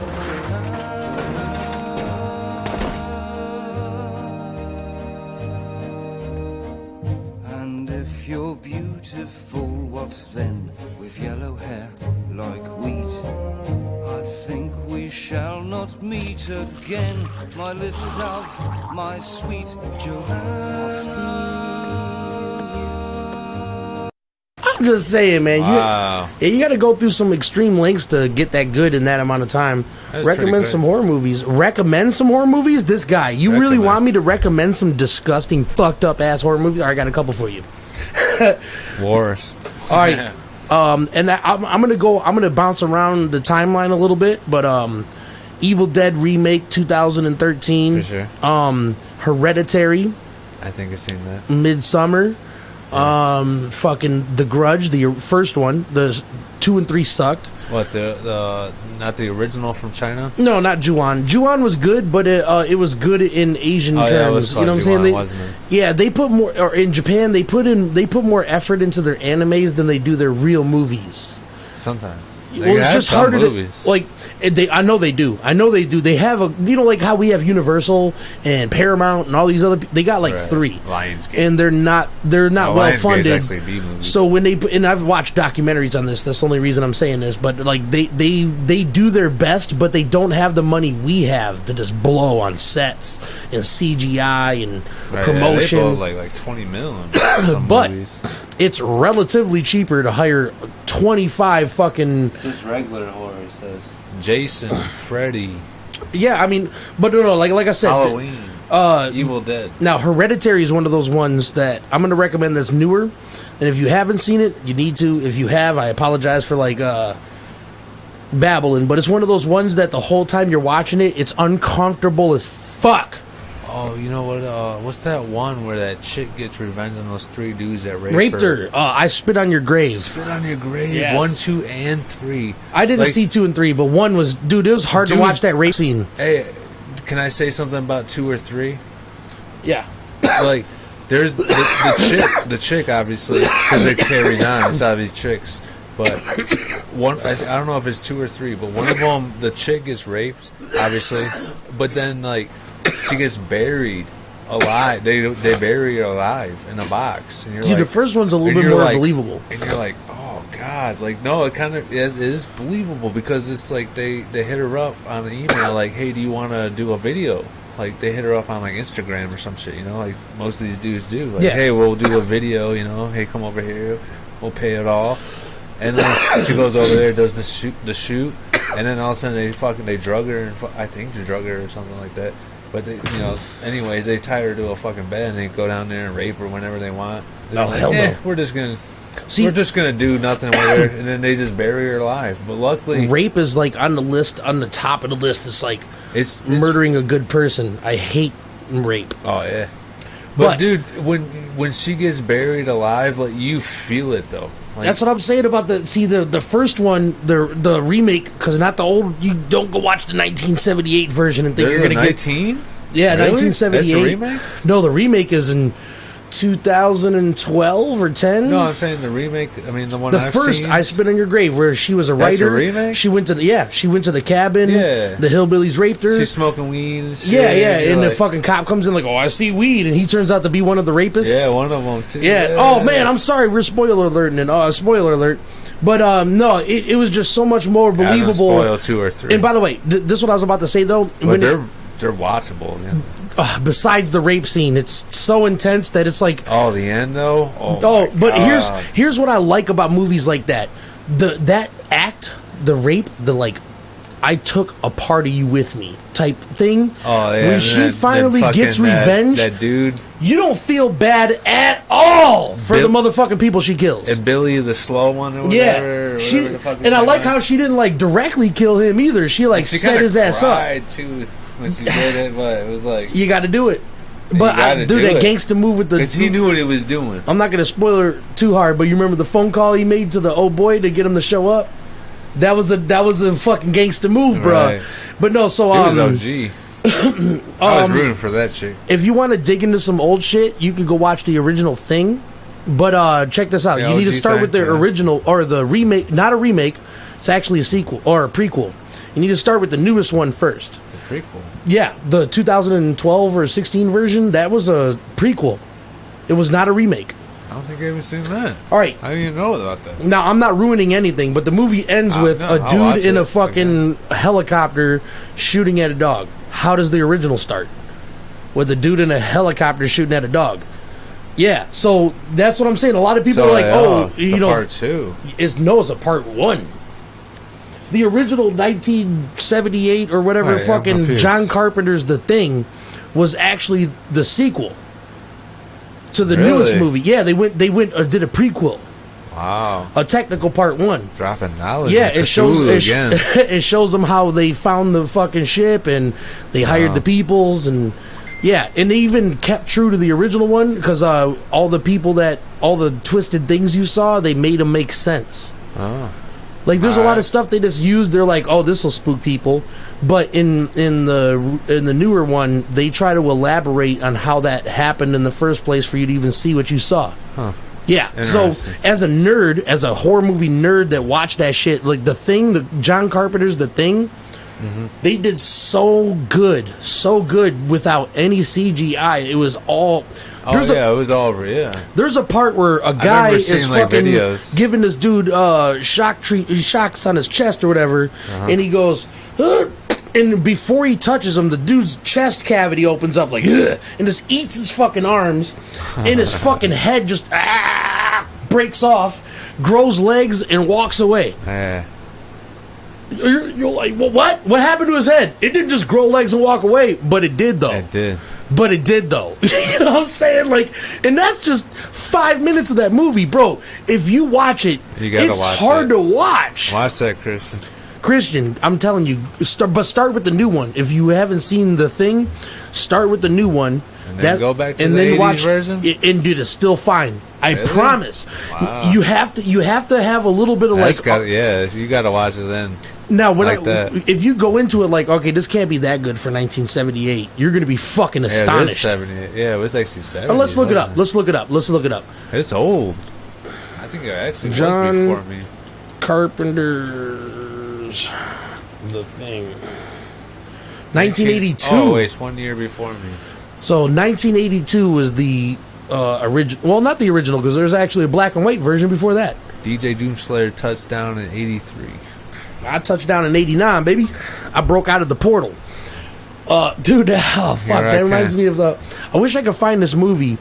And if you're beautiful, what then with yellow hair like wheat? I think we shall not meet again, my little dove, my sweet Joanna. I'm just saying, man. Wow. You got to go through some extreme lengths to get that good in that amount of time. That's Recommend pretty some great. horror movies. Recommend some horror movies? This guy. You really Recommend. want me to recommend some disgusting, fucked up ass horror movies? All right, I got a couple for you. Wars. All right. And I'm gonna bounce around the timeline a little bit, but Evil Dead remake 2013. For sure. Hereditary, I think I've seen that. Midsummer, Fucking The Grudge, the first one. The 2 and 3 sucked. What, the not the original from China? No, not Ju-on. Ju-on was good, but it was good in Asian terms. Yeah, it was you know what I'm saying? wasn't it? Yeah, they put more, or in Japan, they put more effort into their animes than they do their real movies. Sometimes. Well, it's just harder to, like, I know they do. They have like how we have Universal and Paramount and all these other. They got like 3, Lionsgate, and they're not well funded. Actually B-movies. So when and I've watched documentaries on this. That's the only reason I'm saying this. But like they do their best, but they don't have the money we have to just blow on sets and CGI and promotion. Yeah, they blow like 20 million. But movies. It's relatively cheaper to hire 25 fucking. Just regular horror, it says. Jason, Freddy. Yeah, I mean, but no, like I said, Halloween, Evil Dead. Now, Hereditary is one of those ones that I'm going to recommend that's newer. And if you haven't seen it, you need to. If you have, I apologize for like babbling, but it's one of those ones that the whole time you're watching it, it's uncomfortable as fuck. Oh, you know what? What's that one where that chick gets revenge on those 3 dudes that raped her? I Spit on Your Grave. Spit on Your Grave. Yes. 1, 2, and 3. I didn't see 2 and 3, but 1 was, dude. It was hard to watch that rape scene. Hey, can I say something about 2 or 3? Yeah. Like, there's the chick, obviously, because it carries on. It's out of these chicks. But one, I don't know if it's 2 or 3, but one of them, the chick gets raped, obviously, but then like. She gets buried alive. They bury her alive in a box. And you're See, the first one's a little bit more believable. And you're like, oh god, like no, it is believable because it's like they hit her up on an email like, hey, do you want to do a video? Like they hit her up on like Instagram or some shit, you know, like most of these dudes do. Like, hey, we'll do a video, you know. Hey, come over here, we'll pay it off. And then she goes over there, does the shoot, and then all of a sudden they drug her, and I think they drug her or something like that. But they, you know, anyways, they tie her to a fucking bed and they go down there and rape her whenever they want. No, hell no. We're just gonna do nothing with her, and then they just bury her alive. But luckily, rape is like on the list, on the top of the list. It's like it's murdering a good person. I hate rape. Oh yeah, but dude, when she gets buried alive, like you feel it though. Like, that's what I'm saying about the first one, the remake, because not the old. You don't go watch the 1978 version and think you're gonna 19? get. Yeah, really? 1978. That's the remake? No, the remake is in 2012 or 10. No, I'm saying the remake. I mean the one. The first, I Spit on Your Grave, where she was a writer. That's a remake? She went to the cabin. Yeah, the hillbillies raped her. She's smoking weed. And shit, yeah, and the fucking cop comes in like, oh, I see weed, and he turns out to be one of the rapists. Yeah, one of them too. Yeah. Oh man, I'm sorry, we're spoiler alerting, and spoiler alert. But no, it was just so much more believable. Spoil 2 or 3. And by the way, this is what I was about to say though. But they're watchable, man. Besides the rape scene, it's so intense that it's like. Oh, the end though. But here's what I like about movies like that. That act, the rape, the like, I took a part of you with me type thing. Oh yeah. When she finally gets revenge, that dude, you don't feel bad at all for the motherfucking people she kills. And Billy, the slow one, or whatever. Yeah, and I like how she didn't like directly kill him either. She like set his ass up. Too, when she did it, but it was like you got to do it. But dude, that gangster move with the, because he knew what he was doing. I'm not gonna spoil her too hard, but you remember the phone call he made to the old boy to get him to show up? That was a fucking gangster move, bro. Right. But no, so she was OG. I was rooting for that chick. If you want to dig into some old shit, you can go watch the original Thing. But check this out. You need to start with the original or the remake. Not a remake. It's actually a sequel or a prequel. You need to start with the newest one first. The prequel. Yeah, the 2012 or 16 version. That was a prequel. It was not a remake. I don't think I've ever seen that. All right. I didn't even know about that. Now, I'm not ruining anything, but the movie ends with a dude in a fucking helicopter shooting at a dog. How does the original start? With a dude in a helicopter shooting at a dog. Yeah, so that's what I'm saying. A lot of people are like, it's part 2. It's a part 1. The original 1978 or whatever fucking John Carpenter's The Thing was actually the sequel to the newest movie. Yeah, they did a prequel. Wow. A technical part 1. Dropping knowledge. Yeah, it shows them how they found the fucking ship and they hired the peoples and Yeah, and they even kept true to the original one because all the twisted things you saw, they made them make sense. Oh. Like, there's a lot of stuff they just used. They're like, oh, this will spook people. But in the newer one, they try to elaborate on how that happened in the first place for you to even see what you saw. Huh. Yeah, so as a nerd, as a horror movie nerd that watched that shit, like the John Carpenter's The Thing, they did so good without any CGI. It was all... it was all real. There's a part where a guy is fucking giving this dude shocks on his chest or whatever, and he goes... And before he touches him, the dude's chest cavity opens up like, ugh, and just eats his fucking arms, and his fucking head just breaks off, grows legs, and walks away. You're like, well, what? What happened to his head? It didn't just grow legs and walk away, but it did, though. It did. But it did, though. You know what I'm saying? Like, and that's just 5 minutes of that movie, bro. If you watch it, it's hard to watch. Watch that, Christian, I'm telling you, start with the new one. If you haven't seen The Thing, start with the new one. And then go back to the 80s version? And dude, it's still fine. I promise. Wow. You have to have a little bit of you got to watch it then. Now, if you go into it like, okay, this can't be that good for 1978, you're going to be fucking astonished. It was actually 70. Let's look it up. Let's look it up. It's old. I think it actually was before me. Carpenter's The Thing. 1982. Oh, wait, it's 1 year before me. So 1982 was the original. Well, not the original, because there's actually a black and white version before that. DJ DoomSlayeR touchdown in 83. I touched down in 89, baby. I broke out of the portal. Dude, oh, fuck. That reminds me of the... I wish I could find this movie.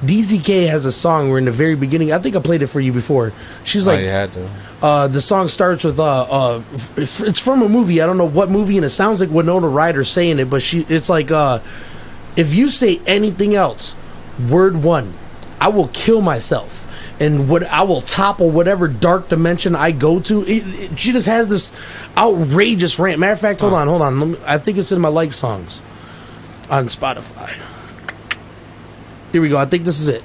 DZK has a song where in the very beginning... I think I played it for you before. She's like... you had to. The song starts with... it's from a movie. I don't know what movie, and it sounds like Winona Ryder saying it, but it's like... if you say anything else, word one, I will kill myself. And I will topple whatever dark dimension I go to. She just has this outrageous rant. Matter of fact, hold on. I think it's in my like songs on Spotify. Here we go. I think this is it.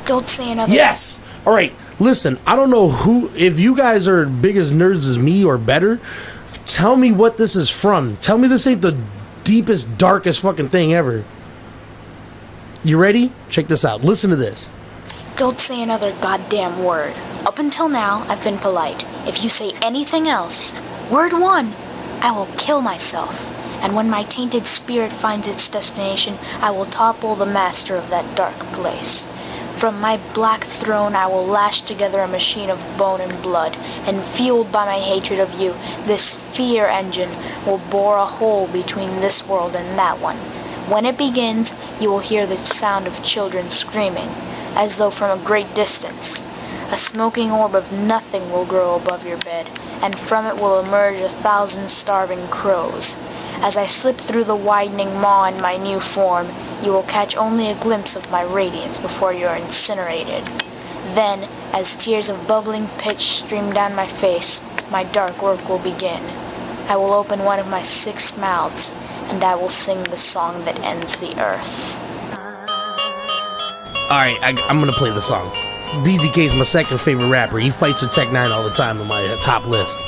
Don't say another. Yes. All right. Listen, I don't know if you guys are big as nerds as me or better. Tell me what this is from. Tell me this ain't the deepest, darkest fucking thing ever. You ready? Check this out. Listen to this. Don't say another goddamn word. Up until now, I've been polite. If you say anything else, word one, I will kill myself. And when my tainted spirit finds its destination, I will topple the master of that dark place. From my black throne, I will lash together a machine of bone and blood, and fueled by my hatred of you, this fear engine will bore a hole between this world and that one. When it begins, you will hear the sound of children screaming, as though from a great distance. A smoking orb of nothing will grow above your bed, and from it will emerge 1,000 starving crows. As I slip through the widening maw in my new form, you will catch only a glimpse of my radiance before you are incinerated. Then, as tears of bubbling pitch stream down my face, my dark work will begin. I will open one of my 6 mouths, and I will sing the song that ends the earth. Alright, I'm gonna play the song. DZK is my second favorite rapper. He fights with Tech 9 all the time on my top list.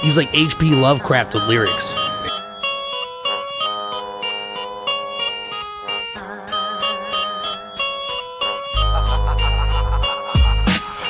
He's like H.P. Lovecraft with lyrics.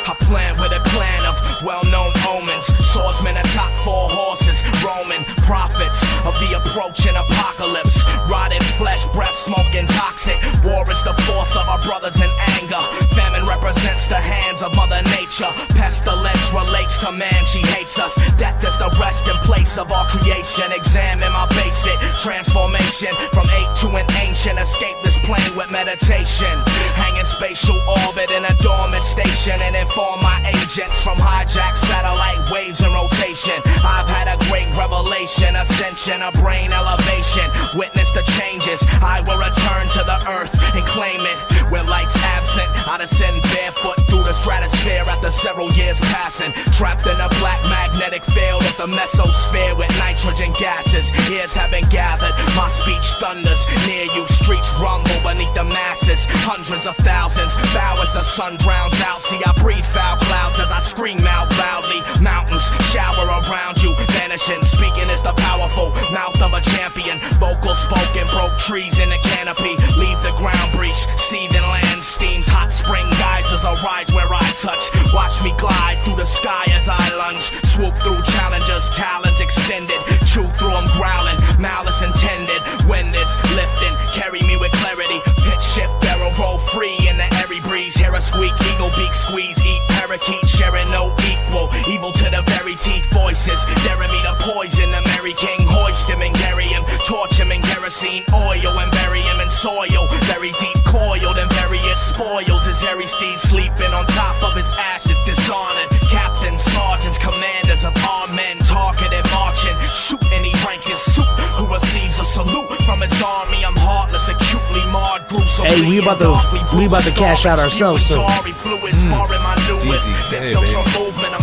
I plan with a clan of well-known omens, swordsmen atop 4 horses, Roman prophets of the approaching apocalypse. Rotted flesh, breath smoking toxic. War is the force of our brothers in anger. Famine represents the hands of Mother Nature. Pestilence relates to man, she hates us. Death is the resting place of our creation. Examine my basic transformation from ape to an ancient. Escape this plane with meditation. Hang in spatial orbit in a dormant station and inform my agents from hijacked satellite waves in rotation. I've had a great revelation, ascension, a brain elevation. Witness the changes. I will return to the earth and claim it. Where light's absent, I descend barefoot through the stratosphere after several years passing. Trapped in a black magnetic field of the mesosphere with night nitrogen gases. Ears have been gathered, my speech thunders. Near you, streets rumble beneath the masses. Hundreds of thousands bow as the sun drowns out. See, I breathe foul clouds as I scream out loudly. Mountains shower around you, vanishing. Speaking is the powerful mouth of a champion. Vocal spoken, broke trees in the canopy. Leave the ground breach, seething land steams. Hot spring geysers arise where I touch. Watch me glide through the sky as I lunge. Swoop through challengers, talons extended. Chew through them growling, malice intended. Wind is lifting, carry me with clarity. Pitch shift, barrel roll free in the airy breeze. Hear a squeak, eagle beak squeeze. Eat parakeet, sharing no equal. Evil to the very teeth, voices daring me to poison the Mary King. Hoist him and carry him, torch him in kerosene oil and bury him in soil. Very deep coiled in various spoils. His hairy steed sleeping on top of his ashes, dishonored. Captains, sergeants, commanders of all men, targeted marching. Shoot any rank in suit who receives a salute from his army. I'm heartless, acutely marred, gruesome. Hey, we about to cash out ourselves, so. I'm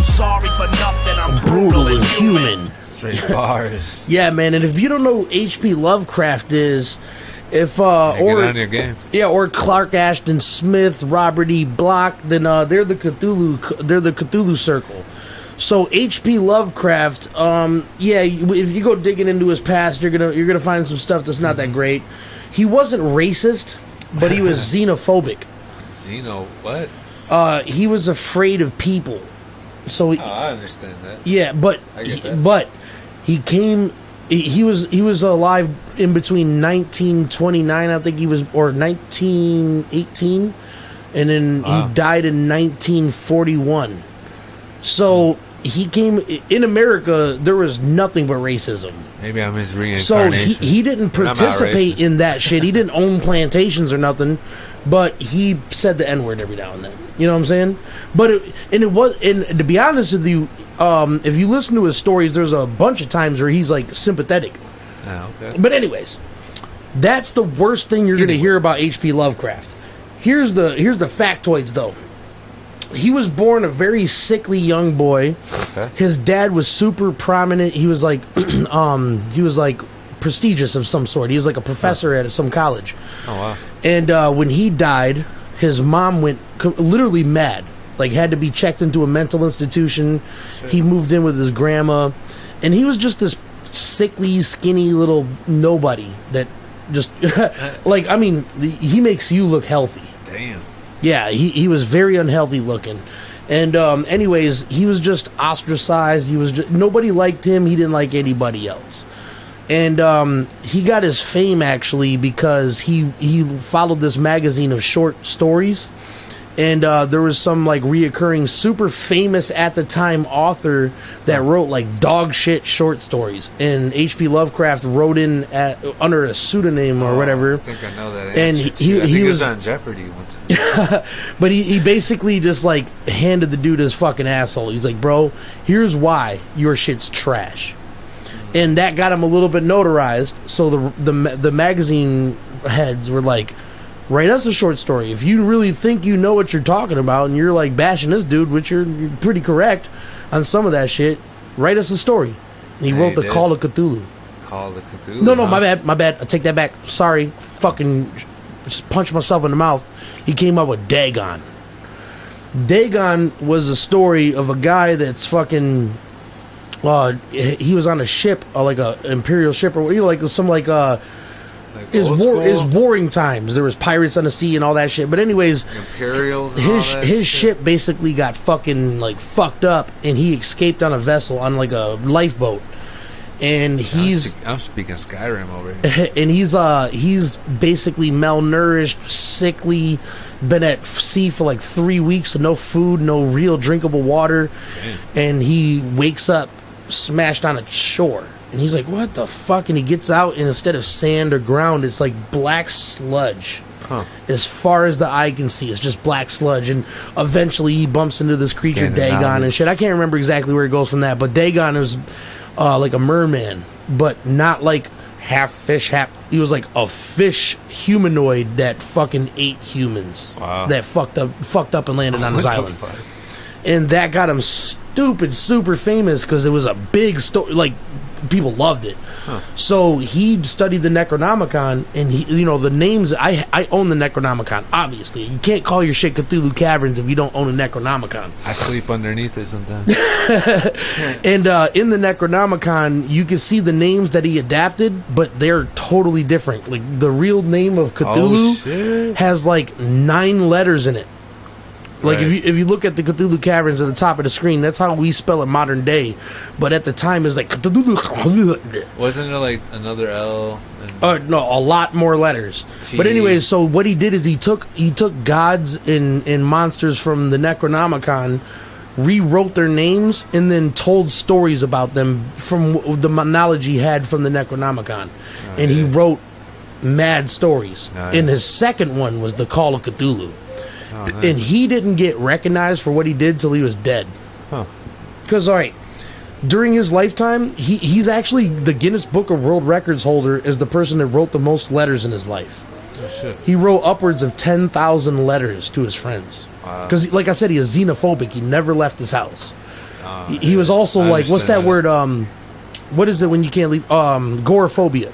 sorry for nothing. I'm brutal and human. Straight bars. Yeah, man. And if you don't know who H.P. Lovecraft is, if get on your game. Yeah, or Clark Ashton Smith, Robert E. Block, then they're the Cthulhu Circle. So H.P. Lovecraft, yeah, if you go digging into his past, you're gonna find some stuff that's not that great. He wasn't racist, but he was xenophobic. What? He was afraid of people. So I understand that. Yeah, but he was alive in between 1929, I think he was, or 1918, and then he died in 1941. So he came in America. There was nothing but racism. Maybe I'm his reincarnation. So he didn't participate in that shit. He didn't own plantations or nothing, but he said the N-word every now and then. You know what I'm saying? But to be honest with you, if you listen to his stories, there's a bunch of times where he's like sympathetic. Oh, okay. But anyways, that's the worst thing you're going to hear about H.P. Lovecraft. Here's the factoids though. He was born a very sickly young boy. Okay. His dad was super prominent. He was like prestigious of some sort. He was like a professor at some college. Oh wow. And when he died, his mom went literally mad. Like, had to be checked into a mental institution. Shit. He moved in with his grandma. And he was just this sickly, skinny little nobody that just... like, I mean, he makes you look healthy. Damn. Yeah, he was very unhealthy looking. And anyways, he was just ostracized. Nobody liked him. He didn't like anybody else. And he got his fame actually because he followed this magazine of short stories, and there was some like reoccurring super famous at the time author that wrote like dog shit short stories, and H.P. Lovecraft wrote in under a pseudonym or whatever. I think I know that. And he was on Jeopardy one time. But he basically just like handed the dude his fucking asshole. He's like, bro, here's why your shit's trash. And that got him a little bit notarized. So the magazine heads were like, write us a short story. If you really think you know what you're talking about and you're like bashing this dude, which you're pretty correct on some of that shit, write us a story. And he wrote the Call of Cthulhu. Call of Cthulhu? No, my bad. I take that back. Sorry. Fucking punched myself in the mouth. He came up with Dagon. Dagon was a story of a guy that's fucking... he was on a ship, like a imperial ship, or like some his warring times. There was pirates on the sea and all that shit. But anyways, Imperials. And his ship basically got fucking like fucked up, and he escaped on a vessel on like a lifeboat. And I'm speaking Skyrim over here. And he's basically malnourished, sickly, been at sea for like 3 weeks with no food, no real drinkable water. Damn. And he wakes up smashed on a shore, and he's like, what the fuck? And he gets out, and instead of sand or ground, it's like black sludge. As far as the eye can see, it's just black sludge. And eventually he bumps into this creature, Dagon, and shit. I can't remember exactly where it goes from that, but Dagon is like a merman, but not like half fish, half... He was like a fish humanoid that fucking ate humans. Wow. That fucked up and landed on his island. And that got him stupid, super famous because it was a big story. Like, people loved it. So he studied the Necronomicon, and the names. I own the Necronomicon. Obviously, you can't call your shit Cthulhu Caverns if you don't own a Necronomicon. I sleep underneath it sometimes. And in the Necronomicon, you can see the names that he adapted, but they're totally different. Like the real name of Cthulhu has like 9 letters in it. Like Right. if you look at the Cthulhu Caverns at the top of the screen, that's how we spell it modern day. But at the time, it's like Cthulhu. Wasn't it like another L? And No, a lot more letters. T. But anyways, so what he did is he took gods and monsters from the Necronomicon, rewrote their names, and then told stories about them from the knowledge he had from the Necronomicon. And he wrote mad stories. Nice. And his second one was the Call of Cthulhu. Oh, nice. And he didn't get recognized for what he did till he was dead. Because, all right, during his lifetime, he's actually the Guinness Book of World Records holder as the person that wrote the most letters in his life. Oh, shit. He wrote upwards of 10,000 letters to his friends. Because, like I said, he is xenophobic. He never left his house. He was also like, what's that word? What is it when you can't leave? Agoraphobic.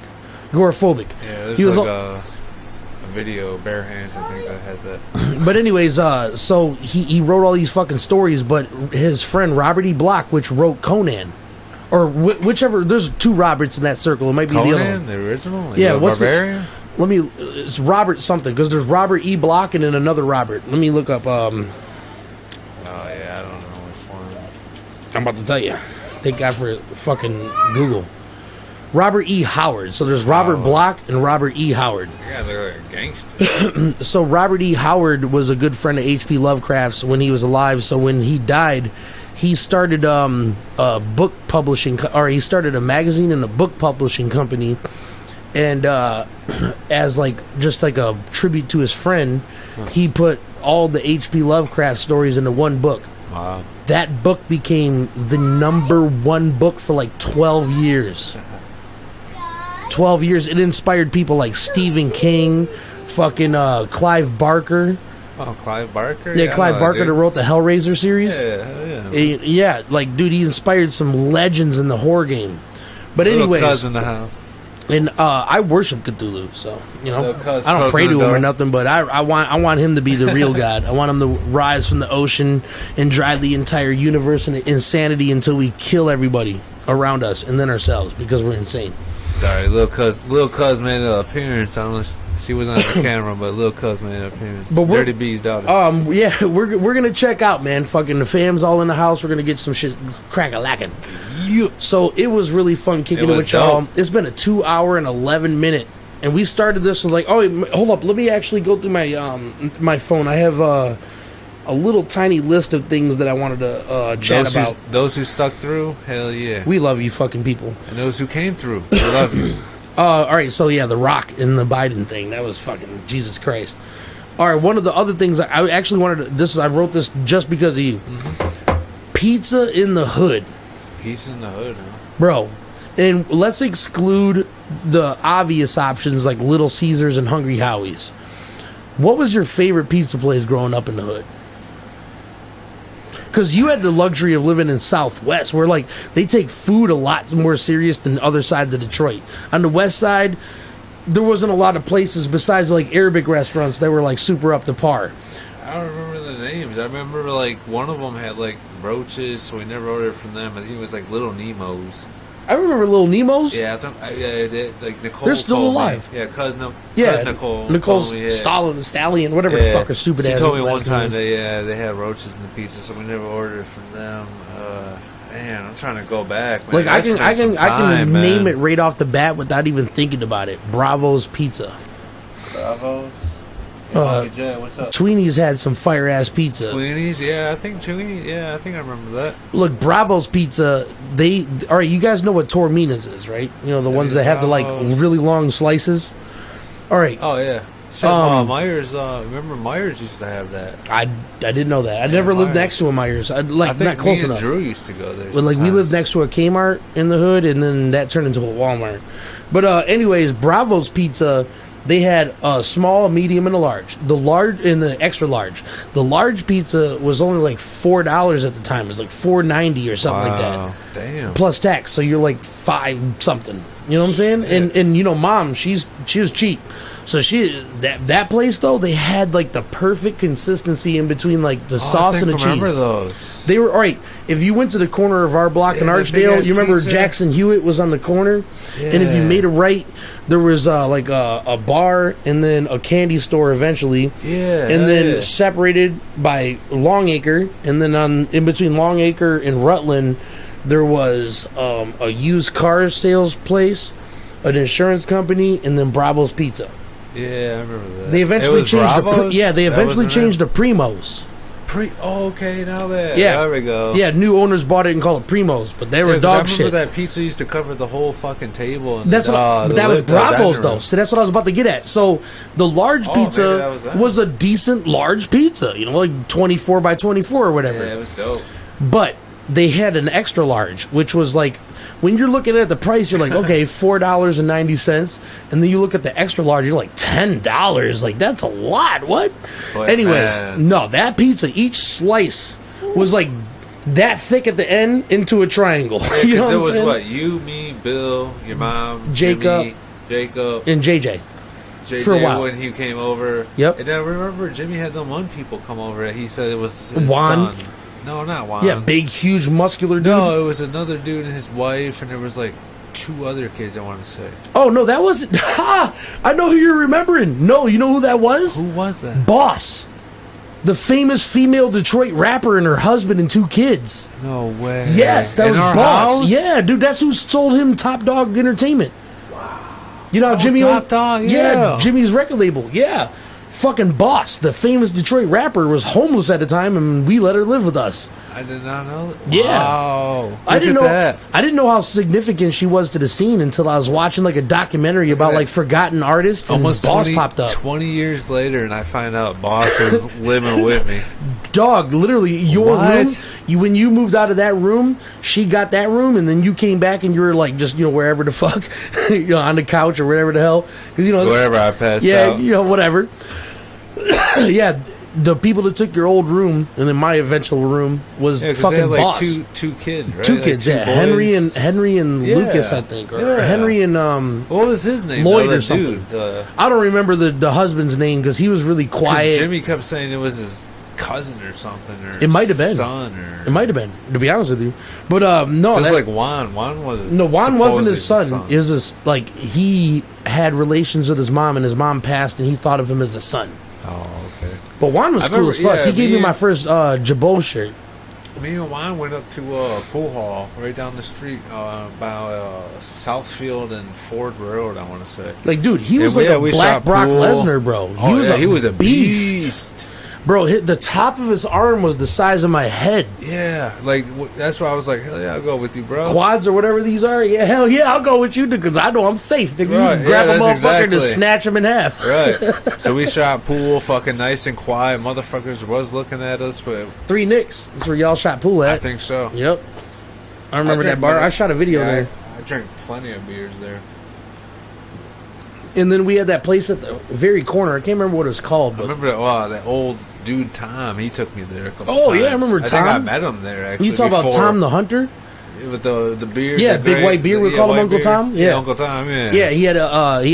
Yeah, there's He was a video, Bare Hands, I think that has that. But anyways, so he wrote all these fucking stories, but his friend Robert E. Bloch, which wrote Conan, or whichever, there's 2 Roberts in that circle. It might be the other Conan, one. the original? Like Yeah, the what's Barbarian? it's Robert something, because there's Robert E. Bloch and then another Robert. Let me look up. Oh, yeah, I don't know which one. I'm about to tell you. Thank God for fucking Google. Robert E. Howard. So there's Robert Bloch and Robert E. Howard. Yeah, they're like gangsters. So Robert E. Howard was a good friend of H.P. Lovecraft's when he was alive. So when he died, he started a book publishing, or he started a magazine and a book publishing company. And as like just like a tribute to his friend, he put all the H.P. Lovecraft stories into one book. Wow. That book became the #1 book for like 12 years. 12 years. It inspired people like Stephen King, fucking Clive Barker. Oh, Clive Barker? Yeah, Clive Barker that wrote the Hellraiser series. Yeah. Yeah, like, dude, he inspired some legends in the horror game. But anyways, cousin in the house. And I worship Cthulhu, so I don't pray to him or door. nothing, but I want him to be the real God. I want him to rise from the ocean and drive the entire universe into insanity until we kill everybody around us and then ourselves because we're insane. Sorry, Lil Cuz made an appearance. I don't know if she wasn't on the camera, but Lil Cuz made an appearance. But Dirty B's daughter. Yeah, we're gonna check out, man. Fucking the fam's all in the house. We're gonna get some shit crack-a-lackin'. So it was really fun kicking it with y'all. dope. It's been a 2 hour and 11 minute, and we started this with like, oh, hold up, let me actually go through my my phone. I have a little tiny list of things that I wanted to chat about. Those who stuck through, hell yeah. We love you, fucking people. And those who came through, we love you. All right, so yeah, The Rock and the Biden thing. That was fucking Jesus Christ. All right, one of the other things I actually wanted to... I wrote this just because of you. Pizza in the Hood. Pizza in the Hood, huh? Bro, and let's exclude the obvious options like Little Caesars and Hungry Howie's. What was your favorite pizza place growing up in the hood? Because you had the luxury of living in Southwest, where like they take food a lot more serious than other sides of Detroit. On the West Side, there wasn't a lot of places besides like Arabic restaurants that were like super up to par. I don't remember the names. I remember like one of them had like roaches, so we never ordered from them. I think it was like Little Nemo's. I remember Little Nemo's. Yeah, I thought like Nicole. They're still told me. alive. Yeah, cuz Nicole. Nicole's told me, Stallion, whatever the fuck her stupid she ass. She told me one last time name. they had roaches in the pizza, so we never ordered from them. Man, I'm trying to go back. Man. Like I can man. name it right off the bat without even thinking about it. Bravo's Pizza. Bravo's. What's up? Tweeny's had some fire ass pizza. Tweeny's, yeah, I think I remember that. Look, Bravo's Pizza. All right. You guys know what Torminas is, right? You know the ones that have the like really long slices. All right. Oh yeah. Shit, Myers. Remember Myers used to have that. I didn't know that. I never lived next to a Myers. I think not close enough. Drew used to go there. But like we lived next to a Kmart in the hood, and then that turned into a Walmart. But anyways, Bravo's Pizza They had a small, a medium, and a large. The large and the extra large. The large pizza was only like $4 at the time. It was like $4.90 or something like that. Damn. Plus tax, so you're like $5 something. You know what I'm saying? And you know, Mom, she was cheap. So that place though, they had like the perfect consistency in between like the sauce and the cheese. I remember those. They were all right. If you went to the corner of our block in Archdale, you remember pizza? Jackson Hewitt was on the corner, and if you made a right, there was like a bar and then a candy store eventually, and then separated by Longacre, and then in between Longacre and Rutland, there was a used car sales place, an insurance company, and then Bravo's Pizza. Yeah, I remember that. They eventually changed. They eventually changed to Primo's. Okay, now that. Yeah. There we go. Yeah, new owners bought it and called it Primo's, but they were dog shit. I remember that pizza used to cover the whole fucking table. And that's that was Bravo's though. So that's what I was about to get at. So the large pizza was a decent large pizza, you know, like 24 by 24 or whatever. Yeah, it was dope. But they had an extra large, which was like, when you're looking at the price, you're like, okay, $4.90, and then you look at the extra large, you're like $10. Like, that's a lot. What? But anyways, no, that pizza, each slice was like that thick at the end into a triangle. Yeah, you know it what was I'm what? You, me, Bill, your mom, Jacob, and JJ. JJ for a while when he came over. Yep. And then I remember Jimmy had them one people come over. He said it was his Juan. son. No, not Juan. Yeah, big, huge, muscular dude. No, it was another dude and his wife, and there was like 2 other kids, I want to say. Oh, no, that wasn't... Ha! I know who you're remembering. No, you know who that was? Who was that? Boss. The famous female Detroit rapper and her husband and 2 kids. No way. Yes, that was Boss. House? Yeah, dude, that's who sold him Top Dog Entertainment. Wow. You know how Jimmy... Top Dog, yeah. Jimmy's record label, yeah. Fucking Boss, the famous Detroit rapper, was homeless at the time, and we let her live with us. I did not know that. Yeah. Wow. I didn't know how significant she was to the scene until I was watching like a documentary about like forgotten artists, and almost Boss popped up 20 years later, and I find out Boss was living with me. Dog, literally, your room, when you moved out of that room, she got that room, and then you came back and you were like, just, you know, wherever the fuck, you know, on the couch or whatever the hell. Because, you know, wherever I passed out. Yeah, you know, whatever. Yeah, the people that took your old room and then my eventual room was fucking they had like Boss. Two kids, right? 2 kids, like 2 boys. Henry and Lucas, I think, or Henry and what was his name? Lloyd or something. I don't remember the husband's name because he was really quiet. Jimmy kept saying it was his cousin or something, or it might have been son, or it might have been, to be honest with you. But no, just like Juan was Juan wasn't his son. It was his, like, he had relations with his mom, and his mom passed, and he thought of him as a son. Oh, okay. But Juan was cool as fuck. He gave me my first Jabot shirt. Me and Juan went up to pool hall right down the street about Southfield and Ford Road, I want to say. Like, dude, he was like a black Brock Lesnar, bro. He was a beast. Bro, the top of his arm was the size of my head. Yeah, like, that's why I was like, hell yeah, I'll go with you, bro. Quads or whatever these are? Yeah, hell yeah, I'll go with you, because I know I'm safe, nigga. Right, you can grab a motherfucker exactly. and snatch him in half. Right. So we shot pool, fucking nice and quiet. Motherfuckers was looking at us, but... 3 Nicks. That's where y'all shot pool at. I think so. Yep. I remember that bar. I shot a video there. I drank plenty of beers there. And then we had that place at the very corner. I can't remember what it was called. But I remember that old dude Tom. He took me there a couple times. Yeah, I remember Tom. I think I met him there, actually. You talk about Tom the Hunter? With the beard. Yeah, big white beard. We call him Uncle Tom. Yeah, Uncle Tom, yeah. Yeah, he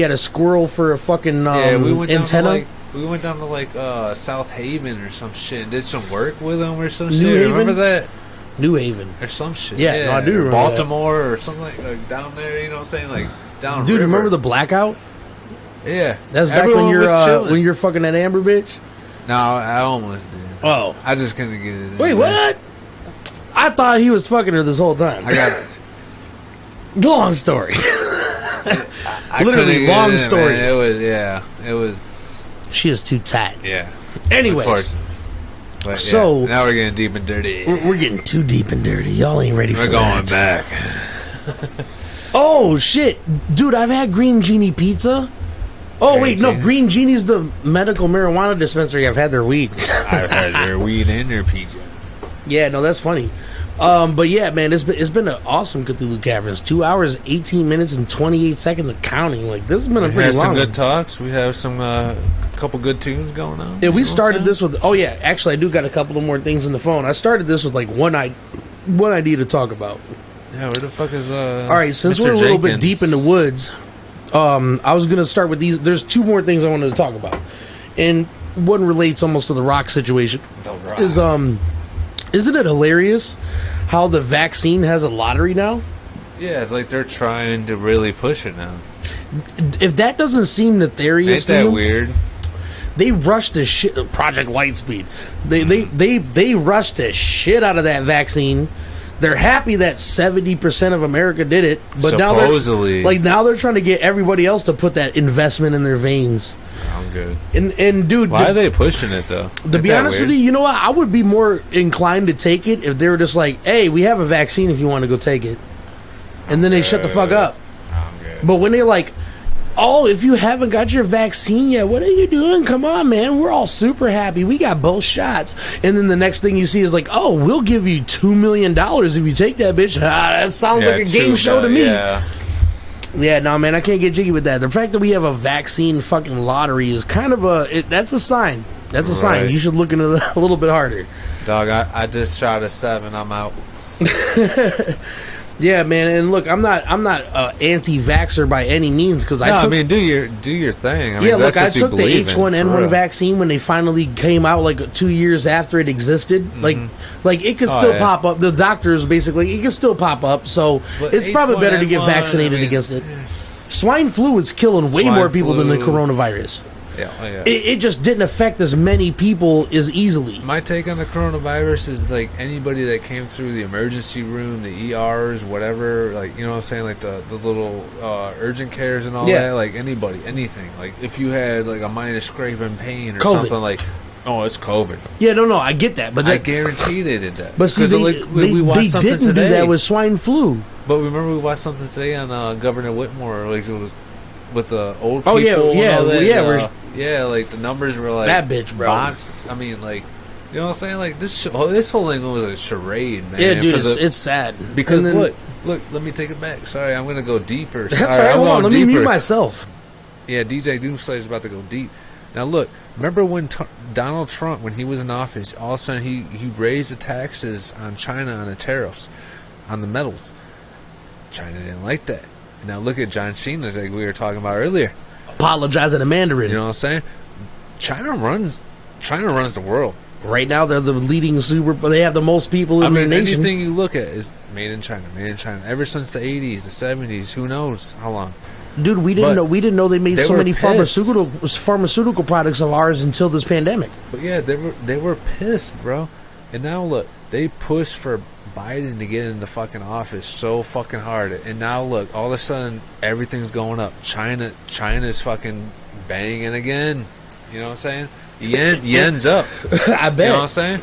had a squirrel for a fucking we went antenna. We went down to South Haven or some shit and did some work with him or some New shit. Haven? Remember that? New Haven. Or some shit. Yeah, no, I do remember Baltimore or something like down there, you know what I'm saying? Like down Dude, river. remember the blackout? Yeah. That's back when you're fucking that Amber bitch? No, I almost did. Oh. I just couldn't get it in. Wait, what? I thought he was fucking her this whole time. I got it. Long story. Literally long story. Man. It was. She is too tight. Yeah. Anyways. But so now we're getting deep and dirty. We're getting too deep and dirty. Y'all ain't ready for that. We're going back. Oh shit, dude! I've had Green Genie pizza. Oh wait, no, Green Genie's the medical marijuana dispensary. I've had their weed. I've had their weed and their pizza. Yeah, no, that's funny. But yeah, man, it's been an awesome Cthulhu Caverns. 2 hours, 18 minutes, and 28 seconds of counting. Like, this has been a pretty long some good one. talks. We have some couple good tunes going on. Yeah, we started this with. Oh yeah, actually, I do got a couple of more things in the phone. I started this with like one idea to talk about. Yeah, where the fuck is All right, since Mr. we're a little bit Jenkins? deep in the woods, I was gonna start with these. There's two more things I wanted to talk about, and one relates almost to the Rock situation. The Rock. Isn't it hilarious how the vaccine has a lottery now? Yeah, like they're trying to really push it now. If that doesn't seem nefarious Ain't to that you, weird? they rushed the shit. Project Lightspeed. They rushed the shit out of that vaccine. They're happy that 70% of America did it, but supposedly, now they're trying to get everybody else to put that investment in their veins. I'm good. And dude, why are they pushing it though? To be honest with you, you know what? I would be more inclined to take it if they were just like, "Hey, we have a vaccine if you want to go take it," and then they shut the fuck up. I'm good. But when they're like, "Oh, if you haven't got your vaccine yet, what are you doing? Come on, man. We're all super happy. We got both shots." And then the next thing you see is like, "Oh, we'll give you $2 million if you take that bitch." That sounds like a game show to me. Yeah, no, man, I can't get jiggy with that. The fact that we have a vaccine fucking lottery is kind of that's a sign. That's a sign. You should look into it a little bit harder. Dog, I just shot a 7. I'm out. Yeah, man, and look, I'm not anti-vaxxer by any means because I mean, do your thing. I mean, yeah, look, I that's what took the you believe in, H1N1 vaccine when they finally came out, like 2 years after it existed. Like it could still pop up. The doctors basically, it could still pop up. So but it's probably better to get H1N1, vaccinated against it. Swine flu is killing way more people than the coronavirus. Yeah. It just didn't affect as many people as easily. My take on the coronavirus is like anybody that came through the emergency room, the ERs, whatever, like, you know what I'm saying, like the little urgent cares and all that, like anybody, anything. Like if you had like a minor scrape and pain or COVID. something, like, oh, it's COVID. Yeah, no, I get that, but I guarantee they did that. But see, they didn't do that with swine flu. But remember, we watched something today on Governor Whitmore, like it was with the old Oh, people. yeah, and all that, yeah. Yeah, like the numbers were like that bitch, bro. Boxed. I mean, like, you know what I'm saying? Like this whole thing was a charade, man. Yeah, dude, it's sad. Because look, let me take it back. Sorry, I'm gonna go deeper. That's all right. Hold on, let me mute myself. Yeah, DJ DoomSlayeR is about to go deep. Now look, remember when Donald Trump, when he was in office, all of a sudden he raised the taxes on China on the tariffs, on the metals. China didn't like that. And now look at John Cena, like we were talking about earlier. Apologizing to Mandarin. You know what I'm saying? China runs the world. Right now, they're the leading they have the most people in their nation. Anything you look at is made in China. Ever since the 80s, the 70s, who knows how long? Dude, we didn't know they made so many pharmaceutical products of ours until this pandemic. But yeah, they were pissed, bro. And now look, they pushed for Biden to get into fucking office so fucking hard, and now look, all of a sudden everything's going up. China's fucking banging again. You know what I'm saying? Yen's up. I bet. You know what I'm saying?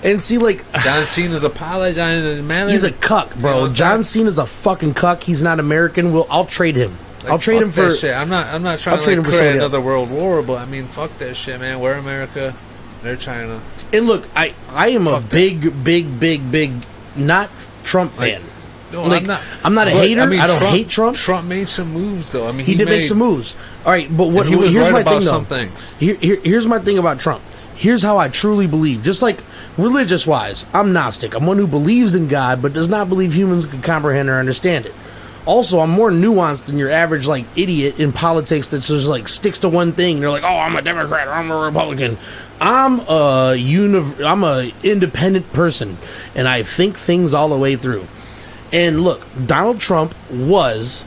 And see, like, John Cena's apologizing. Man, he's a cuck, bro. You know John Cena's a fucking cuck. He's not American. I'll trade him. Like, I'll trade him for shit. I'm not trying to create another world war, but I mean, fuck that shit, man. We're America, they're China. And look, I am a big not Trump fan. No, like, I'm not a hater. I don't hate Trump. Trump made some moves, though. I mean, he did make some moves. All right, but here's my thing, though. Here's my thing about Trump. Here's how I truly believe. Just like religious-wise, I'm Gnostic. I'm one who believes in God, but does not believe humans can comprehend or understand it. Also, I'm more nuanced than your average like idiot in politics that just like sticks to one thing. They're like, "Oh, I'm a Democrat or I'm a Republican." I'm a independent person, and I think things all the way through. And look, Donald Trump was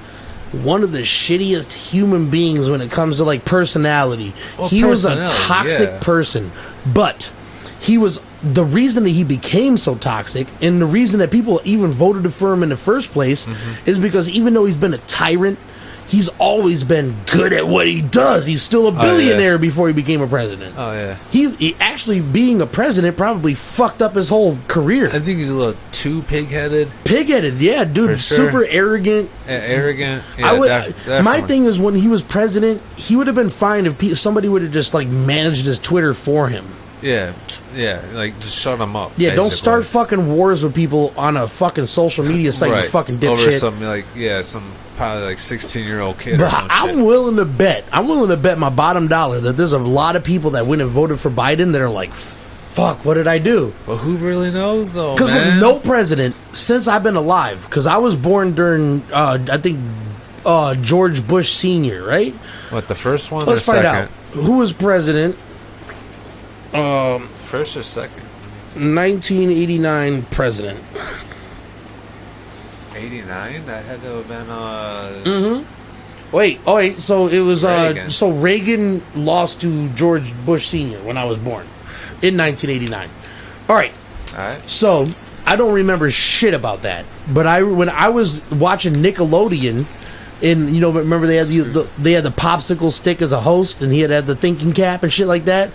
one of the shittiest human beings when it comes to like personality. He was a toxic person, but he was the reason that he became so toxic, and the reason that people even voted for him in the first place is because even though he's been a tyrant, he's always been good at what he does. He's still a billionaire before he became a president. Oh, yeah. He actually, being a president, probably fucked up his whole career. I think he's a little too pig-headed. Pig-headed, yeah, dude. For sure. Super arrogant. Arrogant. Yeah, my thing is, when he was president, he would have been fine if somebody would have just, like, managed his Twitter for him. Yeah, like just shut them up. Yeah, don't basically. start fucking wars with people on a fucking social media site, you fucking dipshit. Over some some probably like 16-year-old kid. But or some I'm shit. willing to bet my bottom dollar that there's a lot of people that went and voted for Biden that are like, fuck, what did I do? Well, who really knows though? Because no president since I've been alive. Because I was born during, I think, George Bush Sr., right? What, the first one? Let's or find second? out who was president. First or second? 1989 president. 89? That had to have been. Wait. So it was. Reagan. So Reagan lost to George Bush Sr. when I was born in 1989. All right. So I don't remember shit about that. But when I was watching Nickelodeon, and remember they had the popsicle stick as a host, and he had the thinking cap and shit like that.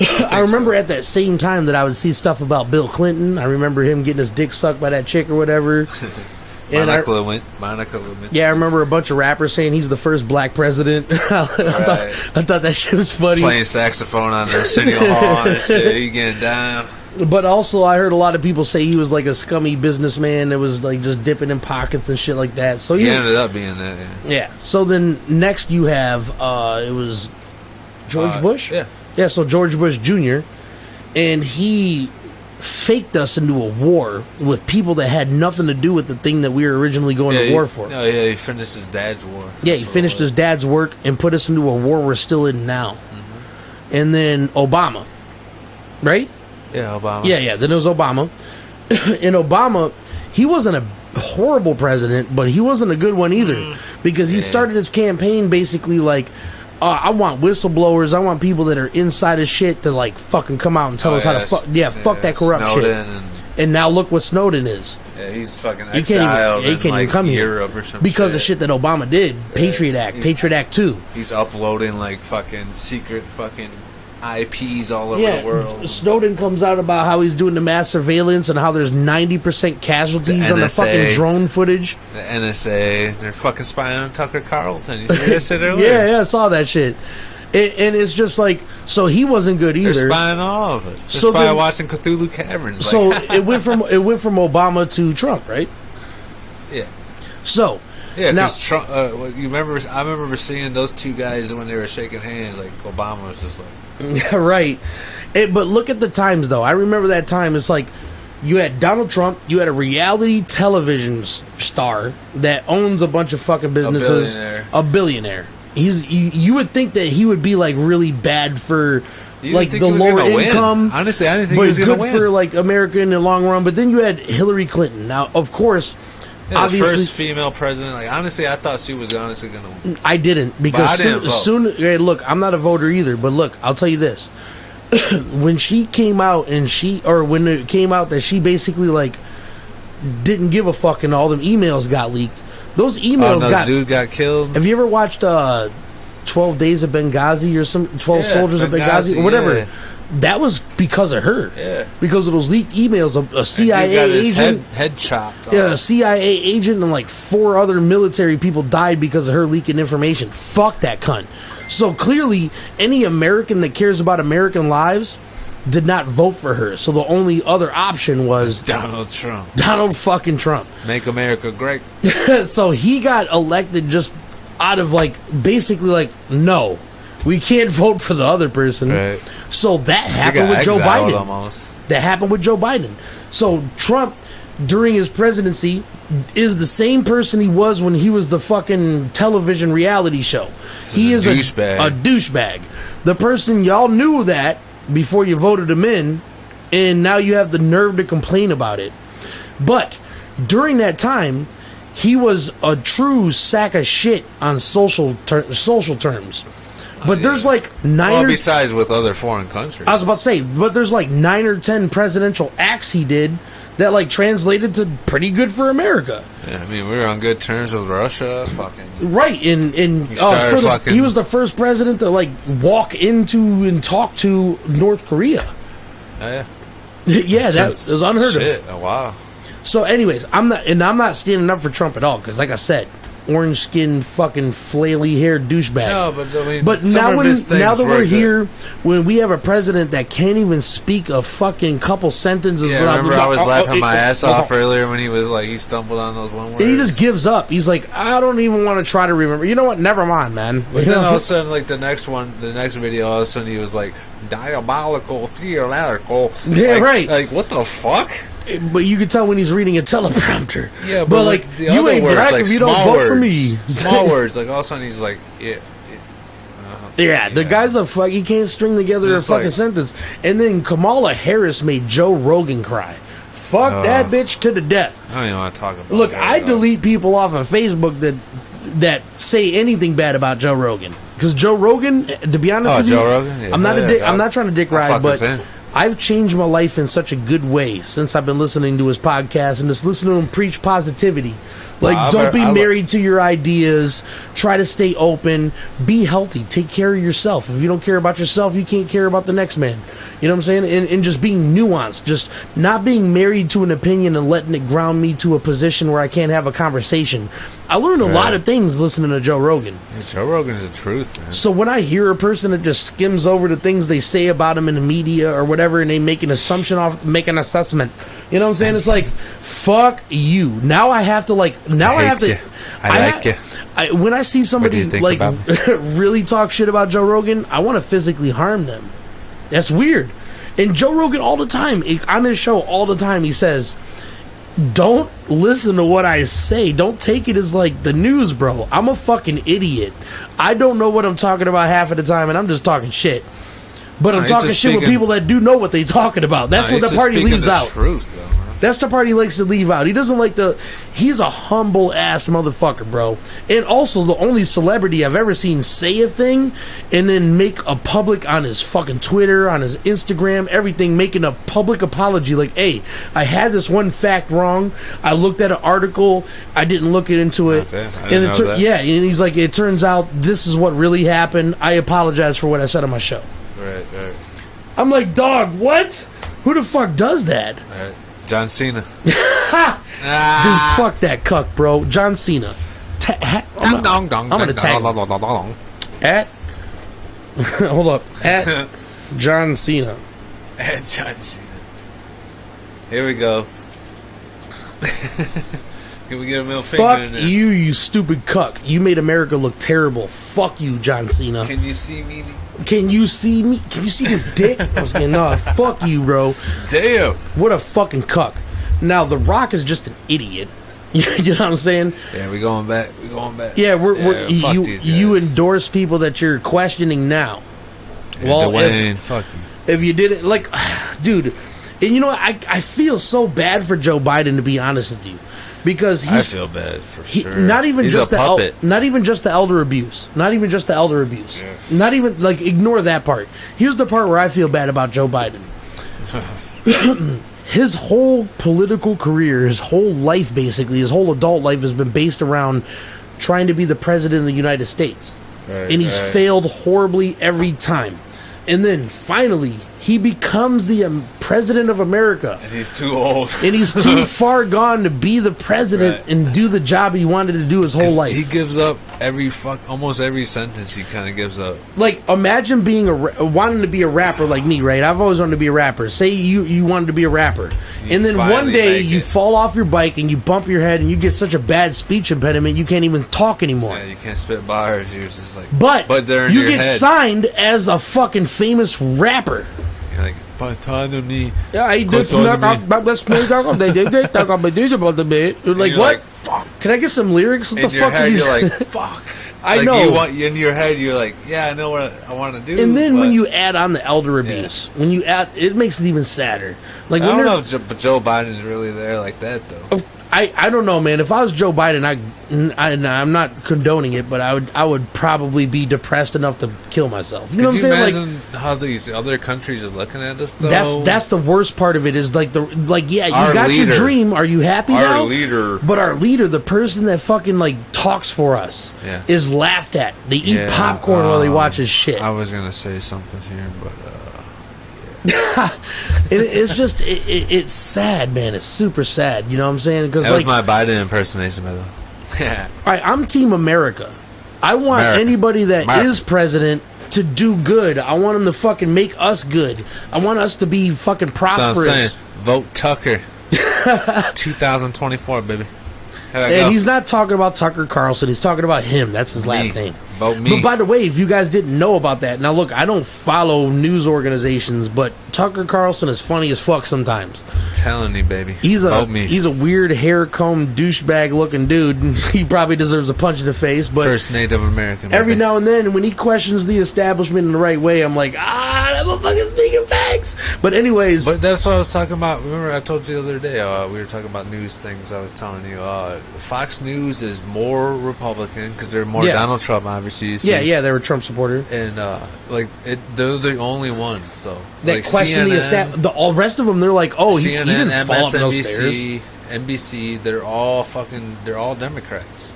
I remember at that same time that I would see stuff about Bill Clinton. I remember him getting his dick sucked by that chick or whatever. Monica Lewinsky. Yeah, I remember a bunch of rappers saying he's the first black president. I thought that shit was funny. Playing saxophone on the City Hall and shit. He getting down. But also, I heard a lot of people say he was like a scummy businessman that was like just dipping in pockets and shit like that. So he ended up being that. Yeah. So then next you have it was George Bush. Yeah. So George Bush Jr. and he faked us into a war with people that had nothing to do with the thing that we were originally going to war for. He finished his dad's war. Yeah, he finished his dad's work and put us into a war we're still in now. And then Obama, right? Yeah, Obama. Yeah. Then it was Obama. And Obama, he wasn't a horrible president, but he wasn't a good one either. Because he started his campaign basically like, I want whistleblowers, I want people that are inside of shit to like fucking come out and tell us how to fuck. Yeah, fuck that corrupt Snowden shit. And now look what Snowden is. Yeah, he's fucking He can't even come here Europe or some because shit. of shit that Obama did. Patriot Act, Patriot Act 2. He's uploading like fucking secret fucking IPs all over the world. Snowden comes out about how he's doing the mass surveillance and how there's 90% casualties on the fucking drone footage. The NSA, they're fucking spying on Tucker Carlton. You see that shit earlier? Yeah, I saw that shit. And it's just like, so he wasn't good either. They're spying on all of us. They're spying watching Cthulhu Caverns. So it went from Obama to Trump, right? Yeah. So yeah, now because Trump. You remember? I remember seeing those two guys when they were shaking hands. Like Obama was just like. Yeah, right. But look at the times, though. I remember that time. It's like you had Donald Trump. You had a reality television star that owns a bunch of fucking businesses. A billionaire. You would think that he would be like really bad for like the lower income. Win. Honestly, I didn't think he was going to win. But good for like America in the long run. But then you had Hillary Clinton. Now, of course. Yeah, the first female president. Like honestly, I thought she was honestly going to win. I didn't because hey, look, I'm not a voter either. But look, I'll tell you this: when she came out when it came out that she basically like didn't give a fuck and all them emails got leaked. Those emails dude got killed. Have you ever watched 12 Days of Benghazi or some 12 Soldiers of Benghazi or whatever? Yeah. That was because of her. Yeah. Because of those leaked emails of a CIA agent. Head chopped. Yeah, a CIA agent and like 4 other military people died because of her leaking information. Fuck that cunt. So clearly, any American that cares about American lives did not vote for her. So the only other option was Donald Trump. Donald fucking Trump. Make America great. So he got elected just out of like, basically like, no. We can't vote for the other person. Right. So that happened with Joe Biden. Almost. That happened with Joe Biden. So Trump, during his presidency, is the same person he was when he was the fucking television reality show. He is a douchebag. The person y'all knew that before you voted him in, and now you have the nerve to complain about it. But during that time, he was a true sack of shit on social terms. But there's like 9 besides with other foreign countries. I was about to say, but there's like 9 or 10 presidential acts he did that like translated to pretty good for America. Yeah, I mean, we were on good terms with Russia. Fucking right, and he was the first president to like walk into and talk to North Korea. Oh, yeah. Yeah, that was unheard of. Oh, wow. So anyways, I'm not standing up for Trump at all because like I said, orange skinned fucking flaily haired douchebag. No, but I mean, but some of his now that things we're were here, when we have a president that can't even speak a fucking couple sentences, Yeah, remember I was laughing my ass off earlier when he was like, he stumbled on those one words. and he just gives up. He's like, I don't even want to try to remember. You know what? Never mind, man. But then all of a sudden, like the next video, all of a sudden he was like, diabolical, theoretical. Yeah, like, right. Like, what the fuck? But you can tell when he's reading a teleprompter. Yeah, but like, the you other ain't words, black like if you don't small vote for me. Small words, like all of a sudden he's like, Yeah, the guy's a fuck. He can't string together Just a fucking like- sentence. And then Kamala Harris made Joe Rogan cry. Fuck that bitch to the death. I don't even want to talk about. Look, that, I though. delete people off of Facebook that say anything bad about Joe Rogan. Because Joe Rogan, to be honest with you, Joe Rogan? Yeah, I'm not a dick. I'll- I'm not trying to dick I'll ride, fuck with but him. I've changed my life in such a good way since I've been listening to his podcast and just listening to him preach positivity. Like, Well, don't be I- married to your ideas. Try to stay open. Be healthy. Take care of yourself. If you don't care about yourself, you can't care about the next man. You know what I'm saying? And just being nuanced. Just not being married to an opinion and letting it ground me to a position where I can't have a conversation. I learned a lot of things listening to Joe Rogan. Yeah, Joe Rogan is the truth, man. So when I hear a person that just skims over the things they say about him in the media or whatever, and they make an assumption make an assessment, you know what I'm saying? It's like, fuck you. Now I have to when I see somebody think like about really talk shit about Joe Rogan, I want to physically harm them. That's weird. And Joe Rogan all the time, on his show all the time, he says, don't listen to what I say. Don't take it as like the news, bro. I'm a fucking idiot. I don't know what I'm talking about half of the time, and I'm just talking shit. But I'm he's talking just shit with speaking- people that do know what they talking about. That's what the party leaves out. Truth, though, man. That's the part he likes to leave out. He doesn't like he's a humble ass motherfucker, bro. And also the only celebrity I've ever seen say a thing and then make a public on his fucking Twitter, on his Instagram, everything, making a public apology like, hey, I had this one fact wrong. I looked at an article. I didn't look into it. I didn't know that. Yeah, and he's like, it turns out this is what really happened. I apologize for what I said on my show. Right. I'm like, dog, what? Who the fuck does that? Right. John Cena. Dude, fuck that cuck, bro. John Cena. I'm gonna tag him. At hold up. At John Cena. And John Cena. Here we go. Can we get a middle finger in Fuck there? you stupid cuck. You made America look terrible. Fuck you, John Cena. Can you see me? Can you see me? Can you see this dick? I was getting off. Fuck you, bro. Damn. What a fucking cuck. Now, The Rock is just an idiot. You know what I'm saying? Yeah, we going back. Yeah, fuck these guys. you endorse people that you're questioning now. Yeah, Well, Dwayne, fuck you. if you did it, like, dude, and you know what? I feel so bad for Joe Biden, to be honest with you, because I feel bad for sure. Not even He's just a puppet. not even just the elder abuse. Not even just the elder abuse. Yeah. Not even like ignore that part. Here's the part where I feel bad about Joe Biden. His whole political career, his whole life, basically, his whole adult life has been based around trying to be the president of the United States. Right, And he's failed horribly every time. And then finally, he becomes the president of America. And he's too old. And he's too far gone to be the president Right. and do the job he wanted to do his whole life. He gives up almost every sentence. He kind of gives up. Like, imagine being wanting to be a rapper like me, right? I've always wanted to be a rapper. Say you wanted to be a rapper, and then one finally day make you it. fall off your bike and you bump your head and you get such a bad speech impediment you can't even talk anymore. Yeah, you can't spit bars. You're just like, But they're in you your get head. signed as a fucking famous rapper. You're like, autonomy. Yeah, I just Autonomy. You're like, you're what? like, fuck. Can I get some lyrics? What In the your fuck head, are you you're like, fuck. I Like, know. in your head, you're like, yeah, I know what I want to do. And then but when you add on the elder abuse, when you add, it makes it even sadder. Like I when don't they're- know if but Joe Biden's really there like that, though. I don't know, man. If I was Joe Biden, I'm not condoning it, but I would probably be depressed enough to kill myself. You know Could what I'm you saying? imagine how these other countries are looking at us, though? That's the worst part of it. Is like yeah, you Our got your leader. dream. Are you happy Our now? leader. But our leader, the person that fucking like talks for us, Yeah. is laughed at. They eat Yeah, popcorn while they watch his shit. I was gonna say something here, but It's just it's sad, man. It's super sad. You know what I'm saying? Because that like was my Biden impersonation, by the way. Yeah. All right, I'm Team America. I want anybody that is president to do good. I want him to fucking make us good. I want us to be fucking prosperous. So I'm saying, vote Tucker. 2024, baby. And he's not talking about Tucker Carlson. He's talking about him. That's his last name. Vote me. But by the way, if you guys didn't know about that, now look, I don't follow news organizations, but Tucker Carlson is funny as fuck sometimes. I'm telling you, baby. He's a weird hair comb douchebag looking dude. He probably deserves a punch in the face. But first Native American. Every now and then, when he questions the establishment in the right way, I'm like, that motherfucker's speaking facts. But anyways, but that's what I was talking about. Remember, I told you the other day we were talking about news things. I was telling you, Fox News is more Republican because they're more Donald Trump, obviously. Yeah, they were Trump supporter, and they're the only ones though. That like question CNN, the all rest of them, they're like, oh, CNN, he didn't fall up those stairs. MSNBC, NBC, they're all Democrats.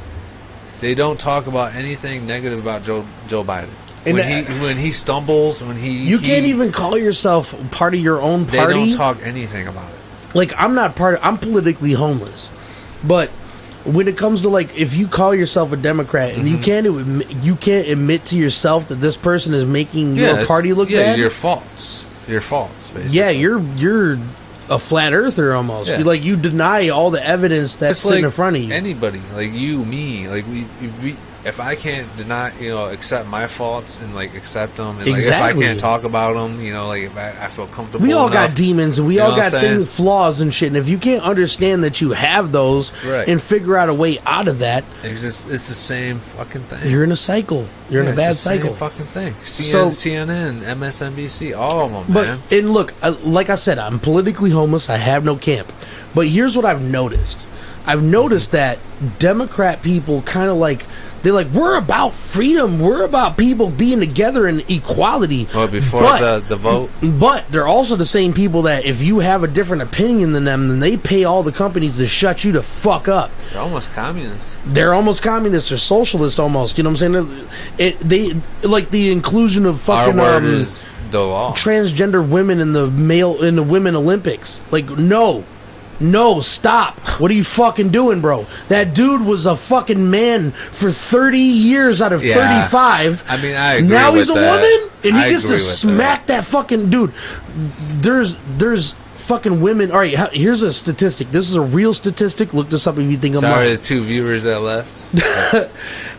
They don't talk about anything negative about Joe Biden. And when he stumbles, you can't even call yourself part of your own party. They don't talk anything about it. Like, I'm politically homeless, but when it comes to, like, if you call yourself a Democrat and you can't admit to yourself that this person is making your party look bad, your faults, basically. Yeah, you're a flat earther almost. Yeah. You deny all the evidence that's sitting in front of you. Anybody, like you, me, like we if I can't deny, accept my faults and accept them, and if I can't talk about them, if I feel comfortable. We all enough, got demons and we all got flaws and shit. And if you can't understand that you have those and figure out a way out of that, it's the same fucking thing. You're in a cycle. You're in a bad cycle. Same fucking thing. CNN, MSNBC, all of them, man. And look, like I said, I'm politically homeless. I have no camp. But here's what I've noticed. I've noticed that Democrat people kind of they're like, we're about freedom. We're about people being together and equality. Well, before the vote. But they're also the same people that if you have a different opinion than them, then they pay all the companies to shut you the fuck up. They're almost communists. They're almost communists or socialists almost. You know what I'm saying? They like the inclusion of fucking our word is the law. Transgender women in the Women Olympics. Like, no, stop. What are you fucking doing, bro? That dude was a fucking man for 30 years out of 35. I mean, I agree now with he's a woman? And he gets to smack that fucking dude. There's fucking women. All right, here's a statistic. This is a real statistic. Look this up if you think I'm lying. Sorry, there's 2 viewers that left.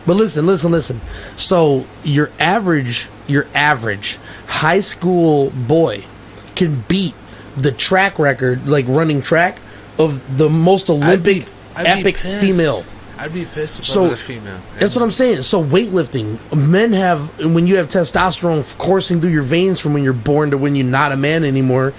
But listen. So your average high school boy can beat the track record, like running track, of the most Olympic epic female. I'd be pissed if I was a female. That's what I'm saying. So weightlifting, men have, when you have testosterone coursing through your veins from when you're born to when you're not a man anymore,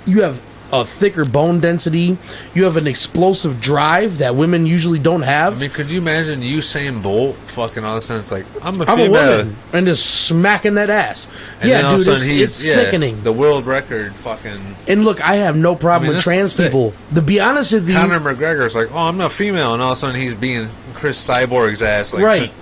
you have a thicker bone density. You have an explosive drive that women usually don't have. I mean, could you imagine Usain Bolt fucking all of a sudden it's like, I'm a woman, and just smacking that ass. And then all of a sudden it's sickening. The world record fucking. And look, I have no problem with trans people. To be honest with you, Conor McGregor's like, oh, I'm a female, and all of a sudden he's being Chris Cyborg's ass, just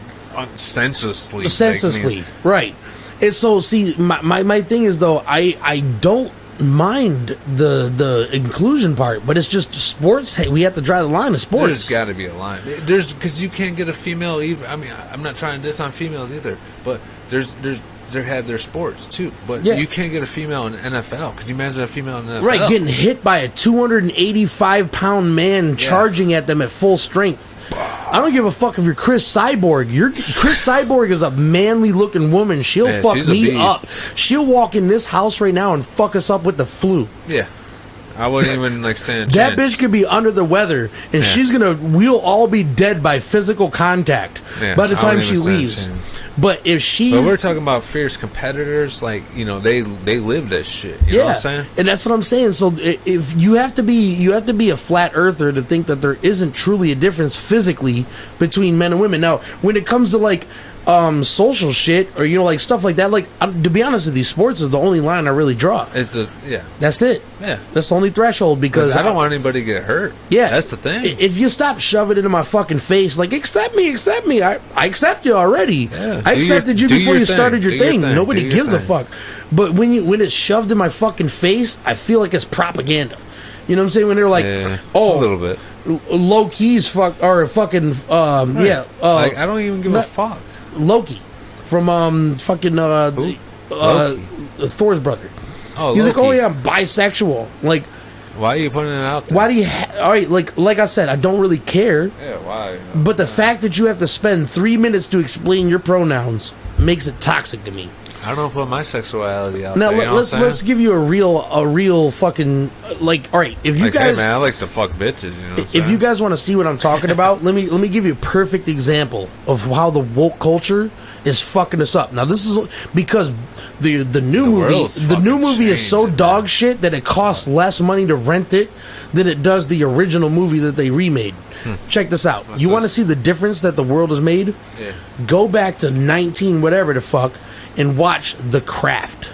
senselessly. Right. And so, see, my thing is though, I don't mind the inclusion part, but it's just sports. Hey, we have to draw the line of sports. There's got to be a line. Because you can't get a female either. I mean, I'm not trying to diss on females either, but they have their sports too. But you can't get a female in NFL. Could you imagine a female in NFL? Right, getting hit by a 285-pound man charging at them at full strength. I don't give a fuck if you're Chris Cyborg. Chris Cyborg is a manly-looking woman. She'll fuck me up. She'll walk in this house right now and fuck us up with the flu. Yeah. I wouldn't even stand a That chance. bitch could be under the weather, and we'll all be dead by physical contact by the time she leaves. But we're talking about fierce competitors, they live this shit. You know what I'm saying? And that's what I'm saying. So if you have to be a flat earther to think that there isn't truly a difference physically between men and women. Now, when it comes to social shit or stuff like that, to be honest with you, sports is the only line I really draw. That's it. Yeah, that's the only threshold because I don't want anybody to get hurt. Yeah, that's the thing. If you stop shoving it into my fucking face, accept me, I accept you already. Yeah, I accepted you before you started your thing. Nobody gives a fuck. But when it's shoved in my fucking face, I feel like it's propaganda. You know what I'm saying? When they're like, a oh, little bit. Loki's fucking yeah. Like, I don't even give a fuck. Loki from fucking Thor's brother. Oh, he's like, Loki. oh yeah, I'm bisexual. Like, why are you putting it out there? why do you? All right, like I said, I don't really care. Yeah, why? But the fact that you have to spend 3 minutes to explain your pronouns makes it toxic to me. I don't put my sexuality out Now there. You know let's give you a real fucking like. All right, if you like, guys, hey man, I like to fuck bitches. You know what I'm if saying? you guys want to see what I'm talking about, let me give you a perfect example of how the woke culture is fucking us up. Now this is because the new movie is so dog shit that it costs less money to rent it than it does the original movie that they remade. Check this out. You want to see the difference that the world has made? Yeah. Go back to 19 whatever the fuck and watch The Craft.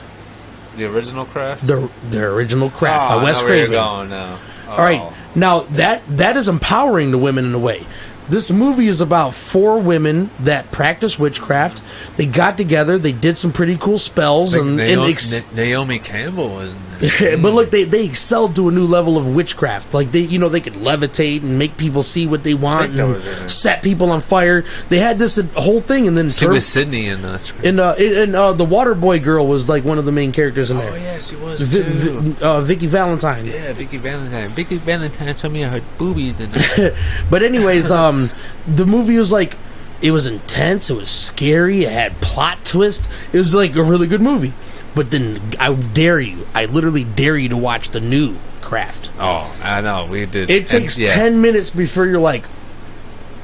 The original Craft? The original Craft by Wes I know where you're Craven. going now. All right. Now that is empowering the women in a way. This movie is about 4 women that practice witchcraft. They got together. They did some pretty cool spells. Like Naomi Campbell was in there. But look, they excelled to a new level of witchcraft. Like they could levitate and make people see what they want and set people on fire. They had this whole thing, and then She was Sydney in us. And the water boy girl was like one of the main characters in there. Oh yeah, she was too. Vicky Valentine. Yeah, Vicky Valentine. Vicky Valentine told me I heard boobies in there. But anyways, the movie was like, it was intense, it was scary, it had plot twist. It was like a really good movie. But then I literally dare you to watch the new Craft. Oh, I know, we did. It takes 10 minutes before you're like,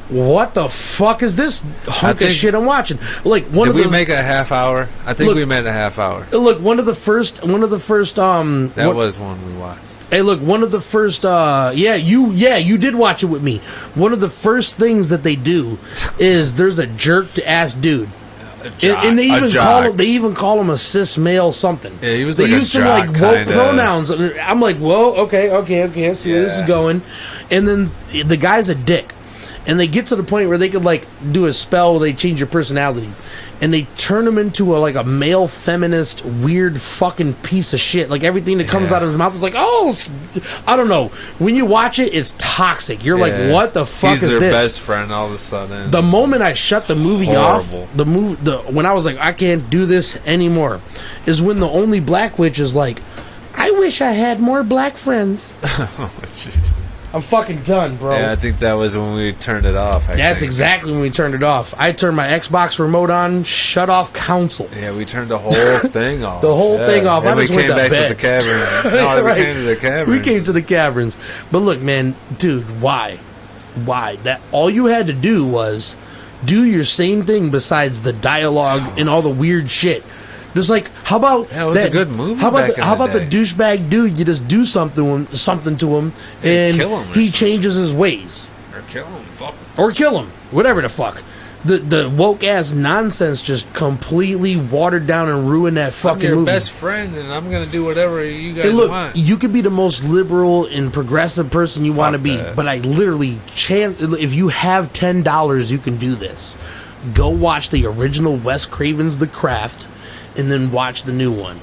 what the fuck is this hunk of shit I'm watching? Like did we make a half hour? I think we made a half hour. Look, one of the first that was one we watched. Hey, look, one of the first, you did watch it with me. One of the first things that they do is there's a jerked ass dude. And they even call him a cis male something. Yeah, he was they like use some like woke pronouns. I'm like, whoa, okay, I see where this is going. And then the guy's a dick. And they get to the point where they could like do a spell where they change your personality. And they turn him into a male feminist weird fucking piece of shit. Like everything that comes out of his mouth is like, oh, I don't know. When you watch it, it's toxic. You're like, what the fuck is this? He's their best friend all of a sudden. The moment I shut the movie off, when I was like, I can't do this anymore, is when the only black witch is like, I wish I had more black friends. Oh, jeez. I'm fucking done, bro. Yeah, I think that was when we turned it off. That's exactly when we turned it off. I turned my Xbox remote on, shut off console. Yeah, we turned the whole thing off. The whole thing off. And I just we came back bed. to the Caverns. No, Right. we came to the Caverns. We came to the Caverns. But look, man, dude, why? That all you had to do was do your same thing besides the dialogue and all the weird shit. Just like, how about it was a good movie. How about the douchebag dude? You just do something to him, and kill him he changes his ways, or kill him, fuck him. or kill him, whatever the fuck. The woke ass nonsense just completely watered down and ruined that fucking I'm your movie. best friend, and I'm gonna do whatever you guys Hey, look, want. you could be the most liberal and progressive person you want to be, but I literally if you have $10, you can do this. Go watch the original Wes Craven's The Craft, and then watch the new one.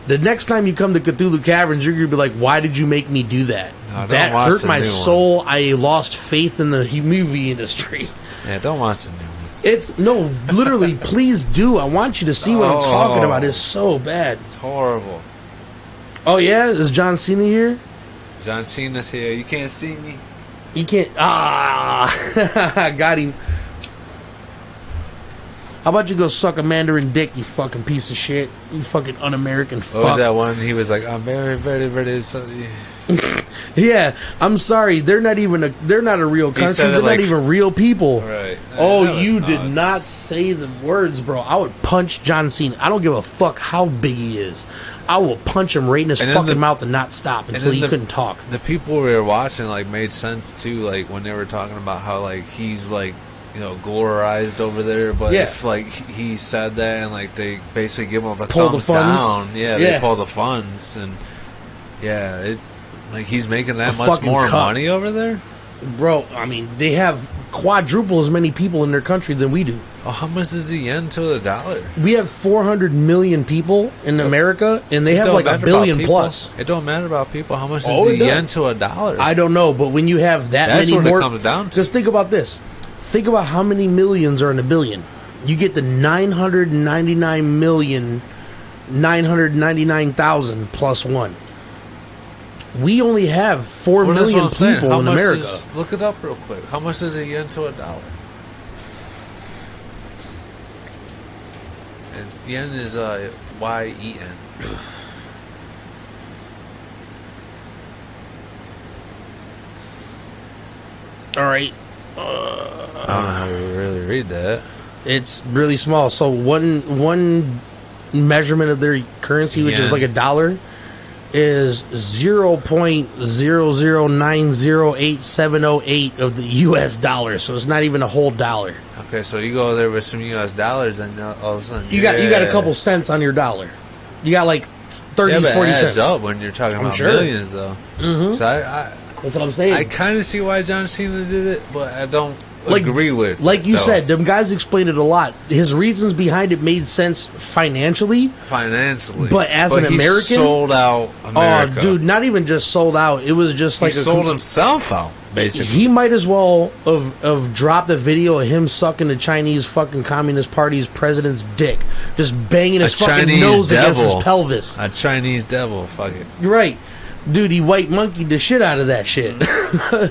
The next time you come to Cthulhu Caverns, you're going to be like, why did you make me do that? No, that hurt my soul. I lost faith in the movie industry. Yeah, don't watch the new one. It's, no, literally, please do. I want you to see what I'm talking about. It's so bad. It's horrible. Oh, yeah? Is John Cena here? John Cena's here. You can't see me. You can't. Got him. How about you go suck a Mandarin dick, you fucking piece of shit? You fucking un-American fuck. What was that one? He was like, I'm very, very, very sorry. Yeah, I'm sorry. They're not a real country. They're not even real people. Right. Oh, you did not say the words, bro. I would punch John Cena. I don't give a fuck how big he is. I will punch him right in his fucking mouth and not stop until he couldn't talk. The people we were watching made sense too, when they were talking about how he's glorified over there, but if he said that and they basically give him a thumbs down, they pull the funds, and he's making that much more money over there, bro. I mean, they have quadruple as many people in their country than we do. Oh, how much is the yen to the dollar? We have 400 million people in America, and they have like a billion plus. It don't matter about people. How much is the yen to a dollar? I don't know, but when you have that's many more, it comes down to. Just think about this. Think about how many millions are in a billion. You get the 999,999,000 plus one. We only have 4 million people in America. Look it up real quick. How much is a yen to a dollar? And yen is Y-E-N. All right. I don't know how to really read that. It's really small. So one measurement of their currency, which is like a dollar, is 0.0090878 of the U.S. dollar. So it's not even a whole dollar. Okay, so you go there with some U.S. dollars, and all of a sudden you got a couple cents on your dollar. You got like 30, 40 cents. It adds cents. up when you're talking about millions, though. Mm-hmm. So that's what I'm saying. I kind of see why John Cena did it, but I don't agree with. Like you said, them guys explained it a lot. His reasons behind it made sense financially, but as an American, sold out America. Oh, dude, not even just sold out. It was just like he sold himself out. Basically, he might as well have dropped a video of him sucking the Chinese fucking Communist Party's president's dick, just banging his fucking Chinese nose against devil. his pelvis. A Chinese devil, fuck it. You're right. Dude, he white monkeyed the shit out of that shit.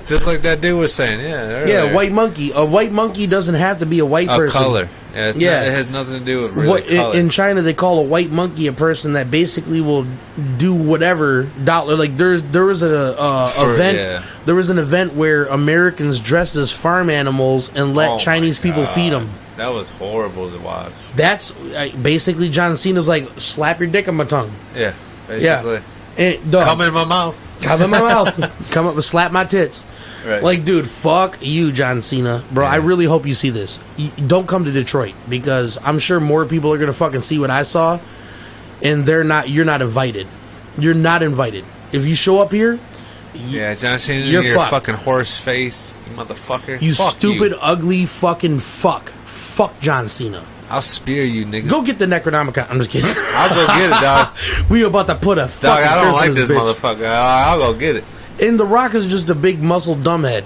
Just like that dude was saying, yeah, white monkey. A white monkey doesn't have to be a white person. Color. Yeah, it has nothing to do with color. In China, they call a white monkey a person that basically will do whatever dollar. Like there was an event where Americans dressed as farm animals and let Chinese people feed them. That was horrible to watch. That's basically John Cena's like, slap your dick on my tongue. Yeah, basically. Yeah. Come in my mouth. Come in my mouth. Come up and slap my tits. Right. Like, dude, fuck you, John Cena. Bro, I really hope you see this. Don't come to Detroit, because I'm sure more people are going to fucking see what I saw, and you're not invited. You're not invited. If you show up here, John Cena, you're your fucked. fucking horse face, you motherfucker. You stupid, ugly fucking fuck. Fuck John Cena. I'll spear you, nigga. Go get the Necronomicon. I'm just kidding. I'll go get it, dog. We about to put a fucking dog, I don't like this this bitch. motherfucker. I'll go get it. And The Rock is just a big muscle dumbhead.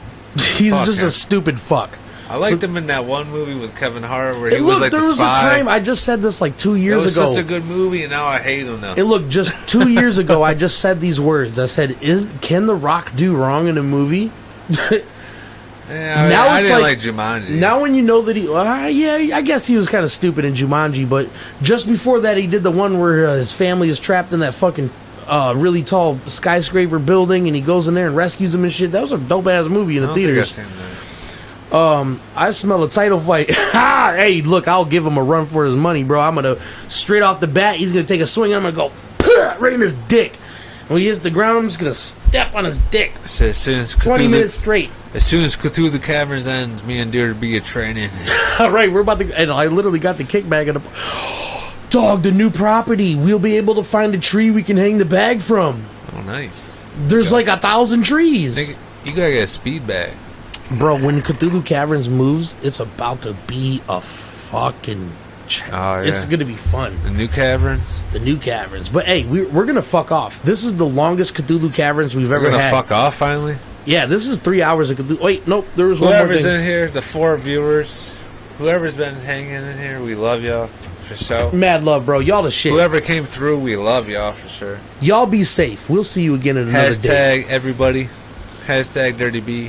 He's just a stupid fuck. I liked him in that one movie with Kevin Hart where he was like there the was spy. A time, I just said this like 2 years ago. It was such a good movie, and now I hate him now. And look, just 2 years ago, I just said these words. I said, can The Rock do wrong in a movie? Yeah, I didn't like Jumanji. Now when you know that I guess he was kind of stupid in Jumanji, but just before that he did the one where his family is trapped in that fucking really tall skyscraper building, and he goes in there and rescues them and shit. That was a dope ass movie in the theaters. I smell a title fight. Hey, look, I'll give him a run for his money, bro. I'm gonna straight off the bat, he's gonna take a swing, and I'm gonna go right in his dick. When he hits the ground, I'm just gonna step on his dick. So as soon as 20 minutes straight. As soon as Cthulhu the Caverns ends, me and Dirrty be a training. Right, we're about to, and I literally got the kickback in the dog. The new property. We'll be able to find a tree we can hang the bag from. Oh, nice. There's like 1,000 trees. You gotta get a speed bag, bro. When Cthulhu Caverns moves, it's about to be a fucking. It's gonna be fun. The new caverns. But hey, we're gonna fuck off. This is the longest Cthulhu Caverns we've ever had. We're gonna fuck off finally. Yeah, this is 3 hours of Cthulhu. Wait, nope. There was one more thing. Whoever's in here, the 4 viewers, whoever's been hanging in here, we love y'all for sure. Mad love, bro. Y'all the shit. Whoever came through, we love y'all for sure. Y'all be safe. We'll see you again in another day. Hashtag everybody. Hashtag Dirty B.